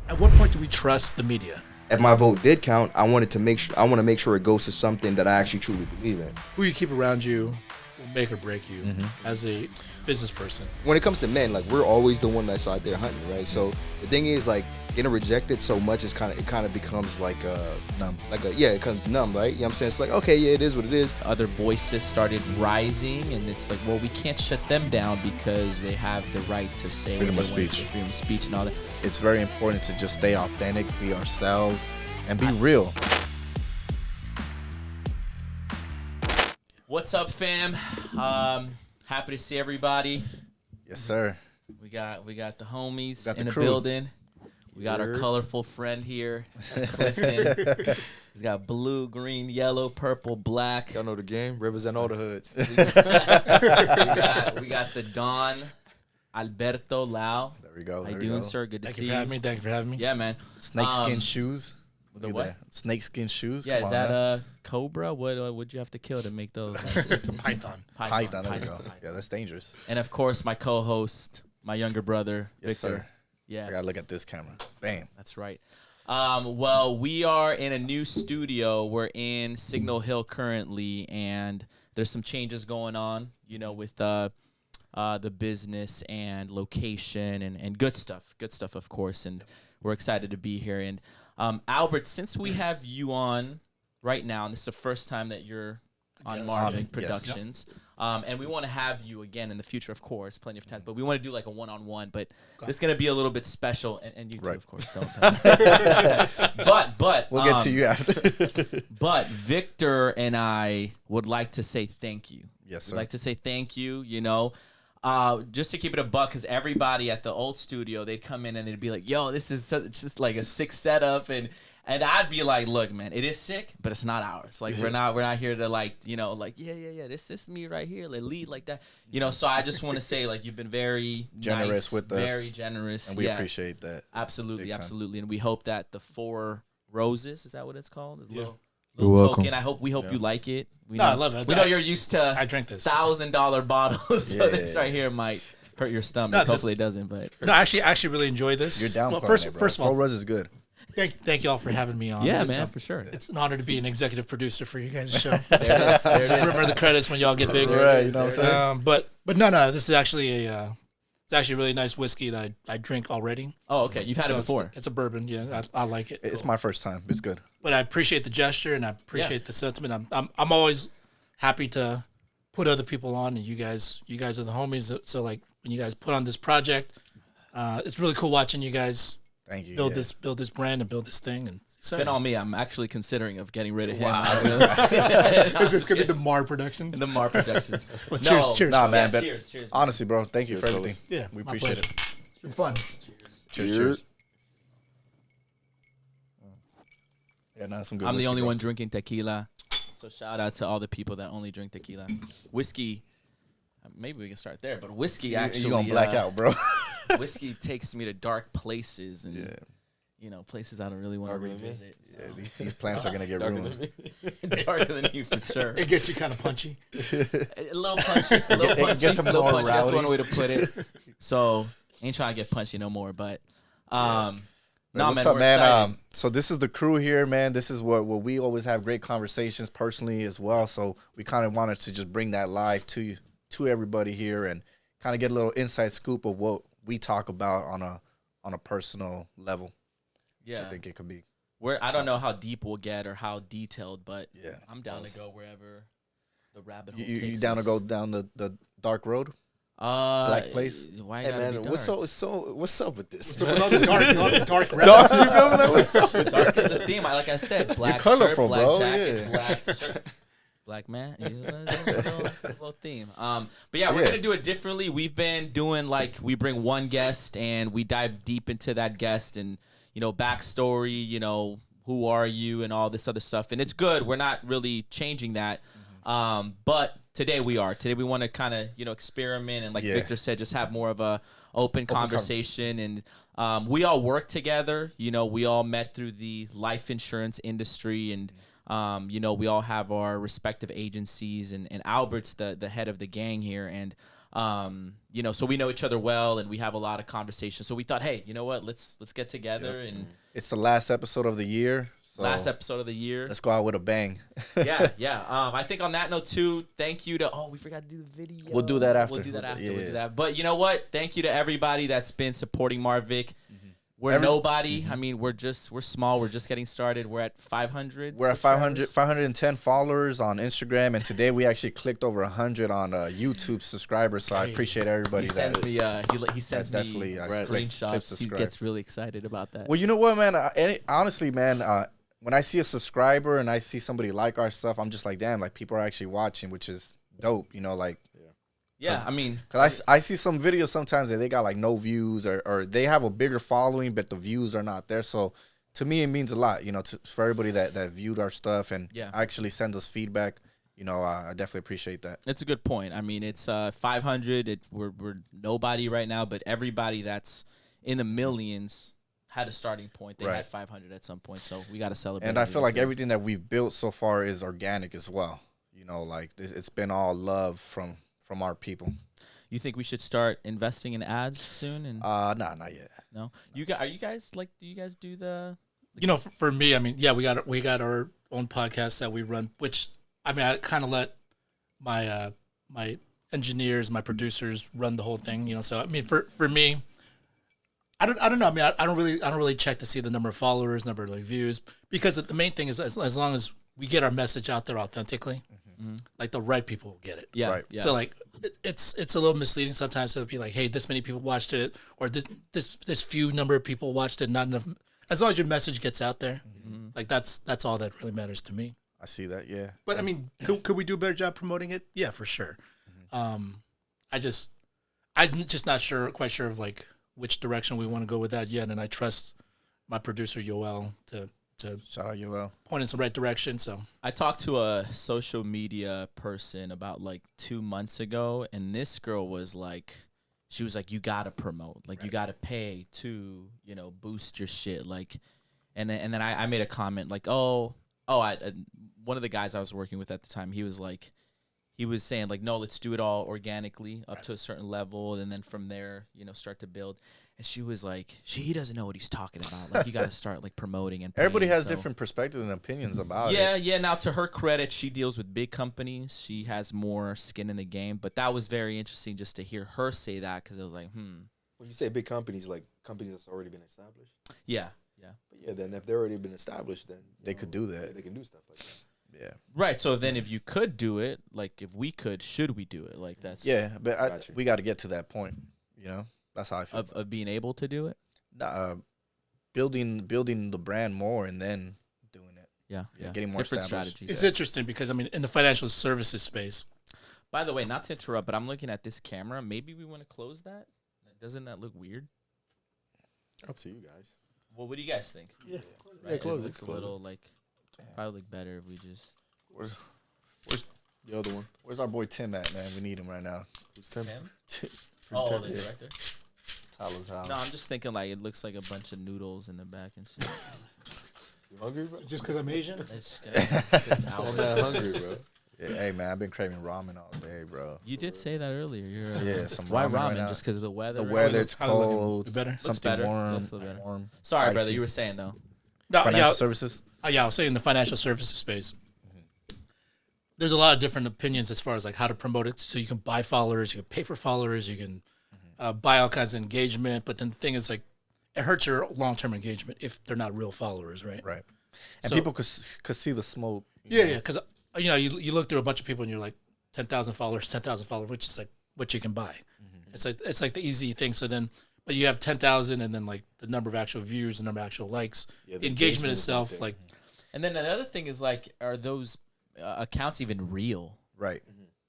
At what point do we trust the media? If my vote did count, I want to make sure it goes to something that I actually truly believe in. Who you keep around you will make or break you as a business person. When it comes to men, like, we're always the one that's out there hunting, right? So the thing is, like, getting rejected so much is kind of becomes like Numb. it becomes numb, right? You know what I'm saying? It's like, okay, yeah, it is what it is. Other voices started rising, and it's like, well, we can't shut them down because they have the right to say Freedom what of they want to speech. say, freedom of speech and all that. It's very important to just stay authentic, be ourselves, and be real. What's up, fam? Happy to see everybody. Yes, sir. We got the homies Got the in the crew. building. We got our colorful friend here, Clifton. He's got blue, green, yellow, purple, black. Y'all know the game. Represent all the hoods. We got the Don, Alberto Lau. There we go. How you There we doing, go. sir? Good to Thank see you for having me. Thank you for having me. Yeah, man. Snakeskin shoes. The Look what? at that. Snakeskin shoes. Yeah, Come is on, that man. cobra? What would you have to kill to make those? Python. Python. There we go. Yeah, that's dangerous. And of course, my co-host, my younger brother, Yes, Victor. sir. Yeah, I gotta look at this camera. Bam. that's right. Well, we are in a new studio. We're in Signal Hill currently, and there's some changes going on, with the business and location and good stuff. Good stuff, of course. And we're excited to be here. And Albert, since we have you on right now, and this is the first time that you're on MarVic Yes. Productions, and we want to have you again in the future, of course, plenty of times. But we want to do like a one-on-one. But this is going to be a little bit special, and you too, Right. of course, don't. but We'll get to you after. But Victor and I would like to say thank you. Yes, We'd sir. like to say thank you. Just to keep it a buck, because everybody at the old studio, they'd come in and they'd be like, "Yo, this is just like a sick setup," and I'd be like, "Look, man, it is sick, but it's not ours. Like we're not here to yeah, this is me right here, like lead like that, So I just want to say, like, you've been very Generous nice, with us. very generous, And we yeah, appreciate that. absolutely, big time. absolutely, and we hope that the 4 roses, is that what it's called? The little You're welcome. token. We hope you like it. We No, know, I love it. We know you're used to I drink this. $1,000 bottles, so Yeah. this right here might hurt your stomach. No, Hopefully it doesn't, but No, I actually really enjoy this. You're down Well, for first, it, bro. first of all, Rose is good. thank you all for having me on. yeah, man, for sure. It's an honor to be an executive producer for you guys' show. There it is. Remember the credits when y'all get big. Right, you know what I'm saying? But no, this is actually it's actually a really nice whiskey that I drink already. Oh, okay. You've had So it before. It's a bourbon. Yeah, I like it. It's my first time. It's good. But I appreciate the gesture and I appreciate the sentiment. I'm always happy to put other people on, and you guys are the homies. So like when you guys put on this project, it's really cool watching you guys Thank you. build yeah. this brand and build this thing. And it's Been on me. I'm actually considering of getting rid of him. Is this gonna be the Mar production? The Mar Productions. Well, No. cheers. Nah, fellas. man. Yes, but cheers, cheers. honestly, bro, thank you for Cheers, everything. Yeah, We my appreciate pleasure. it. It's been fun. Cheers. Yeah, no, some good. I'm the whiskey, only bro. one drinking tequila. So shout out to all the people that only drink tequila. Whiskey, maybe we can start there, but whiskey actually. You gonna black out, bro? Whiskey takes me to dark places and places I don't really want to revisit. Yeah, these plants are gonna get ruined. Darker than you for sure. It gets you kind of punchy. A little punchy. A little It punchy. gets A them little more punchy. That's rowdy. one way to put it. So ain't trying to get punchy no more, but no, What's man, up, we're man? excited. So this is the crew here, man. This is what we always have great conversations personally as well. So we kind of wanted to just bring that live to everybody here and kind of get a little inside scoop of what we talk about on a personal level. Yeah, I think it could be. I don't know how deep we'll get or how detailed, but Yeah. I'm down to go wherever the rabbit hole You takes down to us. go down the dark road? Black place? Why Hey, gotta be man, dark? what's up with this? So with all the dark Dark, references. you feel me? Like, what's up? Dark is the theme. Like I said, black colorful, shirt, black bro. jacket, Yeah. black shirt, black man. You know, that's a little theme. But yeah, we're Yeah. gonna do it differently. We've been doing like we bring one guest and we dive deep into that guest and backstory. Who are you and all this other stuff. And it's good. We're not really changing that. But today we are. Today we want to kind of experiment and like Yeah. Victor said, just have more of a open conversation and we all work together. We all met through the life insurance industry and we all have our respective agencies and Albert's the head of the gang here and You know, so we know each other well, and we have a lot of conversations. So we thought, hey, you know what? Let's get together and It's the last episode of the year. So last episode of the year. let's go out with a bang. Yeah. I think on that note too, thank you to we forgot to do the video. We'll do that after. We'll do that after. Yeah. We'll do that. But you know what? Thank you to everybody that's been supporting MarVic. We're nobody. I mean, we're small. We're just getting started. We're at 500. We're at 510 followers on Instagram, and today we actually clicked over 100 on YouTube subscribers. So I appreciate everybody He sends me he sends me definitely, screenshots. He gets really excited about that. Well, you know what, man? Honestly, man, when I see a subscriber and I see somebody like our stuff, I'm just like, damn, like people are actually watching, which is dope. You know, like. Yeah, I mean, because I see some videos sometimes that they got like no views or they have a bigger following, but the views are not there. So to me, it means a lot, you know, for everybody that viewed our stuff and actually send us feedback. You know, I definitely appreciate that. It's a good point. I mean, it's 500. We're nobody right now, but everybody that's in the millions had a starting point. They had 500 at some point, so we got to celebrate. And I feel like everything that we've built so far is organic as well. You know, like it's been all love from our people. You think we should start investing in ads soon? And nah, not yet. No, are you guys like? Do you guys do the? You know, for me, I mean, yeah, we got our own podcast that we run. Which I mean, I kind of let my my engineers, my producers run the whole thing. You know, so I mean, for me, I don't know. I mean, I don't really check to see the number of followers, number of views, because the main thing is as long as we get our message out there authentically. Like the right people will get it. Yeah, right. Yeah. So like it's a little misleading sometimes to be like, hey, this many people watched it, or this few number of people watched it, not enough. As long as your message gets out there, like that's all that really matters to me. I see that, yeah. But I mean, could we do a better job promoting it? Yeah, for sure. I'm just not quite sure of like which direction we want to go with that yet, and I trust my producer Yoel to Shout out Yoel. point in the right direction. So I talked to a social media person about like 2 months ago, and this girl was like, she was like, you gotta promote, like you gotta pay to, you know, boost your shit, like, and then I made a comment like, one of the guys I was working with at the time, he was saying like, no, let's do it all organically up to a certain level, and then from there, you know, start to build. And she was like, he doesn't know what he's talking about. Like, you got to start like promoting and paying. Everybody has different perspectives and opinions about it. Yeah. Now, to her credit, she deals with big companies. She has more skin in the game. But that was very interesting just to hear her say that, because it was like, When you say big companies, like companies that's already been established. Yeah. But yeah, then if they're already been established, then They could do that. They can do stuff like that. Yeah. Right. So then, if you could do it, like if we could, should we do it? Like that's but we got to get to that point. You know, that's how I feel. of being able to do it. Building the brand more and then doing it. Yeah. Getting more different established. strategies. it's interesting because I mean, in the financial services space, By the way, not to interrupt, but I'm looking at this camera. Maybe we want to close that. Doesn't that look weird? Up to you guys. Well, what do you guys think? Yeah, Right? close It it. looks a little like probably look better if we just. Where's the other one? Where's our boy Tim at, man? We need him right now. Who's Tim? Him? Who's Oh, Tim? the Yeah. director. Tyler's house. No, I'm just thinking like it looks like a bunch of noodles in the back and shit. You hungry, bro? just because I'm Asian. It's I'm not hungry, bro. Yeah, hey, man, I've been craving ramen all day, bro. You did say that earlier. You're Yeah, some why ramen right ramen? now. Just because of the weather. The right? weather, it's How they looking? cold. Better? Looks Something better. warm. Looks a little better. warm. Sorry, brother. Icy. You were saying though. No, Financial services. yeah, I was saying the financial services space. There's a lot of different opinions as far as like how to promote it. So you can buy followers, you can pay for followers, you can buy all kinds of engagement. But then the thing is like, it hurts your long-term engagement if they're not real followers, right? Right. And So- people could see the smoke. Yeah. Because you know you look through a bunch of people and you're like 10,000 followers, which is like what you can buy. It's like the easy thing. So then, but you have 10,000 and then like the number of actual views, the number of actual likes, Yeah, the engagement is itself, big. like. And then another thing is like, are those accounts even real? Right.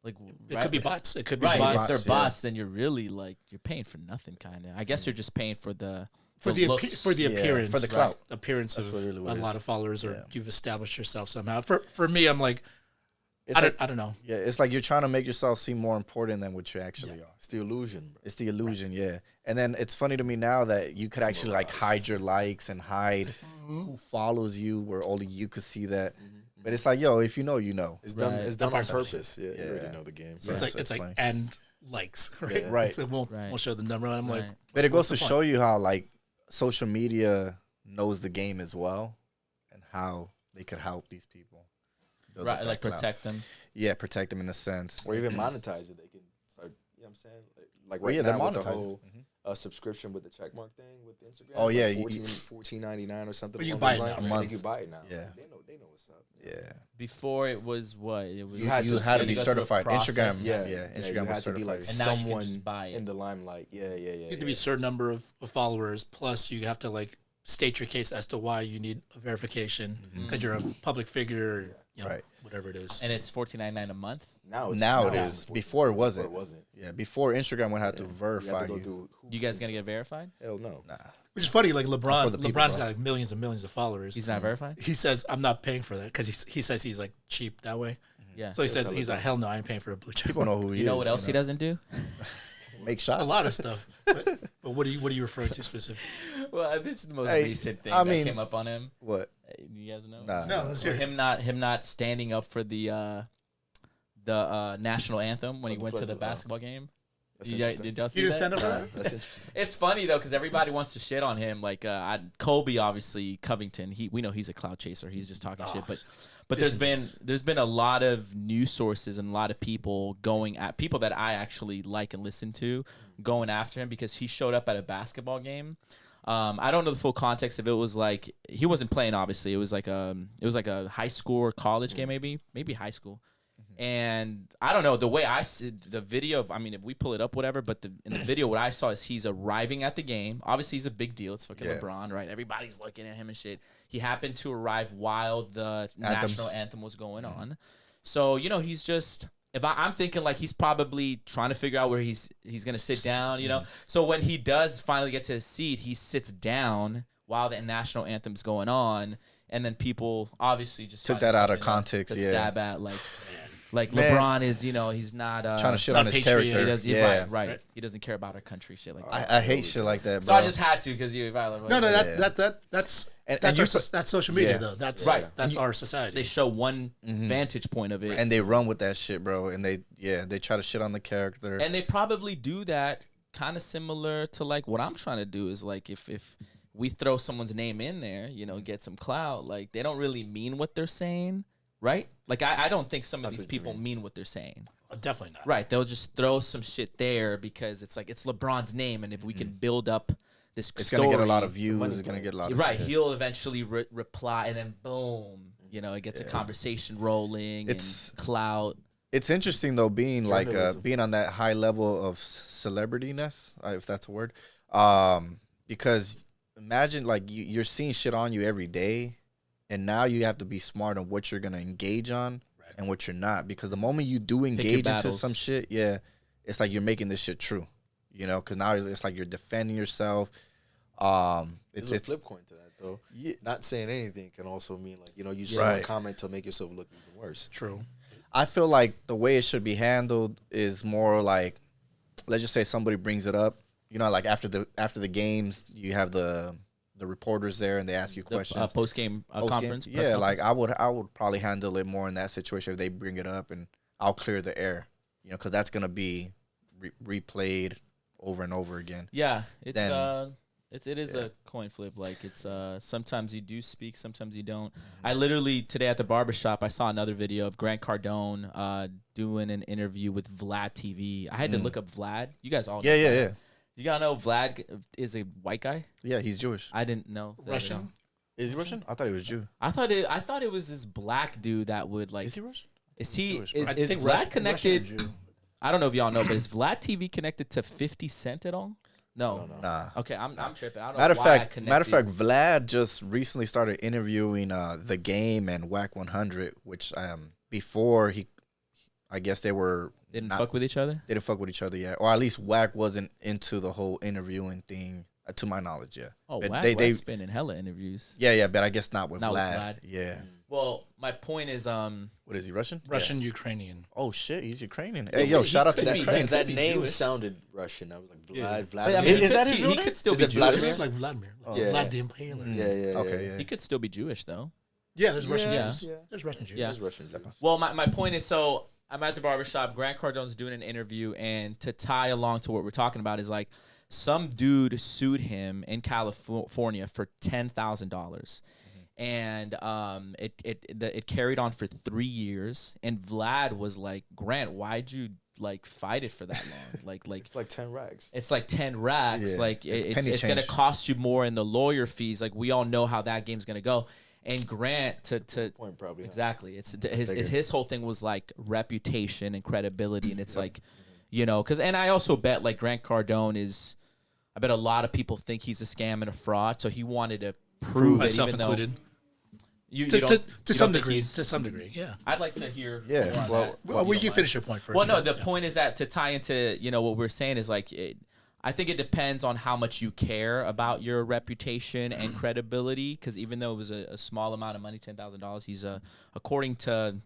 Like, It could be bots. It could be Right. bots. If they're yeah. bots, then you're really like you're paying for nothing, kind of. I guess you're just paying for the for the looks. appearance, for the clout. appearance That's of what really what a it lot is. of followers, or Yeah. you've established yourself somehow. For me, I'm like, It's like, I don't know. yeah, it's like you're trying to make yourself seem more important than what you actually are. It's the illusion, bro. It's the illusion, yeah. And then it's funny to me now that you could actually like hide your likes and hide who follows you, where only you could see that. But it's like, yo, if you know, you know. It's done. Right. It's done That on part's purpose. Yeah, you already Yeah. know the game. So it's Yeah, like so it's funny. and likes, right? Yeah. Right. So it won't show the number. And I'm like, but it goes what's to the show point? you how like social media knows the game as well, and how they could help these people. build up Right, that like clout. protect them. Yeah, protect them in a sense. Or even monetize it. They can start, you know what I'm saying? Like Well, right yeah, they're now with the monetizing. whole subscription with the checkmark thing with Instagram. Oh, yeah, like you- $14.99 or something. But you along buy those it lines. now, right? I think you buy it now. Yeah. They know what's up. Yeah. Before it was what? It was You had You to- had to you be go through the certified. process. Instagram, Yeah, Instagram you was had to be certified. like And now you can someone just buy it. in the limelight. Yeah. You have to be a certain number of followers, plus you have to like state your case as to why you need a verification because you're a public figure, you know, Right. whatever it is. and it's $14.99 a month. Now Now it it's is. Before it wasn't. Before it wasn't. Yeah, before Instagram would have to You have verify to go you. through You guys gonna get verified? Hell no. Nah. Which is funny, like For LeBron. the people, LeBron's bro. got like millions and millions of followers. He's not verified. He says, "I'm not paying for that," because he says he's like cheap that way. Yeah. So he says he's like, "Hell no, I ain't paying for a blue chip." People know who he is. You know what else he doesn't do? Make shots. A lot of stuff. But what are you referring to specifically? Well, this is the most Hey, recent thing I that mean- came up on him. What? You guys know? Nah. No, let's Or hear it. him not standing up for the national anthem when he went to the basketball game. That's Did interesting. y'all see You that? didn't stand up for that? That's interesting. It's funny though because everybody wants to shit on him. Like Kobe, obviously Covington. We know he's a cloud chaser. He's just talking shit. But there's been a lot of news sources and a lot of people going at people that I actually like and listen to, going after him because he showed up at a basketball game. I don't know the full context if it was like he wasn't playing. Obviously, it was like a high school or college game, maybe high school. And I don't know the way I see the video. I mean, if we pull it up, whatever. But in the video, what I saw is he's arriving at the game. Obviously, he's a big deal. It's fucking Yeah. LeBron, right? Everybody's looking at him and shit. He happened to arrive while the national anthem was going on. So he's just. If I'm thinking like he's probably trying to figure out where he's gonna sit down. So when he does finally get to his seat, he sits down while the national anthem's going on, and then people obviously just Took find that out of something context, to yeah. stab at like Man. LeBron is he's not Trying to shit not on his patriot. character. he does Yeah. right. He doesn't care about our country shit like that. I hate shit like that, bro. So I just had to because you right, like, No, Yeah. that's And that's you our, that's social media Yeah. though. That's Right. That's our society. they show one vantage point of it, and they run with that shit, bro. And they try to shit on the character. and they probably do that kind of similar to like what I'm trying to do is like if we throw someone's name in there, get some clout, like they don't really mean what they're saying, right? Like I don't think some of these people mean what they're saying. Definitely not. Right. They'll just throw some shit there because it's like it's LeBron's name, and if we can build up this it's story, gonna get a lot of views. It's gonna get a lot of right. shit. He'll eventually reply, and then boom, it gets a conversation rolling It's- and clout. It's interesting though, being like Journalism. being on that high level of celebrityness, if that's a word. Because imagine like you're seeing shit on you every day, and now you have to be smart on what you're gonna engage on and what you're not. Because the moment you do engage into battles. some shit, yeah, it's like you're making this shit true. Because now it's like you're defending yourself. There's a flip coin to that though. Yeah. Not saying anything can also mean like you just Right. comment to make yourself look even worse. True. I feel like the way it should be handled is more like, let's just say somebody brings it up. Like after the games, you have the reporters there and they ask you questions. Post game conference. press Yeah, conference. like I would probably handle it more in that situation if they bring it up, and I'll clear the air. Because that's gonna be replayed over and over again. Yeah, it's Then- it is a coin flip. Like it's sometimes you do speak, sometimes you don't. I literally today at the barbershop I saw another video of Grant Cardone doing an interview with Vlad TV. I had to look up Vlad. You guys all know Vlad. Yeah. You gotta know Vlad is a white guy. Yeah, he's Jewish. I didn't know that. Russian. Is he Russian? I thought he was Jew. I thought it was this black dude that would like. Is he Russian? Is he Jewish, bro. is I is think Vlad Russian- connected? Russian or Jew. I don't know if y'all know, but is Vlad TV connected to 50 Cent at all? No. Nah. Okay, I'm tripping. I don't Matter know of why I fact, connected. Vlad just recently started interviewing The Game and Whack 100, which before I guess they were Didn't not- fuck with each other. They didn't fuck with each other yet, or at least Whack wasn't into the whole interviewing thing, to my knowledge. Yeah. Oh, But Wack's been in hella interviews. Yeah, but I guess not with Not with Vlad. Vlad. Yeah. Well, my point is, What is he, Russian? Russian, Ukrainian. Oh shit, he's Ukrainian. Yeah, Hey, yo, he shout out to could be- Ukraine. That be name Jewish. sounded Russian. I was like Vlad, Yeah. Vladimir. but, I mean, Is that his real he name? could still Is be it Jewish. Vladimir? Like Vladimir. Like Yeah. Vlad the Impaler. yeah. Okay, He could still be Jewish though. Yeah, there's Russian Yeah. Jews. Yeah. There's Russian Jews. Yeah. He's Russian. Jew. Well, my point is, so I'm at the barbershop. Grant Cardone's doing an interview, and to tie along to what we're talking about is like some dude sued him in California for $10,000, and it carried on for 3 years. And Vlad was like, Grant, why'd you like fight it for that long? Like It's like 10 racks. It's like 10 racks. Yeah, Like it's penny gonna change. cost you more in the lawyer fees. Like we all know how that game's gonna go. And Grant to Point probably. exactly. It's his whole thing was like reputation and credibility, and it's like, you know, because and I also bet like Grant Cardone is, I bet a lot of people think he's a scam and a fraud, so he wanted to prove it, Myself even included. though you To don't, you some don't think degree. he's- To some degree, yeah. I'd like to hear. Yeah, more on well, that. Well, you finish your point first. Well, no, the Yeah. point is that to tie into, you know, what we're saying is like, I think it depends on how much you care about your reputation and credibility. Because even though it was a small amount of money, $10,000, he's according to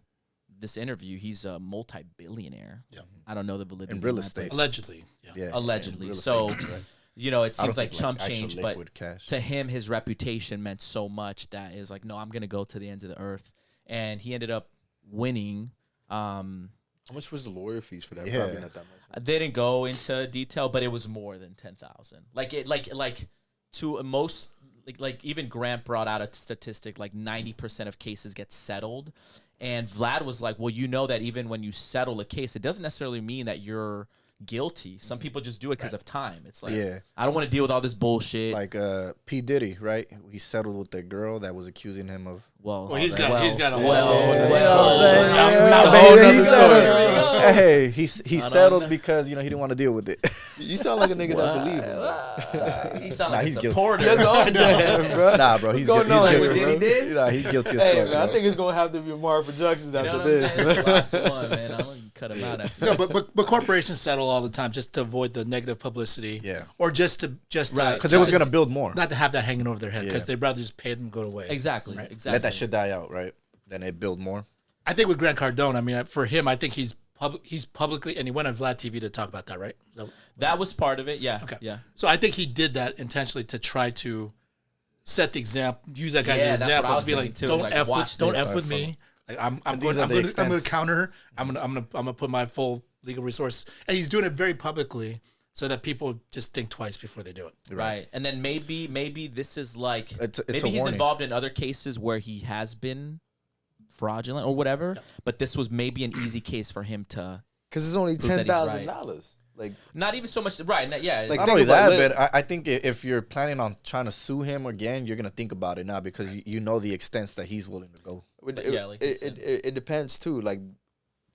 this interview, he's a multi-billionaire. Yeah. I don't know the validity In real of that, estate. Allegedly, yeah. Yeah, Allegedly. real So, estate, right. you know, it I don't seems like think, chump actual change, but liquid cash. to him, his reputation meant so much that is like, no, I'm gonna go to the ends of the earth, and he ended up winning. How much was the lawyer fees for that? Yeah. Probably not that much. They didn't go into detail, but it was more than 10,000. Like it, like to most, like even Grant brought out a statistic like 90% of cases get settled, and Vlad was like, well, you know that even when you settle a case, it doesn't necessarily mean that you're guilty. Some people just do it because of time. It's like, Yeah. I don't want to deal with all this bullshit. Like P. Diddy, right? He settled with that girl that was accusing him of. well, He's got a whole. Hey, he settled because he didn't want to deal with it. You sound like a nigga that believe in that. he sounded Nah, like a he's guilty. supporter. That's all I'm saying, bro. Nah, bro, What's he's going guilty. on He's here, guilty. bro? What Diddy did? Nah, he's guilty as Hey, fuck. man, I bro. think it's gonna have to be more productions You know after what I'm this. saying? Last one, man. I'm gonna cut him out after No, this. but corporations settle all the time just to avoid the negative publicity. Yeah. Or just to Because it was gonna build more. not to have that hanging over their head because Yeah. they'd rather just pay them and go away. Exactly. Right. Exactly. Let that shit die out, right? Then it build more. I think with Grant Cardone, I mean, for him, I think he's publicly, and he went on Vlad TV to talk about that, right? That was part of it. Yeah. Okay. Yeah. So I think he did that intentionally to try to set the example, use that guy Yeah, as an that's what I example was to be like, thinking, too. It's don't like, f watch with, don't this. f with me. Like I'm these are the going to extents. counter. I'm gonna put my full legal resource, and he's doing it very publicly so that people just think twice before they do it. Right. And then maybe this is like It's a maybe he's warning. involved in other cases where he has been fraudulent or whatever, but this was maybe an easy case for him to Because it's only Prove that he's $10,000. Like, not even so much right. Yeah. Like, Not think only about that, it. but I think if you're planning on trying to sue him again, you're gonna think about it now because you know the extents that he's willing to go. yeah, like you said. it depends too. Like,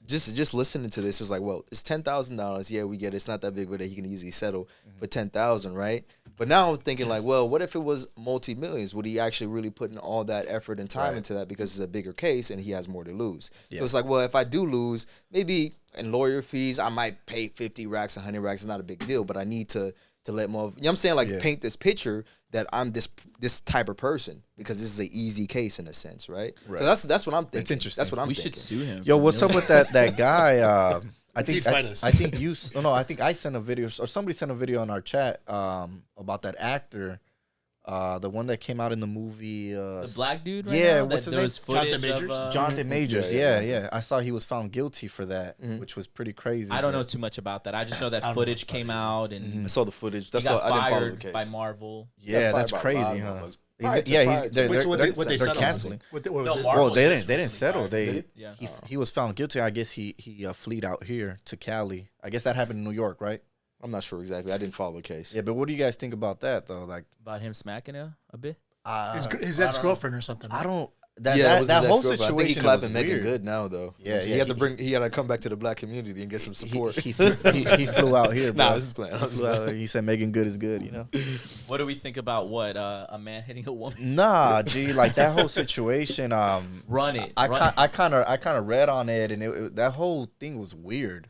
just listening to this is like, well, it's $10,000. Yeah, we get it. It's not that big, but he can easily settle for $10,000, right? But now I'm thinking like, well, what if it was multi-millions? Would he actually really put in all that effort and time Right. into that because it's a bigger case and he has more to lose? Yeah. So it's like, well, if I do lose, maybe in lawyer fees, I might pay 50 racks, 100 racks. It's not a big deal, but I need to let more. You know what I'm saying? Like, Yeah. paint this picture that I'm this type of person because this is an easy case in a sense, right? Right. So that's what I'm thinking. interesting. That's what I'm we thinking. should sue him. Yo, for what's up millions. with that guy? I think He'd fight us. I think you. No, I think I sent a video or somebody sent a video on our chat about that actor, the one that came out in the movie. The black dude right Yeah, now? what's his there name? was footage Jonathan Majors? of, Jonathan Majors. Yeah, Yeah. I saw he was found guilty for that, which was pretty crazy. I don't know too much about that. I just know that don't know footage much about came it. out and I saw the footage. he That's got all. I didn't follow the fired case. by Marvel. Yeah, Got that's fired by crazy, Bob huh? motherfuckers. He's- Prior to- yeah, prior he's to- they're, Wait, so they're, what they they're settled? canceling. No, Marvel Well, they just didn't settle. recently They fired. Yeah. he was found guilty. I guess he fleed out here to Cali. I guess that happened in New York, right? I'm not sure exactly. I didn't follow the case. Yeah, but what do you guys think about that though? Like, About him smacking her a bit. His ex girlfirm or something. I Right? don't. Yeah, That was that his whole ex-girlfriend. I think situation he clapping was Megan weird. good now though. Yeah, he yeah, had to bring. He had to come back to the black community and get some support. He flew out here, bro. Nah, this is playing. He flew out, he said Megan Good is good, you know. What do we think about what a man hitting a woman? Nah, G, like that whole situation. Run it. I kind of read on it, and that whole thing was weird.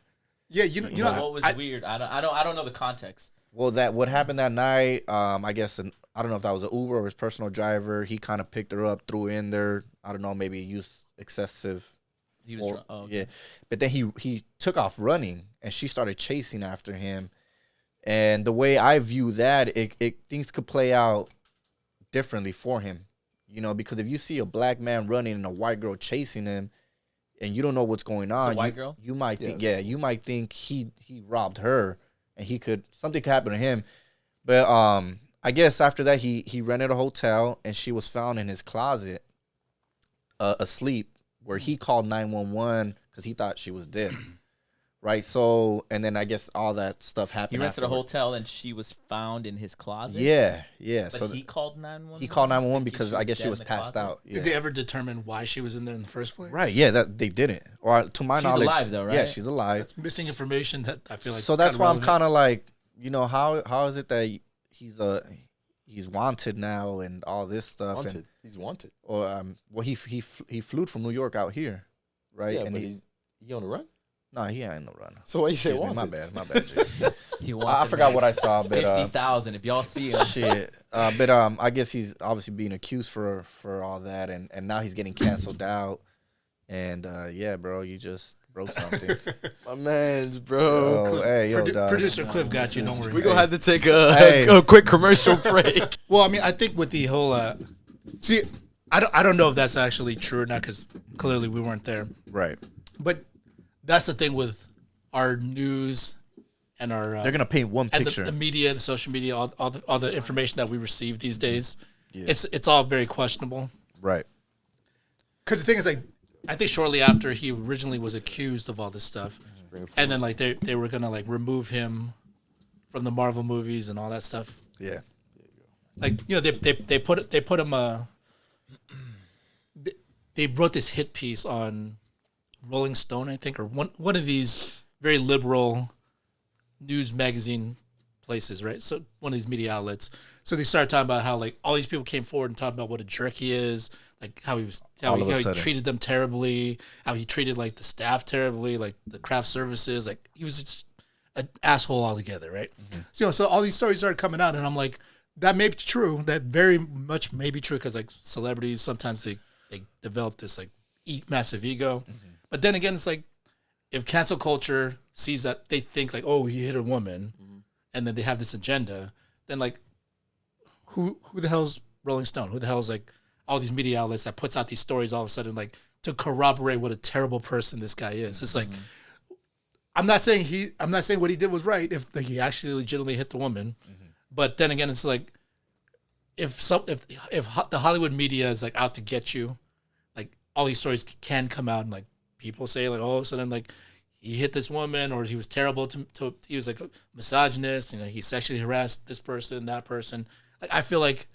Yeah, you know, what was weird? I don't know the context. Well, what happened that night? I guess I don't know if that was an Uber or his personal driver. He kind of picked her up, threw her in there. I don't know, maybe used excessive. He was drunk. Oh, okay. Yeah, but then he took off running, and she started chasing after him. And the way I view that, it things could play out differently for him, you know, because if you see a black man running and a white girl chasing him, and you don't know what's going on. It's a white girl? You might think, you might think he robbed her, and something could happen to him. But I guess after that, he rented a hotel, and she was found in his closet, asleep, where he called 911 because he thought she was dead. Right, so, and then I guess all that stuff happened. He rented afterward. a hotel, and she was found in his closet. Yeah. But So he called 911. He called 911 because I guess she was passed out. Yeah. Did they ever determine why she was in there in the first place? Right. Yeah. That they didn't. Or to my knowledge, she's alive though, right? Yeah, she's alive. That's missing information that I feel like. So that's why I'm kind of like, how is it that he's wanted now and all this stuff? Wanted. And, He's wanted. or well, he flew from New York out here, right? Yeah, and but he on the run. no, he ain't in the run. So why you say Excuse me, wanted? my bad. Jay. He I wanted forgot what I saw, but 50,000. If y'all see him, shit. But I guess he's obviously being accused for all that, and now he's getting canceled out. And yeah, bro, you just broke something. My man's, bro. Oh, hey, yo, dog. Producer Cliff got you. Don't worry. We're going to have to take Hey. a quick commercial break. Well, I mean, I think with the whole, see, I don't know if that's actually true or not because clearly we weren't there. Right. But that's the thing with our news and our They're gonna paint one and picture. the media, the social media, all the information that we receive these days. Yeah. It's all very questionable. Right. Because the thing is, like, I think shortly after he originally was accused of all this stuff, and then like they were gonna like remove him from the Marvel movies and all that stuff. Yeah. Like, they put him they wrote this hit piece on Rolling Stone, I think, or one of these very liberal news magazine places, right? So one of these media outlets. So they started talking about how like all these people came forward and talking about what a jerk he is, like how he treated them terribly, how he treated like the staff terribly, like the craft services, like he was just an asshole altogether, right? Mm-hmm. So all these stories started coming out, and I'm like, that may be true. That very much may be true because like celebrities sometimes they develop this like massive ego. Mm-hmm. But then again, it's like if cancel culture sees that, they think like, oh, he hit a woman, and then they have this agenda, then like who the hell's Rolling Stone? Who the hell's like all these media outlets that puts out these stories all of a sudden like to corroborate what a terrible person this guy is? It's like I'm not saying what he did was right if like, he actually legitimately hit the woman. But then again, it's like if the Hollywood media is like out to get you, like all these stories can come out and like people say like, oh, so then like he hit this woman or he was terrible to he was like a misogynist, he sexually harassed this person, that person. Like I feel like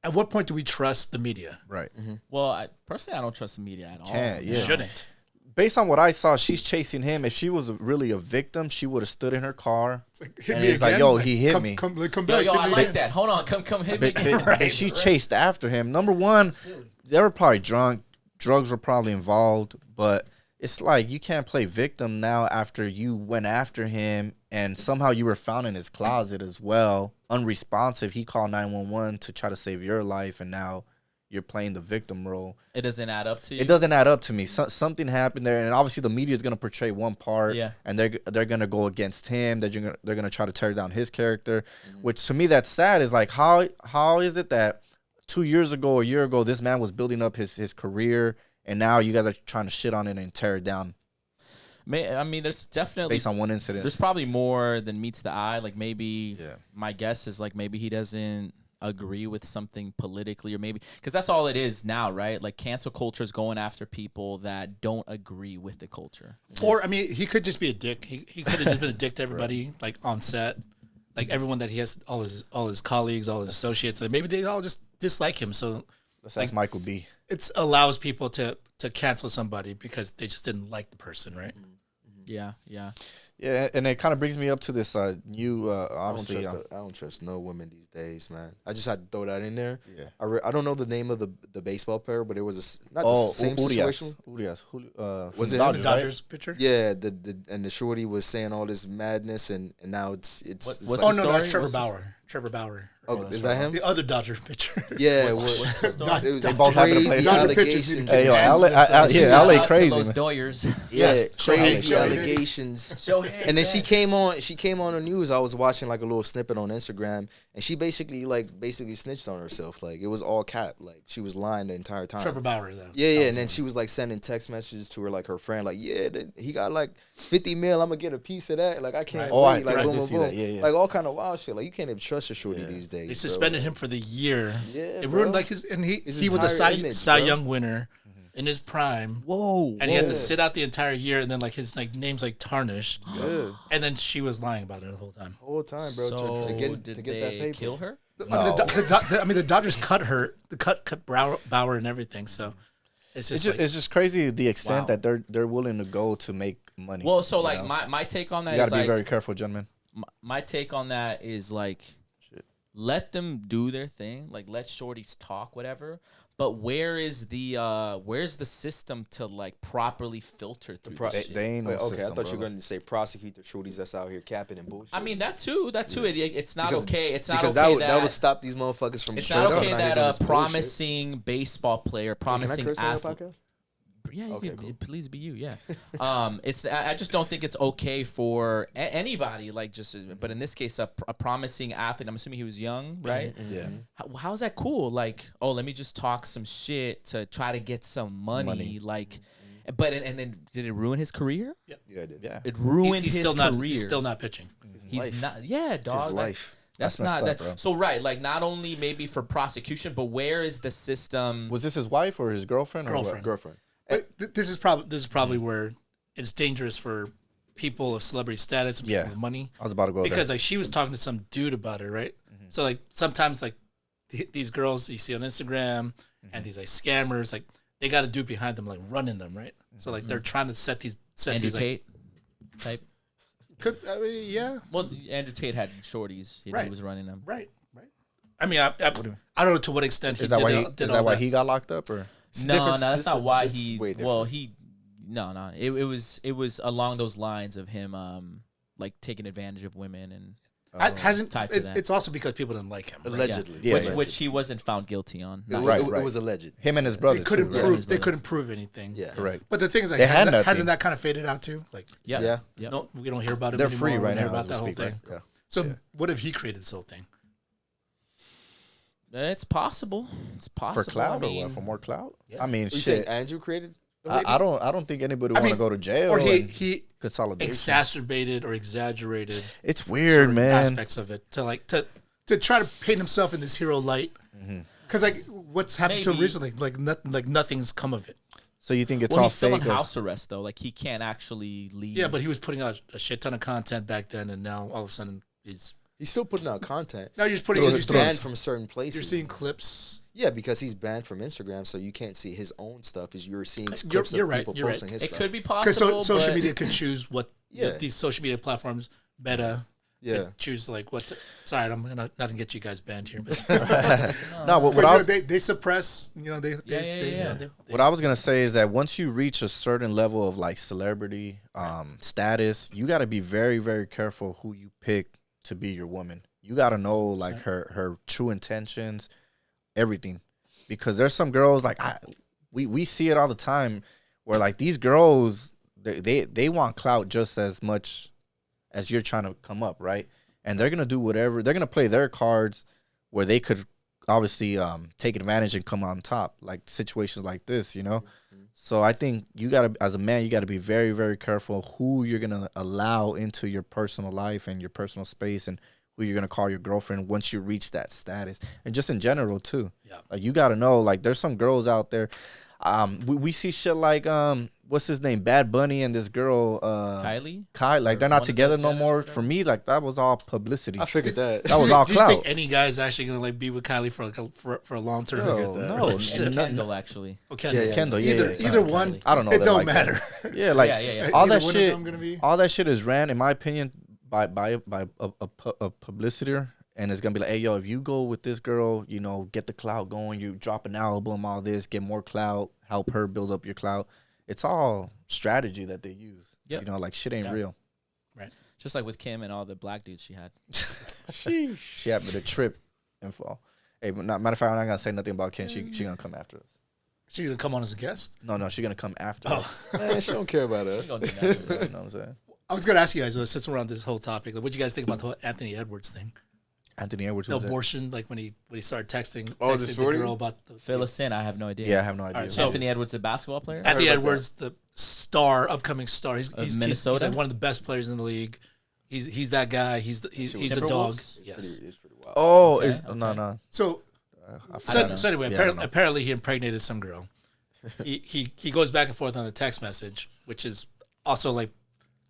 at what point do we trust the media? Right. Mm-hmm. well, personally, I don't trust the media at all. Can't. Yeah. Shouldn't. Based on what I saw, she's chasing him. If she was really a victim, she would have stood in her car. Hit and me it's like, again? yo, he hit me. Come Yo, back. I hit me like again. that. Hold on, come hit me. But she chased after him. Number one, they were probably drunk. Drugs were probably involved. But it's like you can't play victim now after you went after him and somehow you were found in his closet as well, unresponsive. He called 911 to try to save your life, and now you're playing the victim role. It doesn't add up to you. It doesn't add up to me. Something happened there, and obviously the media is going to portray one part, and they're going to go against him. They're going to try to tear down his character, which to me that's sad. Is like how is it that 2 years ago, a year ago, this man was building up his career, and now you guys are trying to shit on it and tear it down? I mean, there's definitely based on one incident. There's probably more than meets the eye. Like maybe my guess is like maybe he doesn't agree with something politically, or maybe because that's all it is now, right? Like cancel culture is going after people that don't agree with the culture. Or I mean, he could just be a dick. He could have just been a dick to everybody, like on set, like everyone that he has, all his colleagues, all his associates. Like maybe they all just dislike him. So let's ask Michael B. It allows people to cancel somebody because they just didn't like the person, right? Yeah. Yeah, and it kind of brings me up to this new, obviously. I don't trust no women these days, man. I just had to throw that in there. Yeah. I don't know the name of the baseball player, but it was not the same situation. Urias. Was it the Dodgers pitcher? Yeah, and the shorty was saying all this madness, and now it's What's like, the that's story? Trevor Bauer, Oh, is that him? The other Dodger pitcher. Yeah, What's the story? it was They both happen to play crazy Dodger pitchers. allegations. Hey, yo, and- LA Shout out to crazy, those man. Doyers. Yeah, crazy Shohei. allegations. And then she came on the news. I was watching like a little snippet on Instagram, and she basically snitched on herself. Like it was all cap. Like she was lying the entire time. Trevor Bauer, though. Yeah, and then she was like sending text messages to her like her friend, like, yeah, he got like 50 mil. I'm gonna get a piece of that. Like I can't Oh, I wait. Like did boom, boom, see boom. that. Yeah. Like all kind of wild shit. Like you can't even trust a shorty these days. They suspended him for the year. Yeah, It bro. ruined like he His was a entire image, Cy bro. Young winner in his prime. Whoa. And he had to sit out the entire year, and then like his like name's like tarnished. Yeah, And then she was lying about it the whole time. whole time, bro. So to get did that they paper. kill her? I mean, the Dodgers cut Bauer and everything. So it's just like, It's just crazy the extent Wow. that they're willing to go to make money. Well, so you like know? my take on that you got is to be like very careful, gentlemen. my take on that is like let them do their thing, like let shorties talk, whatever. But where's the system to like properly filter through this shit? They ain't no Wait, okay, system, I thought you were brother. going to say prosecute the shorties that's out here capping and bullshit. I mean that too. It's not Because- okay. It's not because okay that would stop these motherfuckers from it's straight not up okay not that hitting a this bullshit. promising baseball player, Can I promising curse on your athlete. podcast? Yeah, you Okay, can. cool. Please be you. Yeah. I just don't think it's okay for anybody. Like just, but in this case, a promising athlete. I'm assuming he was young, right? Yeah. How's that cool? Like, oh, let me just talk some shit to try to get some money. Like, but and then did it ruin his career? Yeah, I did. Yeah. It ruined he's his still career. not. He's still not pitching. He's life. not. Yeah, dog. His that- life. That's That's not messed that. up, bro. So right, like not only maybe for prosecution, but where is the system? Was this his wife or his girlfriend? Or what? Girlfriend. Girlfriend. But this is probably where it's dangerous for people of celebrity status and people Yeah. with money. I was about to go Because there. like she was talking to some dude about it, right? So like sometimes like these girls you see on Instagram and these like scammers, like they got a dude behind them like running them, right? So like they're trying to set Andrew these like, Tate type. I mean, yeah, Well, Andrew Tate had shorties. He Right. was running them. right. I mean, I don't know to what extent he Is that did, why did is all that why he got locked up or? No, that's not why It's he. way Well, different. no. It was along those lines of him, like taking advantage of women and hasn't. Tied to that. It's also because people didn't like him. Right? Allegedly. Yeah, which he wasn't found guilty on. It, Right, it, right. it was alleged. Him and his brother. They couldn't too, right? prove. They couldn't prove anything. Yeah. Correct. But the thing is, like, They had hasn't nothing. that kind of faded out too? Like, Yeah. Yeah. Yep. no, we don't hear about it. They're anymore. free We right don't hear now about as we that whole speak, right? thing. Yeah. So, what if he created this whole thing? It's possible. It's possible. For clout I or mean, what? For more clout? Yeah. I mean, You saying shit. Andrew created? I don't think anybody want to mean, go to jail Or and he consolidation. exacerbated or exaggerated It's weird, certain man. aspects of it to try to paint himself in this hero light. Because like what's happened to him Maybe. recently, like nothing's come of it. So you think it's well, all he's still fake? on or- house arrest though. Like he can't actually leave. Yeah, but he was putting out a shit ton of content back then, and now all of a sudden He's still putting out content. now you're just putting. But You're he's seeing, banned from certain places. you're seeing clips. Yeah, because he's banned from Instagram, so you can't see his own stuff. Is you're seeing You're- clips you're of right, people you're right. posting his it stuff. could be Because possible. social but media can choose what Yeah. these social media platforms, Meta, Yeah. choose like what. Sorry, I'm not gonna get you guys banned here, but, No, what but, I you know, was, they suppress. You know, they Yeah. you know, they- what I was gonna say is that once you reach a certain level of like celebrity status, you got to be very, very careful who you pick to be your woman. You got to know like her true intentions, everything, because there's some girls like we see it all the time where like these girls they want clout just as much as you're trying to come up, right? And they're gonna do whatever. They're gonna play their cards where they could obviously take advantage and come on top, like situations like this, you know. So I think you gotta, as a man, you gotta be very, very careful who you're gonna allow into your personal life and your personal space, and who you're gonna call your girlfriend once you reach that status, and just in general too. Yeah. Like you gotta know, like there's some girls out there. We see shit like what's his name, Bad Bunny and this girl Kylie. like they're Or not one of together the no Jenners more. or For me, like that was all publicity. I figured that. That was all Do you think clout. any guy's actually gonna like be with Kylie for like for a long term? No, And no. Kendall actually. Okay, Kendall, yeah, either yeah. either Sorry, one. Kylie. I don't know. It that don't like matter. that. Yeah, like Yeah. all Either that one of shit. them gonna be- All that shit is ran, in my opinion, by a publicity, and it's gonna be like, hey, yo, if you go with this girl, you know, get the clout going. You drop an album, all this, get more clout, help her build up your clout. It's all strategy that they use. Yep. You know, like shit ain't real. Just like with Kim and all the black dudes she had. She happened to trip info. Hey, but matter of fact, I'm not gonna say nothing about Ken. She gonna come after us. She's gonna come on as a guest. No, she's gonna come after us. Man, she don't care about us. You know what I'm saying? I was gonna ask you guys since we're on this whole topic, like, what do you guys think about the whole Anthony Edwards thing? Anthony Edwards. The who's that? abortion, like when he started texting the the shorty? girl about the Fill us in. I have no idea. Yeah, I have no idea. All right, so- Anthony Edwards, the basketball player. Anthony heard about Edwards, the upcoming star. He's Minnesota? like one of the best players in the league. He's that guy. He's a dog. Timberwolves? Yes. It's pretty wild. Oh, Okay, no, no. So I forgot. anyway, Yeah, I don't know. apparently he impregnated some girl. he goes back and forth on a text message, which is also like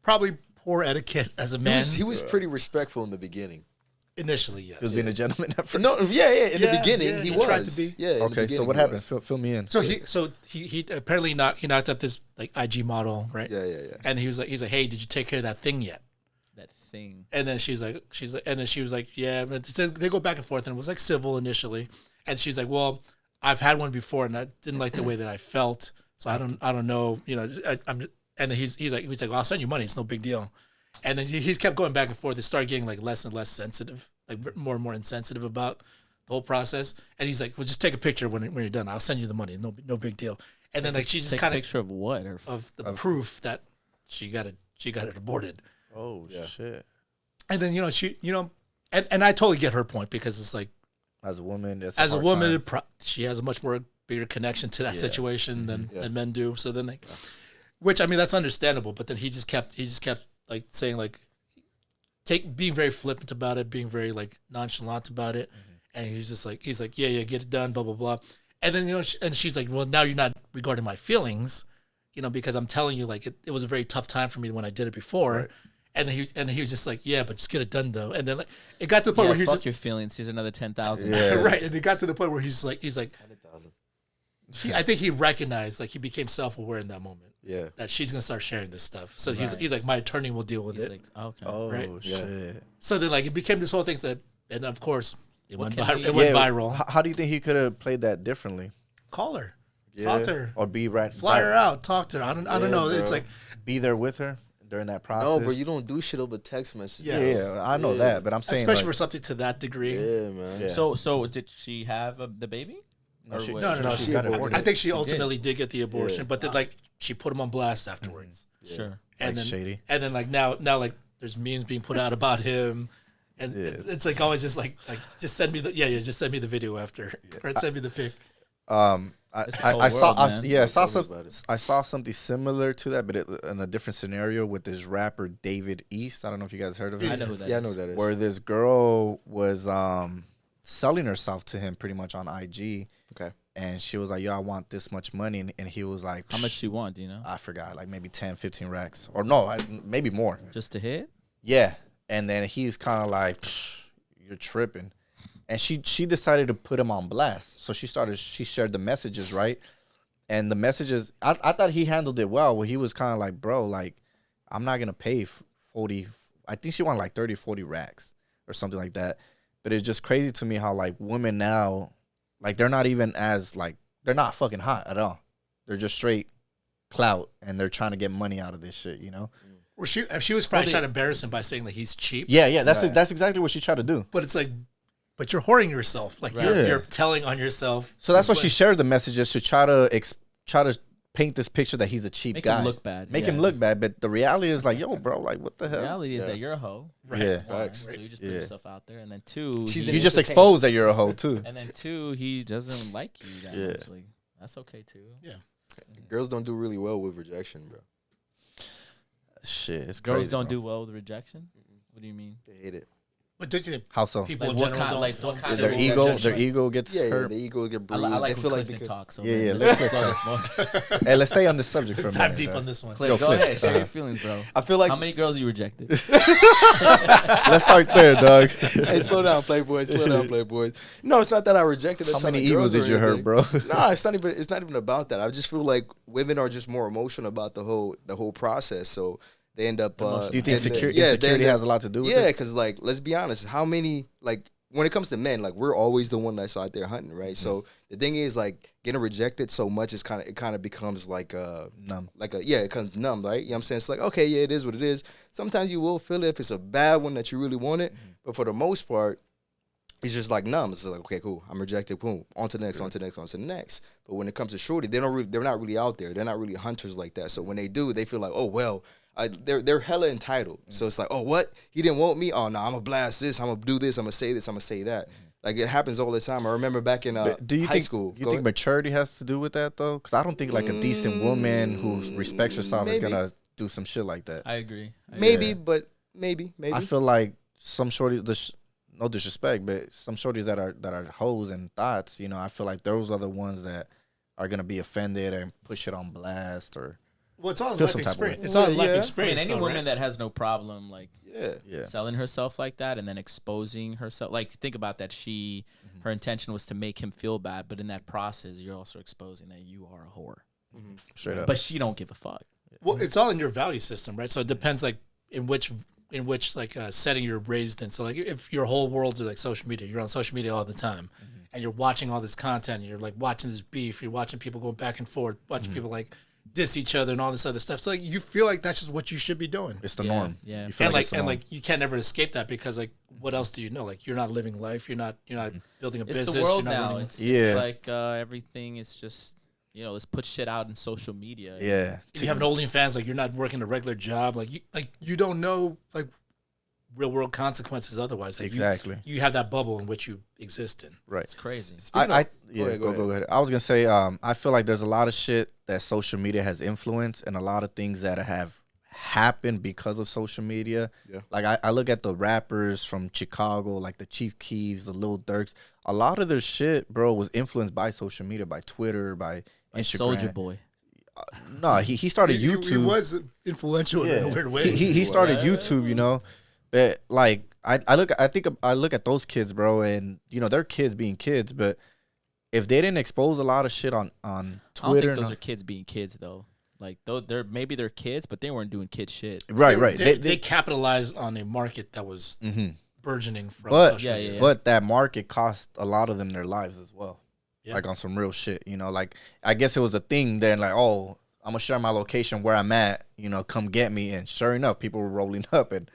probably poor etiquette as a man. He was pretty respectful in the beginning. Initially, yes. He was being a gentleman at first. No, yeah. In the Yeah, beginning, yeah, he he was. tried to be. Yeah. in the Okay, so beginning what he happened? was. Fill me in. So he apparently knocked up this like IG model, right? Yeah. And he's like, hey, did you take care of that thing yet? That thing. And then she was like, yeah. But they go back and forth, and it was like civil initially. And she's like, well, I've had one before, and I didn't like the way that I felt, so I don't know, you know. I'm. And then he's like, well, I'll send you money. It's no big deal. And then he's kept going back and forth. They started getting like less and less sensitive, like more and more insensitive about the whole process. And he's like, well, just take a picture when you're done. I'll send you the money. No big deal. And then like she just Take a kind of picture of what? Or of the proof that she got it aborted. Oh shit! And then and I totally get her point, because it's like, As a woman, as a woman, she has a much more bigger connection to that situation than men do. So then which I mean, that's understandable. But then he just kept like saying like, being very flippant about it, being very like nonchalant about it, and he's like, yeah, get it done, blah blah blah. And then and she's like, well, now you're not regarding my feelings, because I'm telling you, like it was a very tough time for me when I did it before. Right. And he was just like, yeah, but just get it done though. And then like it got to the point where he's fuck just, your feelings. Here's another 10,000. Yeah. right. And it got to the point where he's like, 100,000. I think he recognized, like he became self-aware in that moment. Yeah. That she's gonna start sharing this stuff. So he's like, my attorney will deal with He's it. like, okay. Oh Right? shit! So then like it became this whole thing and of course it went can he- viral. How do you think he could have played that differently, Call her, Yeah. talk to her, or be right? fly her out, talk to her. I don't know. bro. It's like, Be there with her during that process. No, bro, you don't do shit over text messages. Yeah. Yeah, I know that, but I'm saying, especially like, for something to that degree. Yeah, man. Yeah. So did she have the baby? No, Or she- what? No. she got it aborted. aborted. I think she did. ultimately did get the abortion, Yeah. but then like she put him on blast afterwards. Sure. And Like then shady. And then like now like there's memes being put out about him, and it's like always just like just send me just send me the video after, or send me the pic. It's a cold I saw, world, man. I saw Tell me some, about it. I saw something similar to that, but in a different scenario with this rapper David East. I don't know if you guys heard of him. I know who that is. Yeah, I know who that is. Where this girl was selling herself to him pretty much on IG, Okay. and she was like, "Yo, I want this much money," and he was like, How much she want? Do you know? I forgot, like maybe 10, 15 racks, or no, maybe more. Just to hit? Yeah, and then he's kind of like, "Psh, "You're tripping," and she decided to put him on blast. So she shared the messages, right? And the messages, I thought he handled it well. Where he was kind of like, "Bro, like, I'm not gonna pay 40. I think she wanted like 30, 40 racks or something like that." But it's just crazy to me how like women now, like they're not even as like they're not fucking hot at all. They're just straight clout, and they're trying to get money out of this shit, you know? Well, she was probably trying to embarrass him by saying that he's cheap. Yeah, that's exactly what she tried to do. But it's like, but you're whoring yourself. Like you're telling on yourself. So that's why she shared the messages to try to paint this picture that he's a cheap Make guy. him look bad. Make Yeah. him look bad. But the reality is like, yo, bro, like what the The hell? reality is that you're a hoe. Right. Yeah. One, Facts. so you just put Yeah. yourself out there, and then two, She's he- an You just entertainer. exposed that you're a hoe too. and then two, he doesn't like you that Yeah. much. Like, that's okay too. Yeah. Girls don't do really well with rejection, bro. Shit, it's Girls crazy, don't bro. do well with rejection. What do you mean? They hate it. But don't you think How so? people Like in what general kind? don't, Like what don't kind get of Their rejection? ego gets Yeah, hurt. the ego get I, bruised. I like they when feel like Clifton because talks. So Yeah, man, yeah, let's let's explore this more. Hey, let's stay on this subject for a Let's minute. dive deep man. on this one. Cliff, Yo, go Cliff, ahead. Share your feelings, bro. I feel like How many girls you rejected? Let's start there, Doug. hey, slow down, playboy. Slow down, playboy. No, it's not that I rejected a How ton many of girls egos did or you hurt, anything. bro? Nah, it's not even about that. I just feel like women are just more emotional about the whole process. So they end up. Do you think getting the- insecurity they end has a lot to do with Yeah, it? because like let's be honest, how many like when it comes to men, like we're always the one that's out there hunting, right? So the thing is like getting rejected so much is kind of becomes like Numb. it comes numb, right? You know what I'm saying? It's like, okay, yeah, it is what it is. Sometimes you will feel it if it's a bad one that you really want it, but for the most part, it's just like numb. It's like, okay, cool, I'm rejected. Boom, on to the next, on to the next, on to the next. But when it comes to shorty, they're not really out there. They're not really hunters like that. So when they do, they feel like, oh well, they're hella entitled. So it's like, oh, what? He didn't want me. Oh no, I'm gonna blast this. I'm gonna do this. I'm gonna say this. I'm gonna say that. Like it happens all the time. I remember back in high school. Do you think maturity has to do with that though? Because I don't think like a decent woman who respects herself is gonna do some shit like that. I agree. But maybe. I feel like some shorties, no disrespect, but some shorties that are hoes and thoughts, you know, I feel like those are the ones that are gonna be offended and push it on blast or. Well, it's all feel life some type of experience. way. It's all life I mean, experience. any though, woman right? that has no problem like Yeah. selling herself like that and then exposing herself, like think about that. Her intention was to make him feel bad, but in that process, you're also exposing that you are a whore. Straight up. But she don't give a fuck. Well, it's all in your value system, right? So it depends, like in which like setting you're raised in. So like if your whole world is like social media, you're on social media all the time, and you're watching all this content. And you're like watching this beef. You're watching people going back and forth, watching people like diss each other and all this other stuff. So like you feel like that's just what you should be doing. It's the norm. Yeah. You feel And it's the like norm. you can't ever escape that because like what else do you know? Like you're not living life. You're not building a It's business. the world you're not now. running- It's like everything is just, let's put shit out in social media. Yeah. if you have an OnlyFans, like you're not working a regular job. Like you don't know like real world consequences otherwise. Like Exactly. You have that bubble in which you exist in. Right. It's crazy. Go ahead. Go ahead. I was gonna say, I feel like there's a lot of shit that social media has influenced, and a lot of things that have happened because of social media. Yeah. Like I look at the rappers from Chicago, like the Chief Keefs, the Lil Durks. A lot of their shit, bro, was influenced by social media, by Twitter, by Instagram. Soldier Boy. No, he started YouTube. He was influential in a weird way. He started YouTube, you know. But like I look at those kids, bro, and they're kids being kids, but if they didn't expose a lot of shit on I don't Twitter, think those are kids being kids though. Like they're kids, but they weren't doing kid shit. right. They capitalized on a market that was burgeoning from But social media. but that market cost a lot of them their lives as well. Yeah. Like on some real shit, like I guess it was a thing then, like, oh, I'm gonna share my location where I'm at, come get me, and sure enough, people were rolling up, and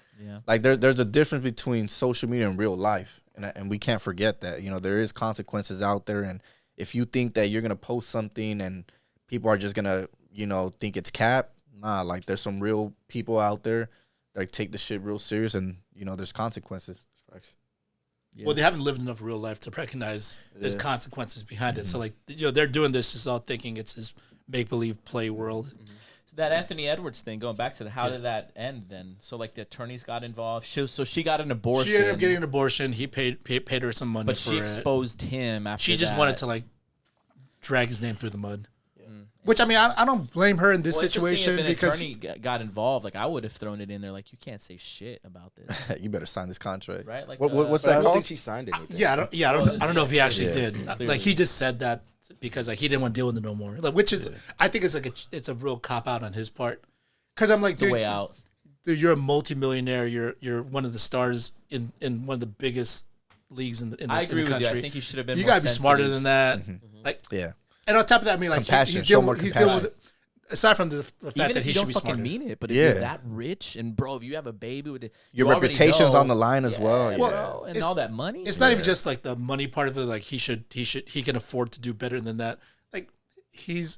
like there's a difference between social media and real life, and we can't forget that, there is consequences out there, and if you think that you're gonna post something and people are just gonna think it's cap, nah, like there's some real people out there that take the shit real serious, and there's consequences. Facts. Yeah. Well, they haven't lived enough real life to recognize there's consequences behind it. So like they're doing this just all thinking it's this make believe play world. So that Anthony Edwards thing, going back to how did that end then? So like the attorneys got involved. So she got an abortion. She ended up getting an abortion. He paid her some money but for she it. exposed him after She just that. wanted to like drag his name through the mud. Which I mean, I don't blame her in this Well, it's just situation seeing if an because attorney got involved, like I would have thrown it in there. Like you can't say shit about this, You better sign this contract, right? Like what's But I that don't called? think she signed anything. I don't know if he actually Yeah. did. Like he just said that because like he didn't want to deal with it no more. Like which is I think it's like it's a real cop out on his part. Because I'm like, it's a way out. dude, you're a multimillionaire. You're one of the stars in one of the biggest leagues in the I agree in the with you. country. I think you should have been. You more gotta be smarter sensitive. than that. Like, Yeah. and on top of that, I mean, like Compassion. he's Show dealing more with he's dealing compassion. with. Aside from the fact Even that if he you should don't be fucking smarter. mean it, but if Yeah. you're that rich and bro, if you have a baby with it, Your you already reputation's know- on the line as well. Well, Yeah. and it's- all that money. It's not even just like the money part of it. Like he can afford to do better than that. Like he's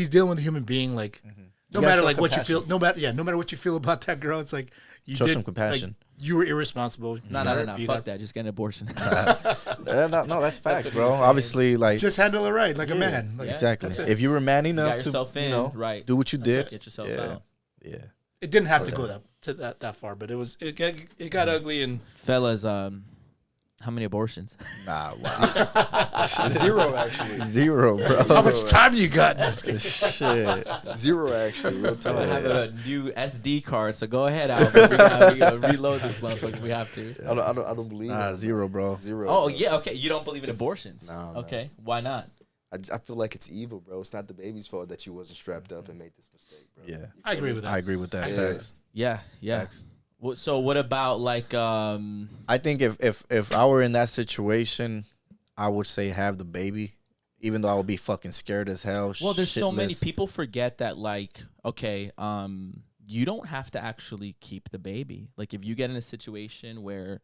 dealing with a human being. Like no gotta matter show like what you compassion. feel, no matter what you feel about that girl, it's like you Show did some compassion. Like, you were irresponsible. No, You fuck that. Just get an abortion. No, that's facts, what bro. he was saying. Obviously, like Just handle it right, like a man. Like, exactly. That's it. If you were man You enough got yourself to, in, right? do what you did, Get yourself yeah, out, yeah. It didn't have to go that far, but it got ugly and fellas. How many abortions? Nah, wow. Zero, actually. Zero, bro. how much time you got? Shit. Zero, actually. Real I time. have a new SD card, so go ahead, Albert. We gotta reload this motherfucker. We have to. I don't believe Nah, it. zero, bro. Zero. Oh bro. yeah, okay. You don't believe in abortions? No, Okay, why not? I feel like it's evil, bro. It's not the baby's fault that you wasn't strapped up and made this mistake, bro. Yeah, I agree with that. I agree with that. Yeah. Facts. Yeah. Facts. So what about like I think if I were in that situation, I would say have the baby, even though I would be fucking scared as hell. Well, there's so many shitless. people forget that, like, okay, you don't have to actually keep the baby. Like, if you get in a situation where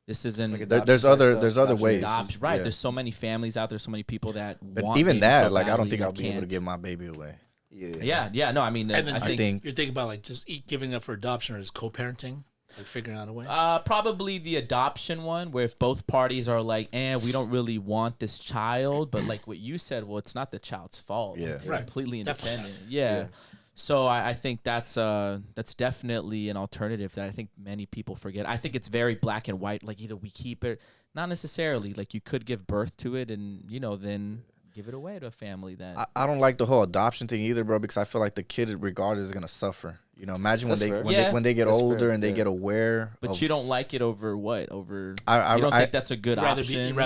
This isn't. Like There's other ways. Right. Yeah. There's so many families out there, so many people that But want even babies that, so like, I don't badly think that I'll be able to can't. give my baby away. Yeah. No, I mean, And then I think you're thinking about like just giving up for adoption or is co-parenting, like figuring out a way. probably the adoption one, where if both parties are like, we don't really want this child, but like what you said, well, it's not the child's fault. Yeah. They're Right. completely Definitely. independent. Yeah. So I think that's definitely an alternative that I think many people forget. I think it's very black and white. Like either we keep it, not necessarily. Like you could give birth to it, and then give it away to a family that. I don't like the whole adoption thing either, bro, because I feel like the kid regardless is gonna suffer. Imagine That's fair. when they get That's older fair, and they yeah. get aware. But you don't like it over what? Over I you don't think that's a good You'd rather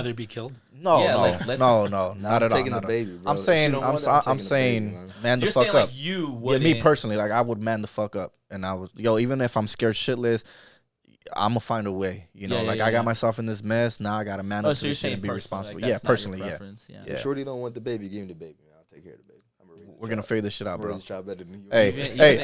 option? be killed. No, Yeah, no, let- no, not I'm at all. taking not the at all. baby, bro. I'm She saying, don't I'm, want it, I'm taking the saying, baby, man. man the You're fuck saying up. like you Yeah, would. me personally, like I would man the fuck up, and I was even if I'm scared shitless, I'm gonna find a way. I got myself in this mess. Now I gotta man Oh, up so to you're this shit saying and be personally, responsible. like, Yeah, that's not your personally, yeah. preference, yeah. Yeah. Shorty don't want the baby. Give him the baby. Man. I'll take care of the baby. I'm gonna raise this We're gonna child. figure this shit out, I'm gonna bro. raise this child better than you. Hey, Hey,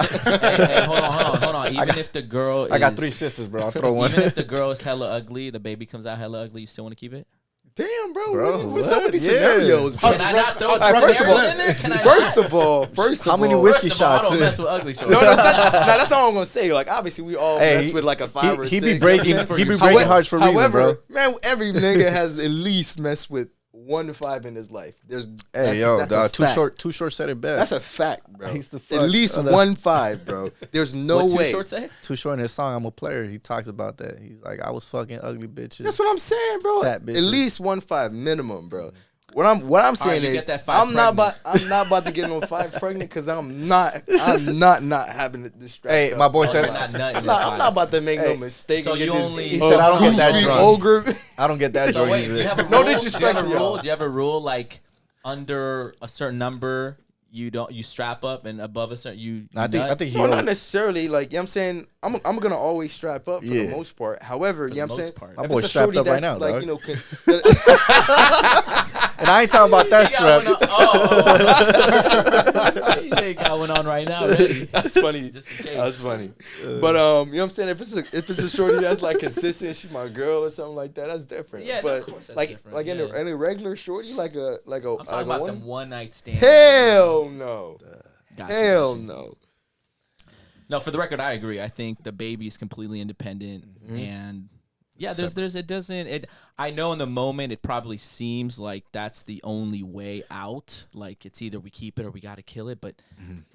hold on. Even if the girl, I got is- 3 sisters, bro. I'll throw one. Even if the girl is hella ugly, the baby comes out hella ugly, you still want to keep it? Damn, bro. Bro, What's up with these what? Yeah. scenarios? How Can I drunk- not throw how some drunk first of are all- you? in there? Can I First not? of all, How many all- whiskey First of all, I shots? don't mess with ugly shorties. No, that's not what I'm gonna say. Like, obviously, we all Hey, mess with like a 5 or 6. He be breaking hearts for a reason, However, bro. man, every nigga has at least messed with 1 to 5 in his life. Hey, yo, that's a too fact. short said it best. That's a fact, bro. I used to fuck At least other- 1-5, bro. There's no What Too way. Short say? Too Short in his song, I'm a player. He talks about that. He's like, I was fucking ugly bitches. That's what I'm saying, bro. Fat At bitches. least 1-5 minimum, bro. What I'm saying you is, get that 5 I'm not pregnant. about to get no 5 pregnant because I'm not having it distracted. Hey, my boy said, you're not nutting I'm at not 5. about to make no Hey, mistake so and get you this. only- he said, I don't get that goofy drunk. ogre. I don't get that So joy wait, either. do you have a rule? No disrespect do to you have a y'all. rule? Do you have a rule like under a certain number you strap up and above a certain you I think he No, not owed- necessarily. Like, you know what I'm saying? I'm gonna always strap up for the Yeah. most part. However, you know what I'm most saying? part. My If boy's it's a strapped shorty up right that's, now, like, dog. you know, And I ain't talking about that He got strap. one on- He ain't got one on right now, really. That's funny. Just in case. That's funny. But you know what I'm saying? If it's a shorty that's like consistent, she's my girl or something like that, that's different. Yeah, no, but of course that's like different, like in yeah. a regular shorty, like a I'm talking like about a them one night stands. Hell no. Gotcha, Hell gotcha. no. No, for the record, I agree. I think the baby is completely independent, Mm-hmm. and yeah, I know in the moment it probably seems like that's the only way out. Like it's either we keep it or we got to kill it. But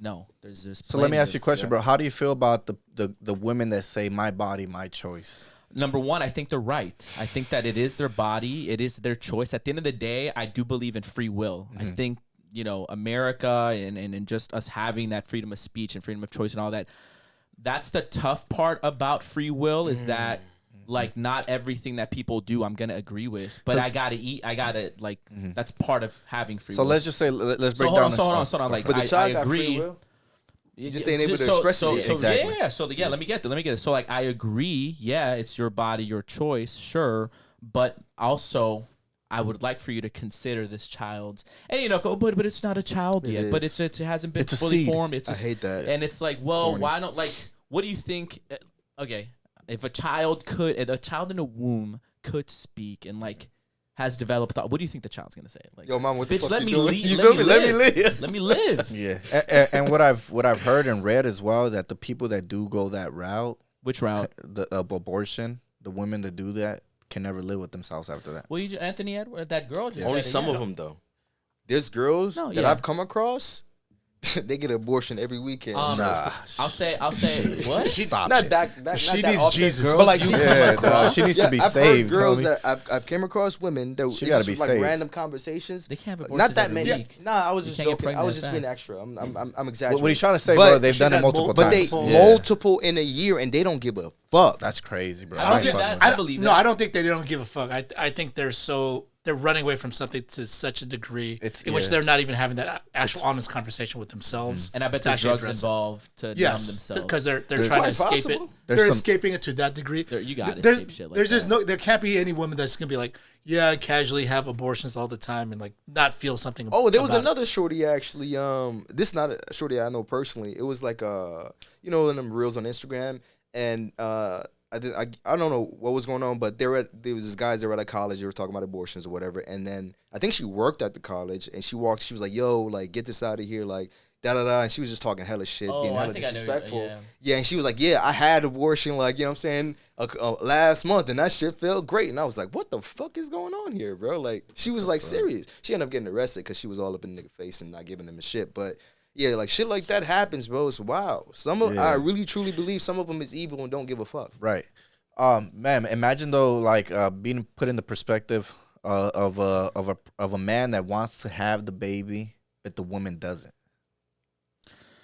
no, there's So let me plenty ask you a of- question, bro. How do you feel about the women that say my body, my choice? Number one, I think they're right. I think that it is their body. It is their choice. At the end of the day, I do believe in free will. I think, America and just us having that freedom of speech and freedom of choice and all that, that's the tough part about free will is that, like, not everything that people do I'm going to agree with. But I got to eat. I got to, like, that's part of having free will. So let's just say, let's break hold down on, this. hold on. Like, But the I child got agree. free will. You just ain't able to express it yet. Exactly. Yeah, so let me get there. So like I agree, yeah, it's your body, your choice, sure, but also I would like for you to consider this child's, and but it's not a child yet, but is. it hasn't been It's a fully seed. formed. I hate that. and it's like, well, Corny. why don't what do you think? Okay, if a child in a womb could speak and like has developed thought, what do you think the child's gonna say? Like, Yo, mom, what the bitch, fuck let you me doing? leave. You feel me? Let me live. Let me live. Yeah, and what I've heard and read as well, that the people that do go that route, Which route? the abortion, the women that do that can never live with themselves after that. Well, Anthony Edward, that girl just Only said it, some yeah. of them though. There's girls No, that yeah. I've come across. They get an abortion every weekend. Nah, I'll say what? stop not it. that She not that needs often, Jesus. but like Yeah, dog, she needs to be I've saved. heard girls homie. that I've came across women that She it's gotta just be like saved. random conversations. They can't have abortions Not that every many. week. Nah, I was You just can't get joking. I pregnant was that just being fast. extra. I'm exaggerating. What he's trying to say, But bro, they've she's done it had multiple But times. they Yeah. multiple in a year and they don't give a fuck. That's crazy, bro. I don't ain't think fucking that- with I that. believe No, that. I don't think they don't give a fuck. I think they're running away from something to such a degree in which yeah. they're not even having that actual honest conversation with themselves. And I bet to there's actually drugs address it. involved to numb Yes, themselves. because they're trying to quite escape possible. it. There's They're some- escaping it to that degree. You gotta There- escape shit like there's just that. there can't be any woman that's gonna be like, yeah, I casually have abortions all the time and like not feel something. Oh, there was about it. another shorty actually. This is not a shorty I know personally. It was like in them reels on Instagram, and I I don't know what was going on, but there was these guys that were at college. They were talking about abortions or whatever, and then I think she worked at the college, and she was like, "Yo, like get this out of here, like da da da," and she was just talking hella shit, being hella disrespectful. Yeah, and she was like, "Yeah, I had abortion, like you know what I'm saying, last month, and that shit felt great," and I was like, "What the fuck is going on here, bro?" Like she was like serious. She ended up getting arrested because she was all up in the nigga face and not giving him a shit, but. Yeah, like shit like that happens, bro. It's wild. I really truly believe some of them is evil and don't give a fuck. Right. Man, imagine though, like being put in the perspective of a man that wants to have the baby, but the woman doesn't.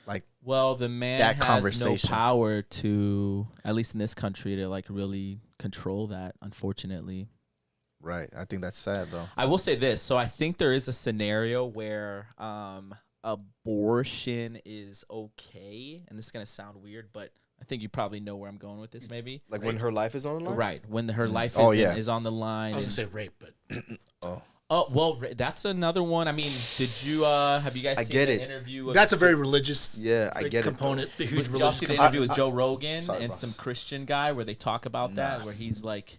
Like, well, the man that has conversation. no power to, at least in this country, to like really control that. Unfortunately. Right. I think that's sad though. I will say this. So I think there is a scenario where abortion is okay, and this is gonna sound weird, but I think you probably know where I'm going with this. Maybe like when her life is on the line, right? When her life is on the line. I was gonna say rape, but oh well, that's another one. I mean, did you have you guys seen the interview? That's a very religious I get component. It, a huge Did y'all religious see the component. interview with Joe Rogan Sorry, and boss. some Christian guy where they talk about that, where he's like,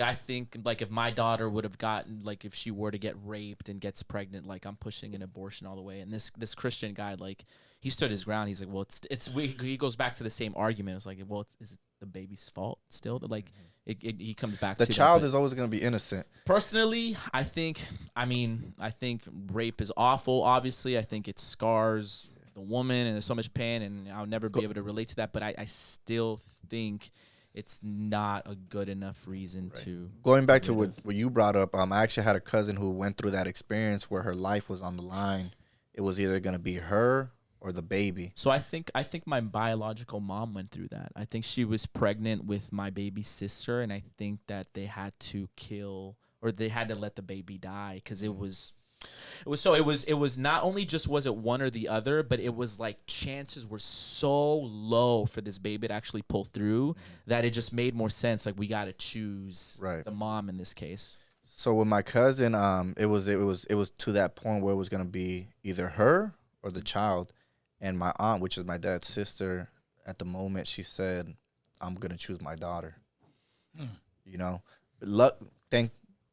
I think, like, if my daughter would have gotten, like, if she were to get raped and gets pregnant, like, I'm pushing an abortion all the way. And this Christian guy, like, he stood his ground. He's like, well, he goes back to the same argument. It's like, well, is it the baby's fault still? Like, he comes back to the child that. is always going to be innocent. Personally, I think rape is awful, obviously. I think it scars the woman, and there's so much pain, and I'll never be able to relate to that. But I still think it's not a good enough reason to. Going back to what you brought up, I actually had a cousin who went through that experience where her life was on the line. It was either going to be her or the baby. So I think my biological mom went through that. I think she was pregnant with my baby sister, and I think that they had to kill, or they had to let the baby die, because it was not only just was it one or the other, but it was like chances were so low for this baby to actually pull through that it just made more sense. Like, we got to choose the mom in this case. So with my cousin, it was to that point where it was gonna be either her or the child, and my aunt, which is my dad's sister, at the moment she said, "I'm gonna choose my daughter." You know,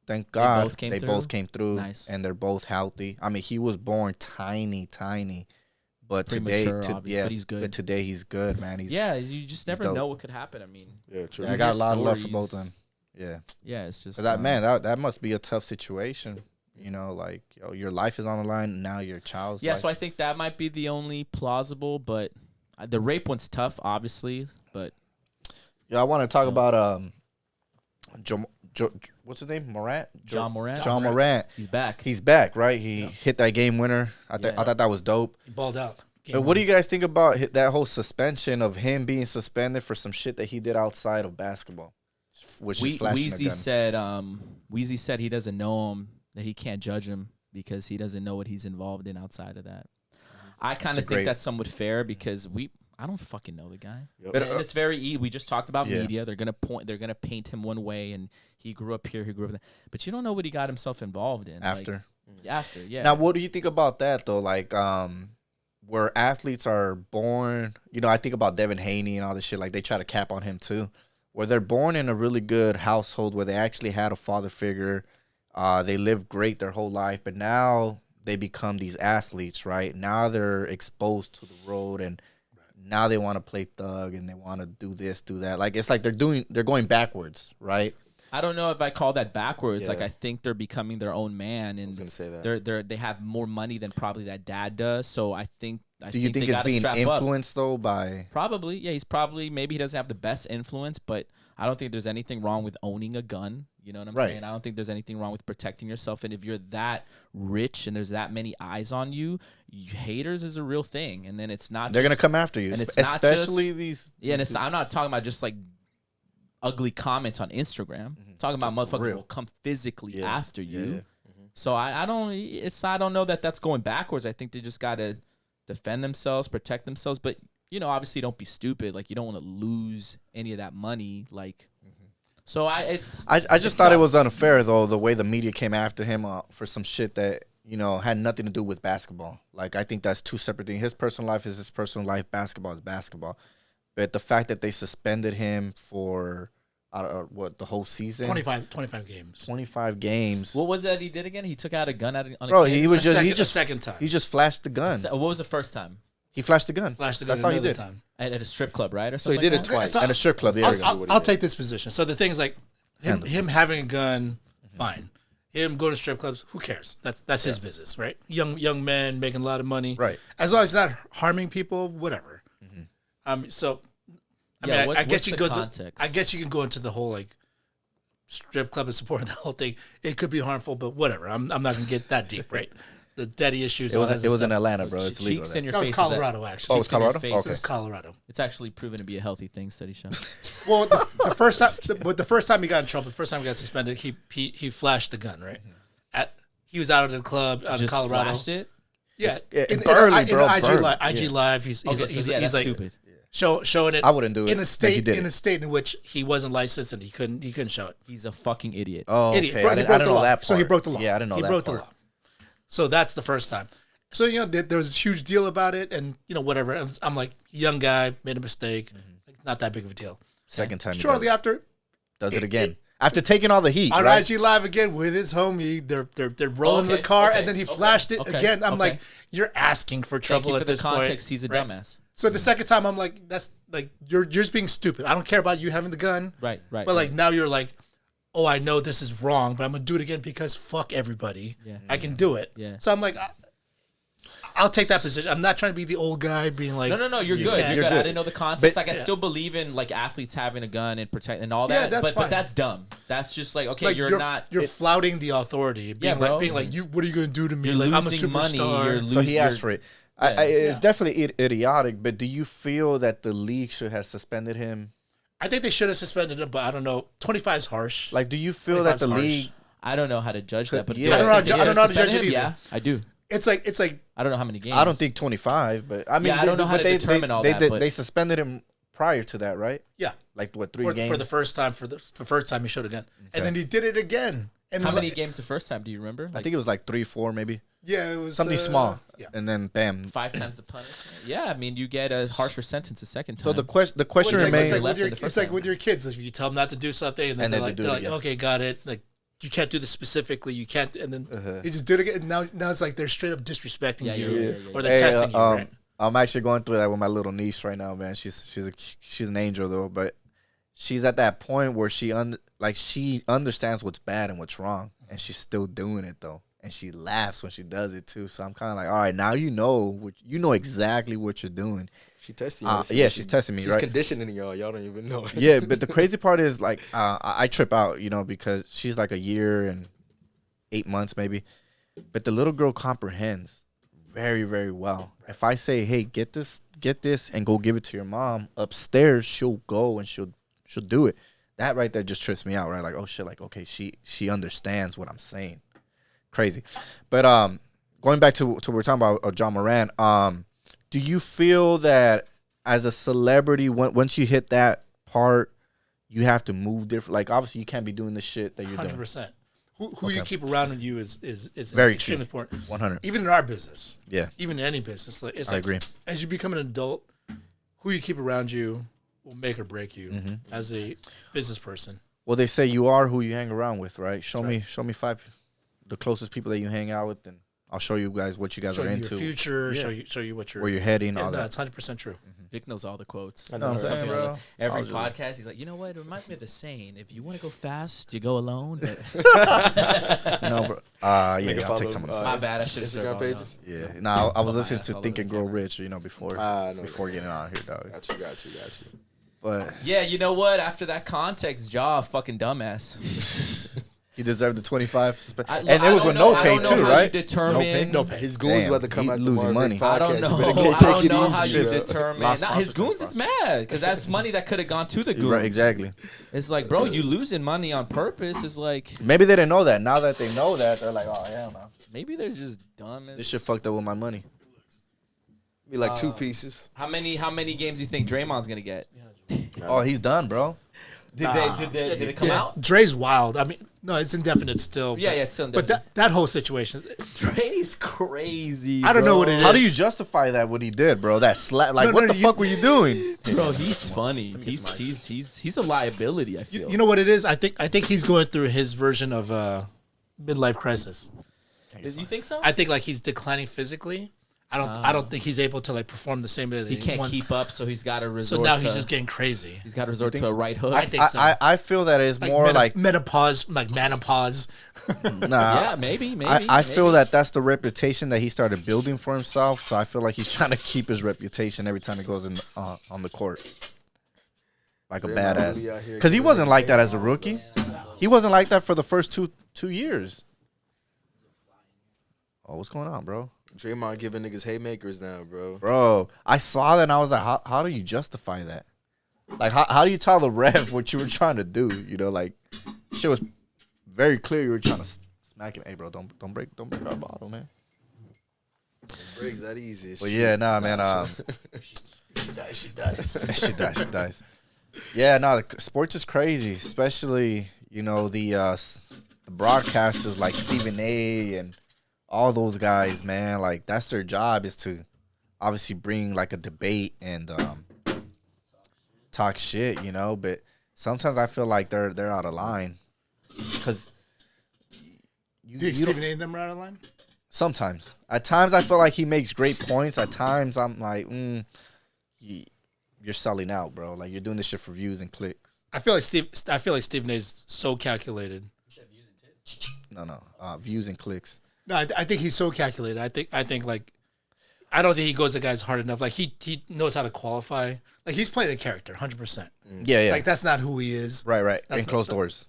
Thank God they both came through, nice. And they're both healthy. I mean, he was born tiny, but Premature, today, but he's good. But today he's good, man. You just never know what could happen. I mean, true. Yeah, I got a lot of love for both of them. Yeah, it's just that must be a tough situation. You know, like your life is on the line, and now your child's. Yeah, so I think that might be the only plausible, but the rape one's tough, obviously. But I want to talk about what's his name? Morant? John Morant. John Morant. He's back. Right? He hit that game winner. I thought that was dope. He balled out. But what do you guys think about that whole suspension of him being suspended for some shit that he did outside of basketball? Which is flashing a gun. Weezy said he doesn't know him, that he can't judge him because he doesn't know what he's involved in outside of that. I kind of think that's somewhat fair because I don't fucking know the guy. Yep. And it's very easy. We just talked about media. They're gonna paint him one way, and he grew up here, he grew up there. But you don't know what he got himself involved in. After, yeah. Now, what do you think about that though? Like, where athletes are born, I think about Devin Haney and all this shit. Like, they try to cap on him too, where they're born in a really good household where they actually had a father figure. They lived great their whole life, but now they become these athletes, right? Now they're exposed to the road, and now they want to play thug, and they want to do this, do that. Like, it's like they're going backwards, right? I don't know if I call that backwards. Like, I think they're becoming their own man, and I was gonna say that. they have more money than probably that dad does. So I think. Do you think it's being influenced though by? Probably, yeah. Maybe he doesn't have the best influence, but I don't think there's anything wrong with owning a gun. You know what I'm saying? I don't think there's anything wrong with protecting yourself. And if you're that rich and there's that many eyes on you, haters is a real thing. And then it's not. They're gonna come after you, and it's especially these. Yeah, and I'm not talking about just like ugly comments on Instagram. I'm talking about motherfuckers who will come physically after you. So I don't know that that's going backwards. I think they just gotta defend themselves, protect themselves, but obviously don't be stupid. Like, you don't want to lose any of that money. Like, so I just thought it was unfair though, the way the media came after him for some shit that had nothing to do with basketball. Like, I think that's two separate things. His personal life is his personal life. Basketball is basketball. but the fact that they suspended him for the whole season, 25 games. 25 games. What was that he did again? He took out a gun on a Bro, kid? he was just Second, he just second time. he just flashed the gun. What was the first time? He flashed the gun. Flashed the gun That's all he another did. time. At a strip club, right? Or So he something did like it that? twice. At a strip club. Yeah, I'll take this position. So the thing is like him having a gun, fine. Him going to strip clubs, who cares? That's his business, right? Young men making a lot of money, Right. As long as it's not harming people, whatever. So I Yeah, mean, I guess what's you the can go. context? I guess you can go into the whole like strip club and supporting the whole thing. It could be harmful, but whatever. I'm not gonna get that deep, right? The daddy issues. It all was that in stuff. Atlanta, bro. It's legal. Cheeks in there. your That was face. Colorado, actually. Oh, it's Cheeks in your Colorado? face. Okay. This is Colorado. It's actually proven to be a healthy thing. Study show. Well, the first time, the first time he got in trouble, the first time he got suspended, he flashed the gun, right? He was out at a club out in Just Colorado. flashed it. Yeah, in Burley, bro, IG Burley. Live, IG Live. He's Okay, so he's that's like stupid. showing it. I wouldn't do it, in a but state he did in it. a state in which he wasn't licensed and he couldn't show it. He's a fucking idiot. Oh, okay. Idiot. Bro, I he didn't broke the know law. that part. So he broke the law. Yeah, I didn't know he that broke part. the law. So that's the first time. So there was a huge deal about it, and whatever. And I'm like, young guy made a mistake, like, not that big of a deal. Second time. Shortly after, does it again. After taking all the heat, on right? IG Live again with his homie, they're rolling Okay, the car, okay, and then he okay, flashed it okay, again. I'm okay. like, you're asking for Thank trouble you for at the this context. point. He's a right? dumbass. So the second time, I'm like, that's like you're just being stupid. I don't care about you having the gun. Right. But like now you're like, oh, I know this is wrong, but I'm gonna do it again because fuck everybody. Yeah. I can do it. Yeah. So I'm like, I'll take that position. I'm not trying to be the old guy being like, No, you're you good. can't- You're good. I good. didn't know the context. But- like, I still believe in like athletes having a gun and protect and all Yeah, that. that's but fine. that's dumb. That's just like okay, Like, you're not. You're flouting the authority. Being bro. like, you. What are you gonna do to me? You're Like I'm a losing money. superstar. So he asked for it. It's Yeah. definitely idiotic, but do you feel that the league should have suspended him? I think they should have suspended him, but I don't know. 25 is harsh. Like, do you feel that 25's the harsh. league... I don't know how to judge that, but Yeah. do I don't know how think to- they I don't know how to should judge suspend it him? either. Yeah, I do. It's like I don't know how many games. I don't think 25, but I mean, Yeah, I don't know how to determine all that, but- They suspended him prior to that, right? yeah. Like, what, 3 For games? the first time, for the first time he showed again, and then he did it again. And How like- many games the first time? Do you remember? I Like think it was like 3, 4 maybe. Yeah, it was Something small. Yeah. And then, bam. 5 times the punishment. Yeah, I mean you get a harsher sentence a second time. So the question Well, it's like, remains... less than the it's first like time. with your kids. If you tell them not to do something, and then And they're then they like, do it again. okay, got it. Like you can't do this specifically. You can't, and then you just do it again. And now it's like they're straight up disrespecting you, or they're testing you. Right? I'm actually going through that with my little niece right now, man. She's an angel though, but she's at that point where she understands what's bad and what's wrong, and she's still doing it though, and she laughs when she does it too. So I'm kind of like, all right, now you know exactly what you're doing. She testing you. Yeah, she's testing me, She's right? conditioning y'all. Y'all don't even know. Yeah, but the crazy part is like I trip out, because she's like a year and 8 months maybe, but the little girl comprehends very, very well. If I say, hey, get this and go give it to your mom upstairs, she'll go and she'll do it. That right there just trips me out, right? Like, oh shit, like, okay, she understands what I'm saying. Crazy. But going back to what we're talking about, John Moran, do you feel that as a celebrity, once you hit that part, you have to move different? Like, obviously, you can't be doing the shit that you're doing. 100%. Who you keep around you is Very extremely key. important. 100. Even in our business, Yeah, even in any business, like it's I like, agree. as you become an adult, who you keep around you will make or break you as a business person. Well, they say you are who you hang around with, right? Show me 5, the closest people that you hang out with, and I'll show you guys what you guys Show are you into, your future. Yeah. Show you what you're where you're heading, Yeah, all no, that. it's 100% true. Vic knows all the quotes. I know what I'm Something saying, like bro? Every I'll just- podcast, he's like, you know what? It reminds me of the saying: if you want to go fast, you go alone. But Bro. I'll take follow, some of the my bad. I should have said Instagram all pages. Yeah, no, I was my listening ass to all Think over and the Grow camera. Rich, before No, getting on here, dog. Got you. But Yeah, you know what? After that context, Jaw, fucking dumbass. he deserved the 25 I and it was don't with know- no I pay don't know too, how right? You determine, No pay. His goons Damn, about to come he out the losing MarVic money. podcast. I don't know. You better I take don't it know easy, how you bro. determine. Lost Nah, his sponsors, goons is mad because that's money that could have gone to the goons. Right, exactly. It's like, bro, you losing money on purpose. It's like Maybe they didn't know that. Now that they know that, they're like, oh hell no, maybe they're just dumb. this shit fucked up with my money. Be like 2 pieces. How many games do you think Draymond's gonna get? Oh, he's done, bro. Did it come out? Dre's wild. I mean, no, it's indefinite still. Yeah, it's still But that whole situation, Dre's crazy. I don't know what it is. How do you justify that? What he did, bro? That slap. Like, what the fuck were you doing? Bro, he's funny. He's a liability. I feel. You know what it is? I think he's going through his version of midlife crisis. You think so? I think like he's declining physically. I don't think he's able to like perform the same way that He can't once. keep up, so he's got to resort. So now to, he's just getting crazy. He's got to resort to a right hook. I think so. I feel that it's more like menopause, like menopause. nah. Yeah, maybe. I feel that that's the reputation that he started building for himself. So I feel like he's trying to keep his reputation every time he goes in on the court, like a badass. Because he wasn't like that as a rookie. He wasn't like that for the first two years. Oh, what's going on, bro? Draymond giving niggas haymakers now, bro. Bro, I saw that and I was like, how do you justify that? Like, how do you tell the ref what you were trying to do? You know, like, shit was very clear you were trying to smack him. Hey, bro, don't break our bottle, man. Breaks that easy. But yeah, nah, man. She dies. she dies. Yeah, no, the sports is crazy, especially the broadcasters like Stephen A. and all those guys, man. Like that's their job is to obviously bring like a debate and talk shit, But sometimes I feel like they're out of line because Do you think Stephen A. and them are out of line? Sometimes, at times I feel like he makes great points. At times I'm like, you're selling out, bro. Like you're doing this shit for views and clicks. I feel like Stephen A. is so calculated. No, views and clicks. No, I think he's so calculated. I think like I don't think he goes at guys hard enough. Like he knows how to qualify. Like he's playing a character, 100%. Yeah. Like that's not who he is. Right. That's In closed doors.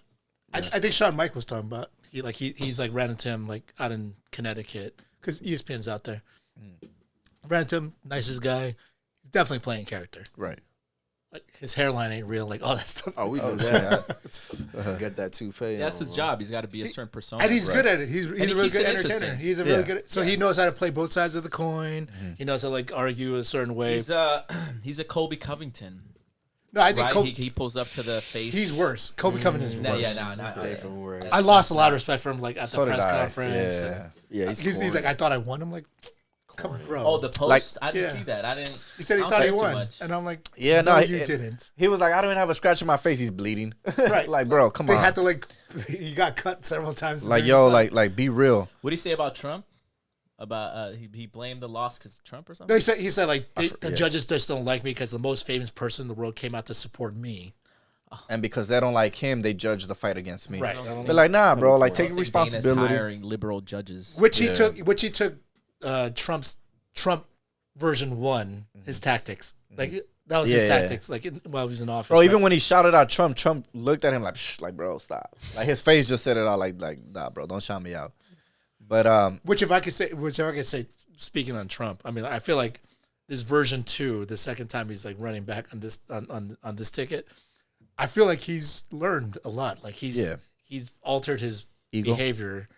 I think Sean Mike was talking about he's like ran into him like out in Connecticut because ESPN's out there. Ran into him, nicest guy. He's definitely playing character. Right. Like his hairline ain't real. Like all that stuff. Oh, we know that. Get that toupee. That's his job. He's got to be a certain persona. And he's good at it. He's a really good keeps it entertainer. interesting. He's a really good. So he knows how to play both sides of the coin. He knows how to like argue a certain way. He's a Kobe Covington. No, I think Right? Kobe, He pulls up to the face. he's worse. Kobe Covington is worse. Different words. I lost a lot of respect for him, like at the So did press I. conference. Yeah. Yeah, He's like, I thought I won. I'm like, come on, bro. Oh, the post. Like- I didn't Yeah. see that. I didn't. He said he I don't thought he care too won, much. and I'm like, Yeah, no, no, you didn't. He was like, I don't even have a scratch on my face. He's bleeding. Right. Like, bro, come They on. had to like, he got cut several times. Like, during yo, the fight. like, be real. What do you say about Trump? About he blamed the loss because Trump or something? No, he said like the judges just don't like me because the most famous person in the world came out to support me. And because they don't like him, they judge the fight against me. Right. They're like, nah, bro, like, I take don't think Dana's responsibility. hiring liberal judges. Which he took Trump version 1, his tactics. Like that was his Yeah. tactics. Like while he was in office. Bro, even right? when he shouted out Trump looked at him like, Psh, like, bro, stop. Like, his face just said it all. Like, nah, bro, don't shout me out. But Which if I could say, speaking on Trump, I mean, I feel like this version 2, the second time he's like running back on this on this ticket, I feel like he's learned a lot. Like he's altered his Ego? behavior.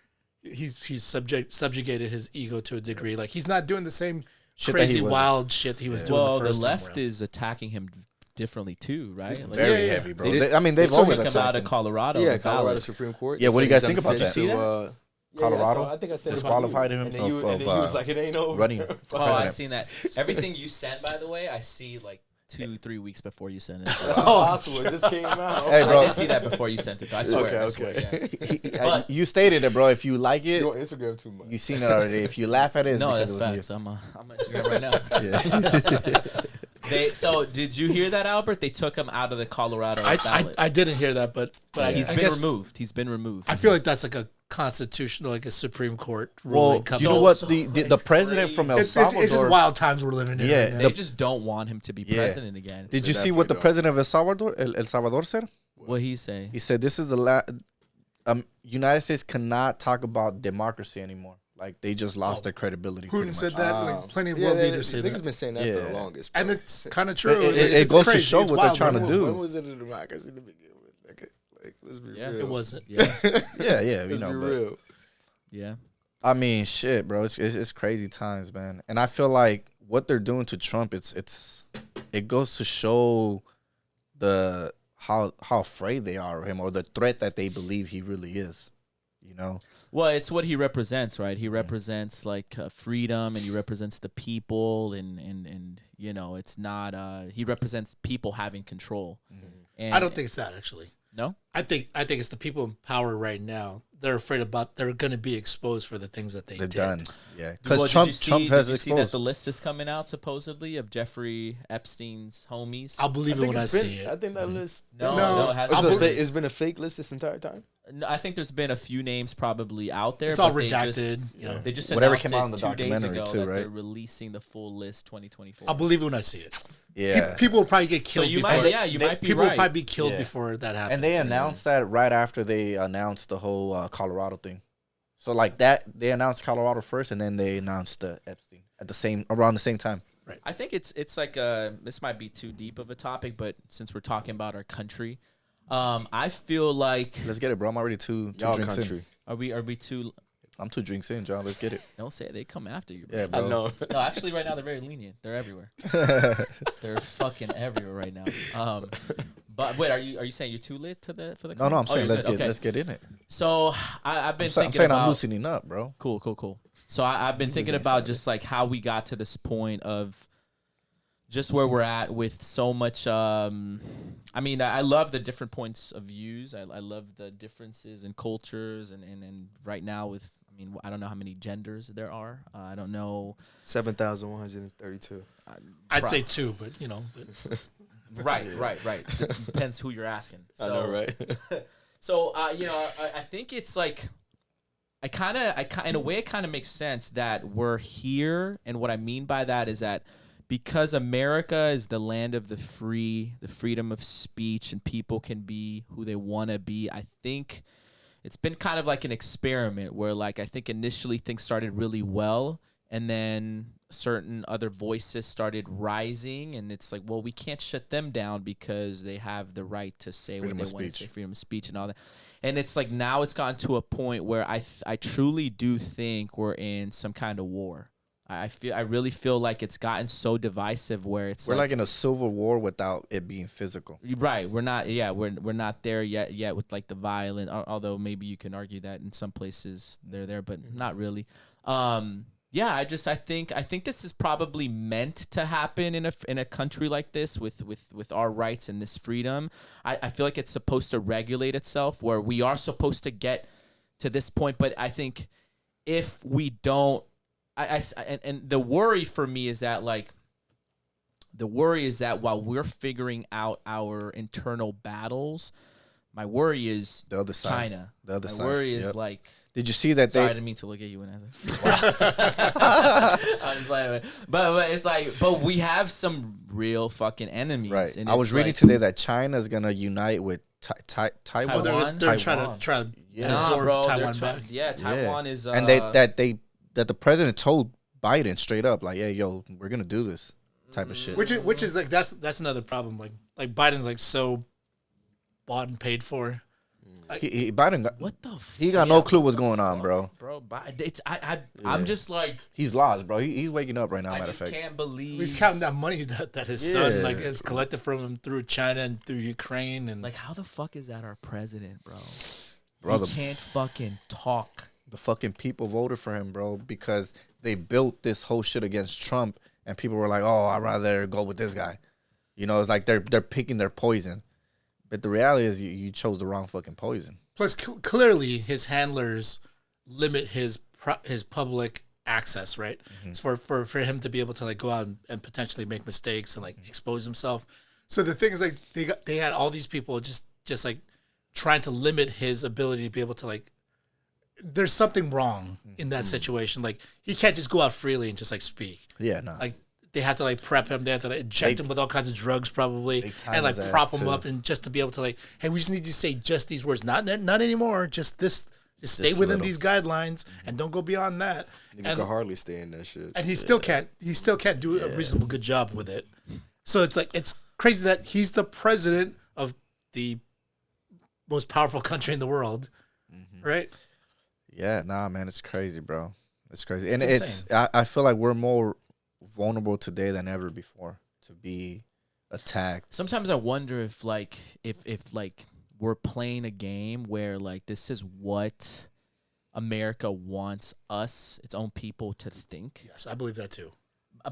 He's subjugated his ego to a degree. Like he's not doing the same Shit that he crazy was- wild shit that he was doing Well, the the first time left around. is attacking him differently too, right? Like, very yeah. heavy, bro. They- They've They always took him attacked out of him. Colorado. Yeah, the Colorado ballot. Supreme Court. Yeah, what do you guys He's think about unfit that? to, Colorado? I think I said Disqualified him and then he of was like, it ain't over. running. Oh, president. I've seen that. Everything you send, by the way, I see like 2-3 weeks before you send it. That's not possible. It just came out. Hey, bro. I did see that before you sent it. I swear. Okay, I swear, okay. yeah. But- You stated it, bro. If you like it, You on Instagram too much. you seen it already. If you laugh at it, it's No, because that's it was facts. I'm on Instagram right now. Yeah. So did you hear that, Albert? They took him out of the Colorado ballot. I didn't hear that, but He's I been guess removed. He's been removed. I feel like that's like a constitutional, like a Supreme Court Well, ruling. you know what? The it's president from El crazy. Salvador. It's just wild times we're living in. Yeah, right now. They just don't want him to be Yeah. president again. Did you They see what the definitely president of El Salvador said? What he say? He said, "This is the United States cannot talk about democracy anymore. Like they just lost their credibility." Putin pretty said much. that. Like plenty of world leaders say Niggas that, been saying that for the Yeah. longest. and bro. it's kind of true. It It's goes to crazy. show It's what they're wild, trying to bro. do. When was it a democracy to begin with? Like let's be Yeah. real. It wasn't. Yeah, Yeah, you Let's know. be But, real. yeah. I mean, shit, bro. It's crazy times, man. And I feel like what they're doing to Trump, it goes to show how afraid they are of him, or the threat that they believe he really is. You know. Well, it's what he represents, right? He represents like freedom, and he represents the people, and you know, it's not. He represents people having control. And I don't think it's that actually. No, I think it's the people in power right now. They're afraid about they're going to be exposed for the things that They're did. done. Yeah, well, because Trump did has you see that exposed. the list is coming out supposedly of Jeffrey Epstein's homies? I'll believe it when I see it. I think that list. No, it hasn't. It's been a fake list this entire time. No, I think there's been a few names probably out there. It's all but they redacted. They just Whatever announced came out in the 2 days documentary ago too, that right? they're releasing the full list 2024. I'll believe it when I see it. Yeah, People will probably get so killed you before. might, you might be People right. will probably be killed Yeah. before that happens. and they announced that right after they announced the whole Colorado thing. So like that, they announced Colorado first, and then they announced Epstein around the same time. I think it's like this might be too deep of a topic, but since we're talking about our country, I feel like Let's get it, bro. I'm already two Y'all drinks country. in. are we too? I'm 2 drinks in, John. Let's get it. Don't say it. They come after you, bro. Yeah, bro. I know. No, actually, right now they're very lenient. They're everywhere. They're fucking everywhere right now. But wait, are you saying you're too lit for the? No, I'm Oh, saying you're let's good. Okay. let's get in it. So I've been I'm thinking saying about. I'm loosening up, bro. Cool. So I've been thinking about just like how we got to this point of just where we're at with so much. I mean, I love the different points of views. I love the differences in cultures, and right now with, I mean, I don't know how many genders there are. I don't know. 7,132. I'd say 2, but you know. Right. Depends who you're asking. So, I know, right? So, you know, I think it's like, in a way, it kind of makes sense that we're here. And what I mean by that is that because America is the land of the free, the freedom of speech, and people can be who they want to be, I think it's been kind of like an experiment where, like, I think initially things started really well, and then certain other voices started rising, and it's like, well, we can't shut them down because they have the right to say Freedom what of they want to speech. say, freedom of speech and all that. And it's like now it's gotten to a point where I truly do think we're in some kind of war. I really feel like it's gotten so divisive where it's We're like in a civil war without it being physical. right. We're not. Yeah, we're not there yet with like the violent. Although maybe you can argue that in some places they're there, but not really. Yeah, I think this is probably meant to happen in a country like this with our rights and this freedom. I feel like it's supposed to regulate itself where we are supposed to get to this point. But I think if we don't, and the worry for me is that while we're figuring out our internal battles, my worry is The other side. China. The other my side. worry is Yep. like. Did you see that Sorry, I they? didn't mean to look at you when I said. I'm just playing. But it's like, but we have some real fucking enemies. Right. And I was it's reading like, today that China is gonna unite with Taiwan. Well, Taiwan? they're trying Taiwan. to Nah, absorb bro, Taiwan they're back. yeah, Taiwan is. and that the president told Biden straight up, like, "Hey, yo, we're gonna do this," type of shit. Which is like that's another problem. Like Biden's like so bought and paid for. Biden got, What the? he got no clue what's going on, bro. Bro, it's I'm just like He's lost, bro. He's waking up right now. I Matter of just fact, can't believe. He's counting that money that his son Yeah. like is collected from him through China and through Ukraine and Like, how the fuck is that our president, bro? Bro, He can't fucking talk. the fucking people voted for him, bro, because they built this whole shit against Trump, and people were like, "Oh, I'd rather go with this guy." You know, it's like they're picking their poison. But the reality is, you chose the wrong fucking poison. plus clearly his handlers limit his public access, right? It's for him to be able to like go out and potentially make mistakes and like expose himself. So the thing is like they had all these people just like trying to limit his ability to be able to like there's something wrong in that situation. Like he can't just go out freely and just like speak. Yeah, no. Like they have to like prep him. They have to like, inject him with all kinds of drugs probably, They time and like his ass, prop him too. up, and just to be able to like, hey, we just need you to say just these words, not anymore, just this. Just stay within little. these guidelines and don't go beyond that. Nigga And, could hardly stay in that shit. and he still can't do a reasonable good job with it. So it's like it's crazy that he's the president of the most powerful country in the world, right? Yeah, nah, man, it's crazy, bro. It's crazy, and It's I feel like we're more vulnerable today than ever before to be attacked. Sometimes I wonder if like we're playing a game where like this is what America wants us, its own people, to think. Yes, I believe that too.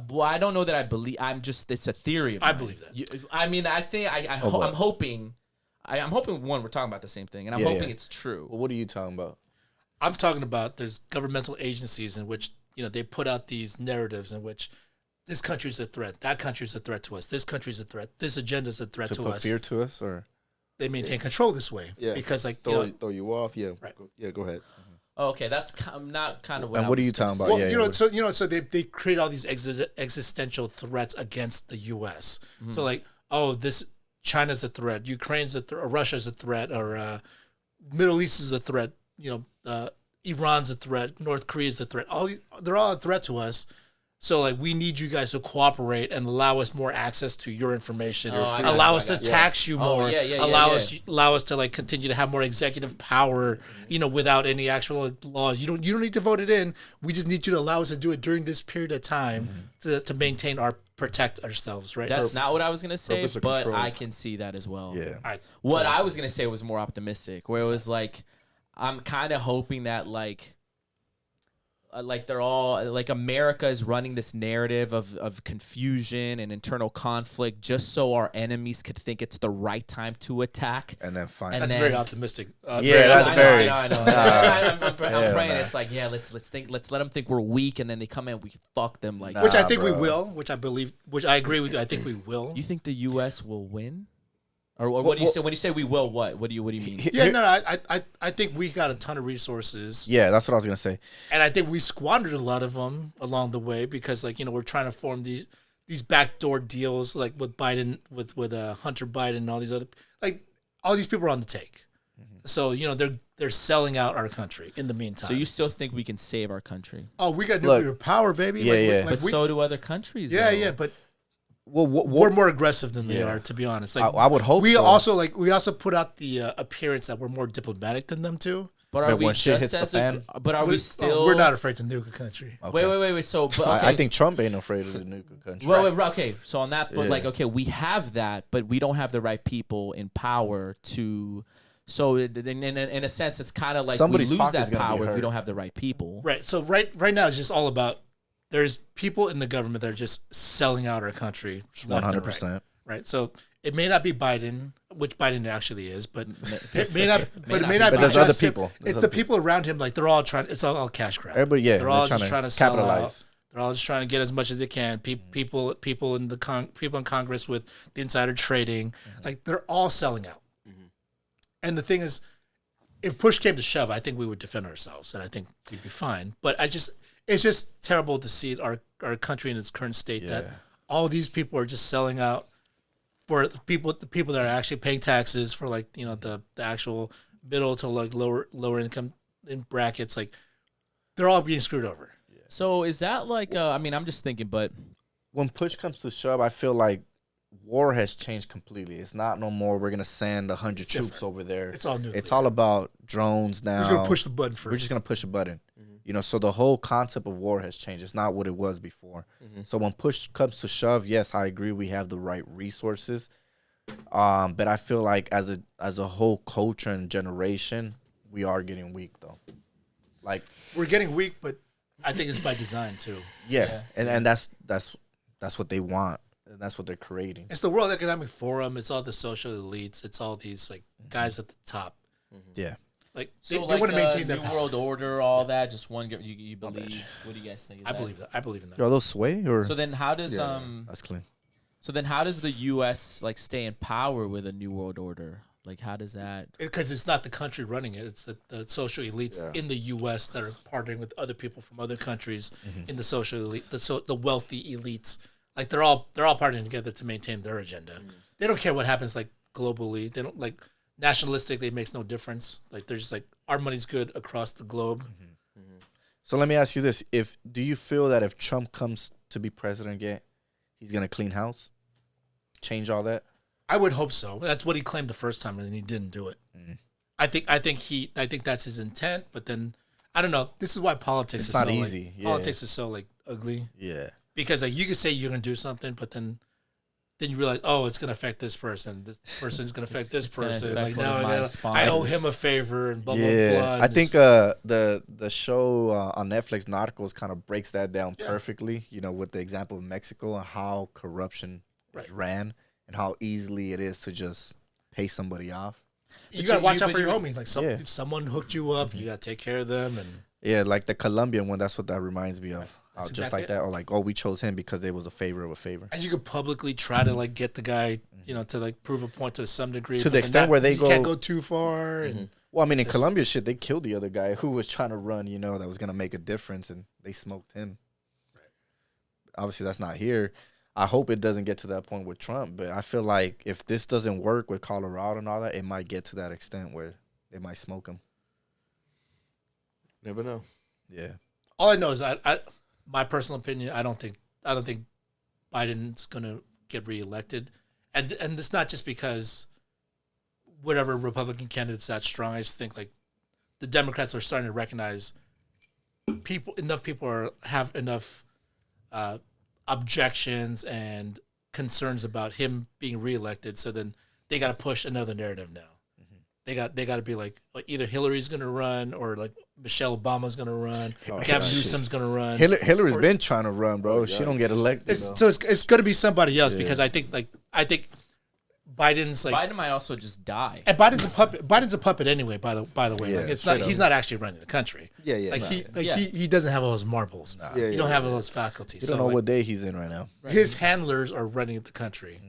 Well, I don't know that I believe. It's a theory of mine. I believe that. I mean, I think I'm hoping. I'm hoping one, we're talking about the same thing, and I'm hoping it's true. Well, what are you talking about? I'm talking about there's governmental agencies in which they put out these narratives in which this country's a threat, that country's a threat to us, this country's a threat, this agenda's a threat to put us. Fear to us, or they maintain control this way. Yeah, because like throw you off. Yeah, right. Yeah, go ahead. Okay, that's not kind of what. And what are you talking about? Well, so they create all these existential threats against the U.S. Mm-hmm. So like, this China's a threat, Ukraine's a threat, or Russia's a threat, or Middle East is a threat. Iran's a threat, North Korea's a threat. They're all a threat to us. So like, we need you guys to cooperate and allow us more access to your information, allow us to tax you more, allow us to like continue to have more executive power, without any actual laws. You don't need to vote it in. We just need you to allow us to do it during this period of time to maintain protect ourselves, right? That's not what I was gonna say, but control. I can see that as well. Yeah. I was gonna say was more optimistic, where it was like, I'm kind of hoping that like they're all like America is running this narrative of confusion and internal conflict just so our enemies could think it's the right time to attack. And then find. That's very optimistic. That's very. I know. I'm praying. It's like, let's let them think we're weak, and then they come in, we fuck them like. Which I think we will. Which I agree with you. I think we will. You think the U.S. will win? Or what do you say when you say we will? What do you mean? Yeah, no, I think we got a ton of resources. Yeah, that's what I was gonna say. And I think we squandered a lot of them along the way because, like, we're trying to form these backdoor deals, like with Biden, with Hunter Biden and all these other, like, all these people are on the take. Mm-hmm. So they're selling out our country in the meantime. So you still think we can save our country? Oh, we got nuclear power, baby. Yeah, but so do other countries. Yeah, though. yeah, but. Well, we're more aggressive than they are, to be honest. Like, I would hope we so. also put out the appearance that we're more diplomatic than them too. But are we when shit just hits the fan? But are we still? We're not afraid to nuke a country. Okay. Wait. So, but, okay. I think Trump ain't afraid of the nuclear country. Okay. So on that, but we have that, but we don't have the right people in power to. So in a sense, it's kind of like somebody's we lose that pocket's power if we don't have the right people. Right. So right now it's just all about. There's people in the government that are just selling out our country. 100%. Right. So it may not be Biden, which Biden actually is, but it may not. But it may not. But be there's just other him. people. It's the people around him. Like they're all trying. It's all cash grab. Everybody, they're all just trying to sell capitalize. out. They're all just trying to get as much as they can. People in people in Congress with the insider trading, like they're all selling out. Mm-hmm. And the thing is, if push came to shove, I think we would defend ourselves, and I think we'd be fine. But it's just terrible to see our country in its current state that all these people are just selling out for the people that are actually paying taxes for, like, the actual middle to like lower income in brackets. Like, they're all being screwed over. Yeah. So is that like I'm just thinking, but when push comes to shove, I feel like war has changed completely. It's not no more we're gonna send 100 troops over there. It's all nuclear. It's all about drones now. We're just gonna push the button first. We're just gonna push a button. So the whole concept of war has changed. It's not what it was before. Mm-hmm. So when push comes to shove, yes, I agree we have the right resources. But I feel like as a whole culture and generation, we are getting weak though. Like, we're getting weak, but I think it's by design too. Yeah. And that's what they want. And that's what they're creating. It's the World Economic Forum. It's all the social elites. It's all these like guys at the top. Mm-hmm. Yeah. Like, they want to maintain their New World Order, all that. Just one. You believe? What do you guys think? I believe that. I believe in that. Are those sway or? So then, how does That's clean. So then, how does the U.S. like stay in power with a New World Order? Like, how does that? Because it's not the country running it. It's the social elites in the U.S. that are partnering with other people from other countries in the social elite, the wealthy elites. Like, they're all partnering together to maintain their agenda. They don't care what happens, like, globally. They don't, like, nationalistically, it makes no difference. Like, they're just like, our money's good across the globe. So let me ask you this: do you feel that if Trump comes to be president again, he's gonna clean house, change all that? I would hope so. That's what he claimed the first time, and then he didn't do it. I think that's his intent. But then I don't know. This is why politics It's is not so easy. Like, politics is so like ugly. Yeah. Because like you can say you're gonna do something, but then then you realize, oh, it's gonna affect this person. This person's gonna affect this person. affect Like one now of my I owe sponsors. him a favor and blah blah Yeah, blah. I and think the show on Netflix, Narcos, kind of breaks that down Yeah. perfectly. You know, with the example of Mexico and how corruption is Right. ran and how easily it is to just pay somebody off. you gotta watch out for your you- homies. Like Yeah. if someone hooked you up, you gotta take care of them. And Yeah, like the Colombian one. That's what that reminds me of. That's Just exactly like that, or like, oh, we chose him because it was a favor of a favor. and you could publicly try to like get the guy, to like prove a point to some degree. To but the then extent where they you can't go- go too far. And Well, I mean, in It's just- Colombia, shit, they killed the other guy who was trying to run. That was gonna make a difference, and they smoked him. Obviously, that's not here. I hope it doesn't get to that point with Trump, but I feel like if this doesn't work with Colorado and all that, it might get to that extent where they might smoke him. Never know. Yeah. all I know is I my personal opinion, I don't think Biden's gonna get reelected, and it's not just because whatever Republican candidate's that strong. I just think like the Democrats are starting to recognize enough people have enough objections and concerns about him being reelected, so then they got to push another narrative now. They got to be like either Hillary's going to run or like Michelle Obama's going to run, Gavin Newsom's going to run. Hillary's been trying to run, bro. She don't get elected. It's, though. so it's going to be somebody else because I think Biden's like Biden might also just die. and Biden's a puppet. Biden's a puppet anyway. By the way, Yeah, like it's not. straight He's up. not actually running the country. Yeah, yeah. Like nah. he doesn't have all his marbles. Yeah, He don't have all his faculties. You don't So, know like, what day he's in right now. his handlers are running the country,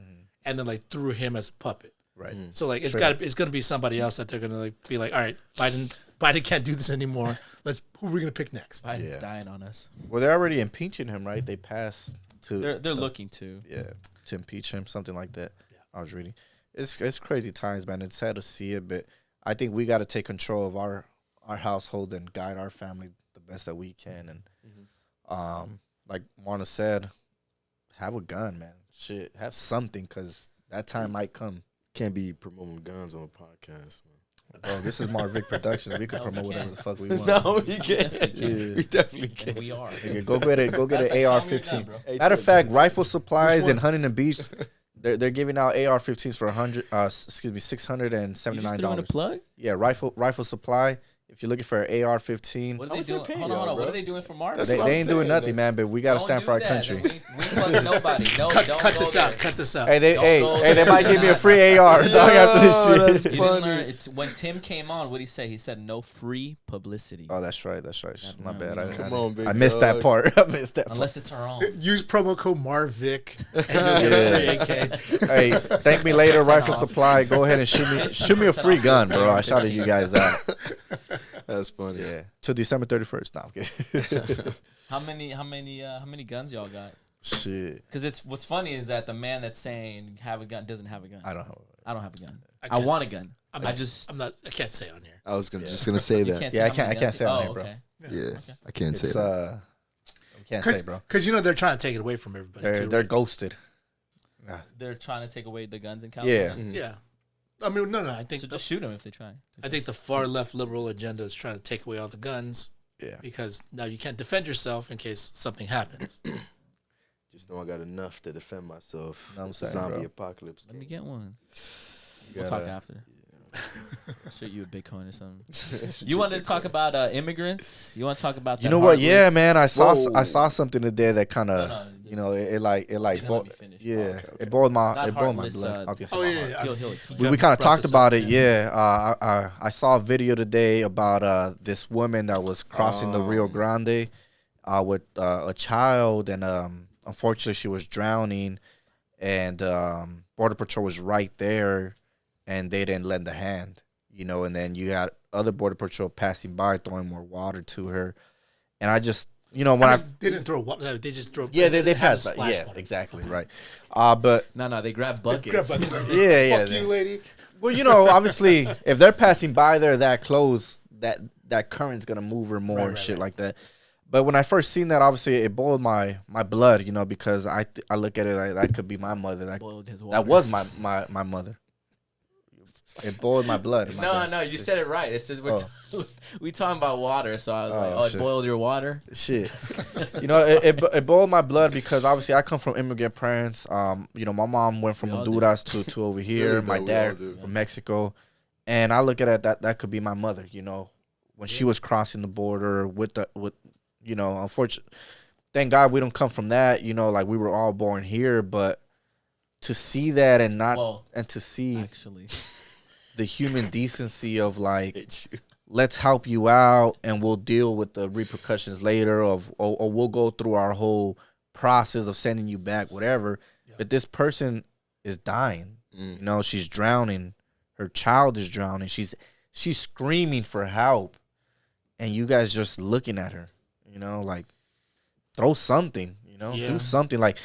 and then like through him as a puppet. Right. So like it's Straight going to be somebody else that they're gonna like be like, all right, Biden can't do this anymore. Who are we gonna pick next? Biden's Yeah. dying on us. Well, they're already impeaching him, right? They passed to They're looking to. to impeach him, something like that. I was reading. It's crazy times, man. It's sad to see it, but I think we got to take control of our household and guide our family the best that we can. And like Marna said, have a gun, man. Shit, have something, because that time might come. Can't be promoting guns on a podcast, man. Bro, this is MarVic Productions. We can No, we promote whatever can't. the fuck we want. No, you can't. Yeah. We definitely And can't. we are. Nigga, go get an Show me your AR-15. gun, bro. Hey, Matter of chill, fact, chill, rifle chill. supplies one? in Huntington Beach, they're giving out AR-15s for $679. You just threw in a plug? Yeah, rifle supply. If you're looking for an AR-15, What How are they much they doing? pay Hold y'all, on. bro? What are they doing for Marvin? That's they what I'm ain't doing saying, nothing, man. man. But we gotta Don't stand do for our that. country. We ain't plugging nobody. No, Cut don't this go out. there. Cut this out. Hey, Don't go they there. might give me a free AR dog after this Yo, shit. that's You didn't funny. learn. It's when Tim came on. What did he say? He said no free publicity Oh, that's right. My bad. Come on, big I missed that dog. part. I missed that part. unless it's our own. Use promo code MarVic and you'll get a free AK. Hey, thank me later, rifle supply. Go ahead and shoot me a free gun, bro. I shouted you guys out. That's funny. Yeah, till December 31st. No, I'm kidding. How many guns y'all got? Shit, Because it's what's funny is that the man that's saying have a gun doesn't have a gun. I don't know. I don't have a gun. I I can't- want a gun. I'm I not, just I'm not. I can't say on here. I was just gonna say you that. can't. Yeah, say I how many can't guns- say on oh, here, bro. okay. Yeah, I can't say It's that. we can't say, bro. Because they're trying to take it away from everybody. They're ghosted. They're trying to take away the guns in Yeah. California. Yeah. I mean, no. I think So just shoot them if they try. I think the far left liberal agenda is trying to take away all the guns Yeah. because now you can't defend yourself in case something happens. Just know I got enough to defend myself. Know what I'm It's a saying, zombie bro. apocalypse. Let me get one. You We'll gotta- talk after. Shoot you a Bitcoin or something. You wanted to talk about immigrants? You want to talk about? You that know what? Yeah, heartless- man. I Whoa. saw something today that kind of, No, you know, it like didn't let bo- me finish. yeah, Okay. it boiled my Not it boiled my heartless, blood. I was gonna say Oh my yeah, heart. yeah. He'll explain. We kind of brought talked this about up, it. Yeah, I saw a video today about this woman that was crossing the Rio Grande with a child, and unfortunately she was drowning, and Border Patrol was right there, and they didn't lend a hand, you know. And then you had other Border Patrol passing by throwing more water to her, and I just, you know, when They didn't throw water. They just throw. yeah, they had a passed, splash yeah, water. exactly right, but No, they grab buckets. Grab bucket. yeah, Fuck they- you, lady. well, you know, obviously, if they're passing by there that close, that current's gonna move her more and shit like that. But when I first seen that, obviously, it boiled my blood, you know, because I look at it like that could be my mother. Boiled his That water. was my mother. It boiled my blood. No, you said it right. It's just we talking about water, so I was like, it boiled your water. Shit. You know, it boiled my blood because obviously I come from immigrant parents. You know, my mom went from Honduras to over here. Really, my dad from Mexico. And I look at it that could be my mother, you know, when she was crossing the border with you know, unfortunately, thank God we don't come from that, you know, like we were all born here, but to see that and to see actually the human decency of like, let's help you out and we'll deal with the repercussions later or we'll go through our whole process of sending you back, whatever. Yeah. But this person is dying, you know, she's drowning. Her child is drowning. She's screaming for help. And you guys just looking at her, you know, like throw something, you know, do something. Like,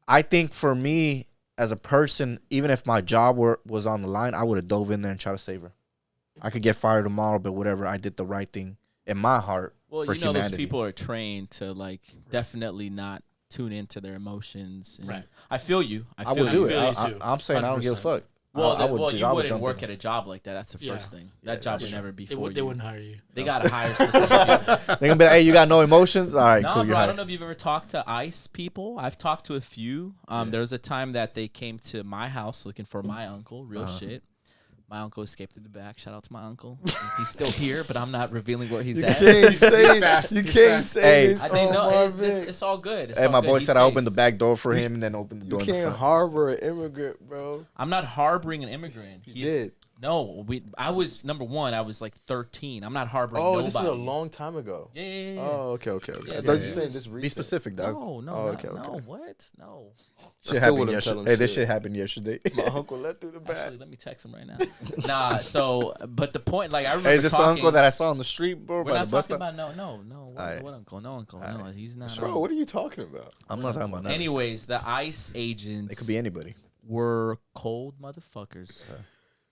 I think for me as a person, even if my job was on the line, I would have dove in there and tried to save her. I could get fired tomorrow, but whatever, I did the right thing in my heart. Well, for you know, humanity. those people are trained to like definitely not tune into their emotions. And right. I feel you. I will do it. I'm saying 100%. I don't give a fuck. Well, you wouldn't work at a job like that. That's the first thing. That job would never be for you. They wouldn't hire you. They got to hire specific people. They're going to be like, hey, you got no emotions? All right, no, cool. Bro, I don't know if you've ever talked to ICE people. I've talked to a few. There was a time that they came to my house looking for my uncle. Real shit. My uncle escaped through the back. Shout out to my uncle. He's still here, but I'm not revealing where he's at. You can't say I didn't know. It's all good. It's hey, all my good. boy He's said safe. I opened the back door for him and then opened the door. You can't harbor an immigrant, bro. I'm not harboring an immigrant. You did. No, I was number one. I was like 13. I'm not harboring nobody. This is a long time ago. Yeah. Oh, okay. Yeah, I thought you saying this recent. Be specific, dog. No. Okay. No, what? No. Shit happened yesterday. Hey, this shit happened yesterday. My uncle let through the back. Actually, let me text him right now. Nah, so, but the point, like, I remember Hey, is this the uncle that I saw on the street, bro? We're not talking about, no. What uncle? No uncle. All right. No, he's not. Bro, what are you talking about? I'm not talking about that. Anyways, the ICE agents. It could be anybody. Were cold motherfuckers.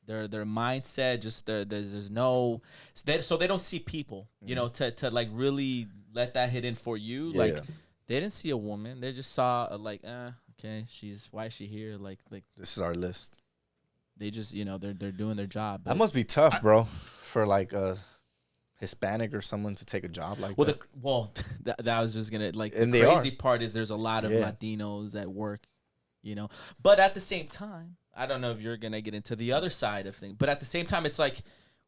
Their mindset, just there's no, so they don't see people, you know, to like really let that hit in for you. Like they didn't see a woman, they just saw okay, why is she here? Like this is our list. They just, you know, they're doing their job. That must be tough, bro, for like a Hispanic or someone to take a job like that. That was just gonna like. And the crazy part is there's a lot of Latinos at work, you know, but at the same time. I don't know if you're going to get into the other side of things, but at the same time, it's like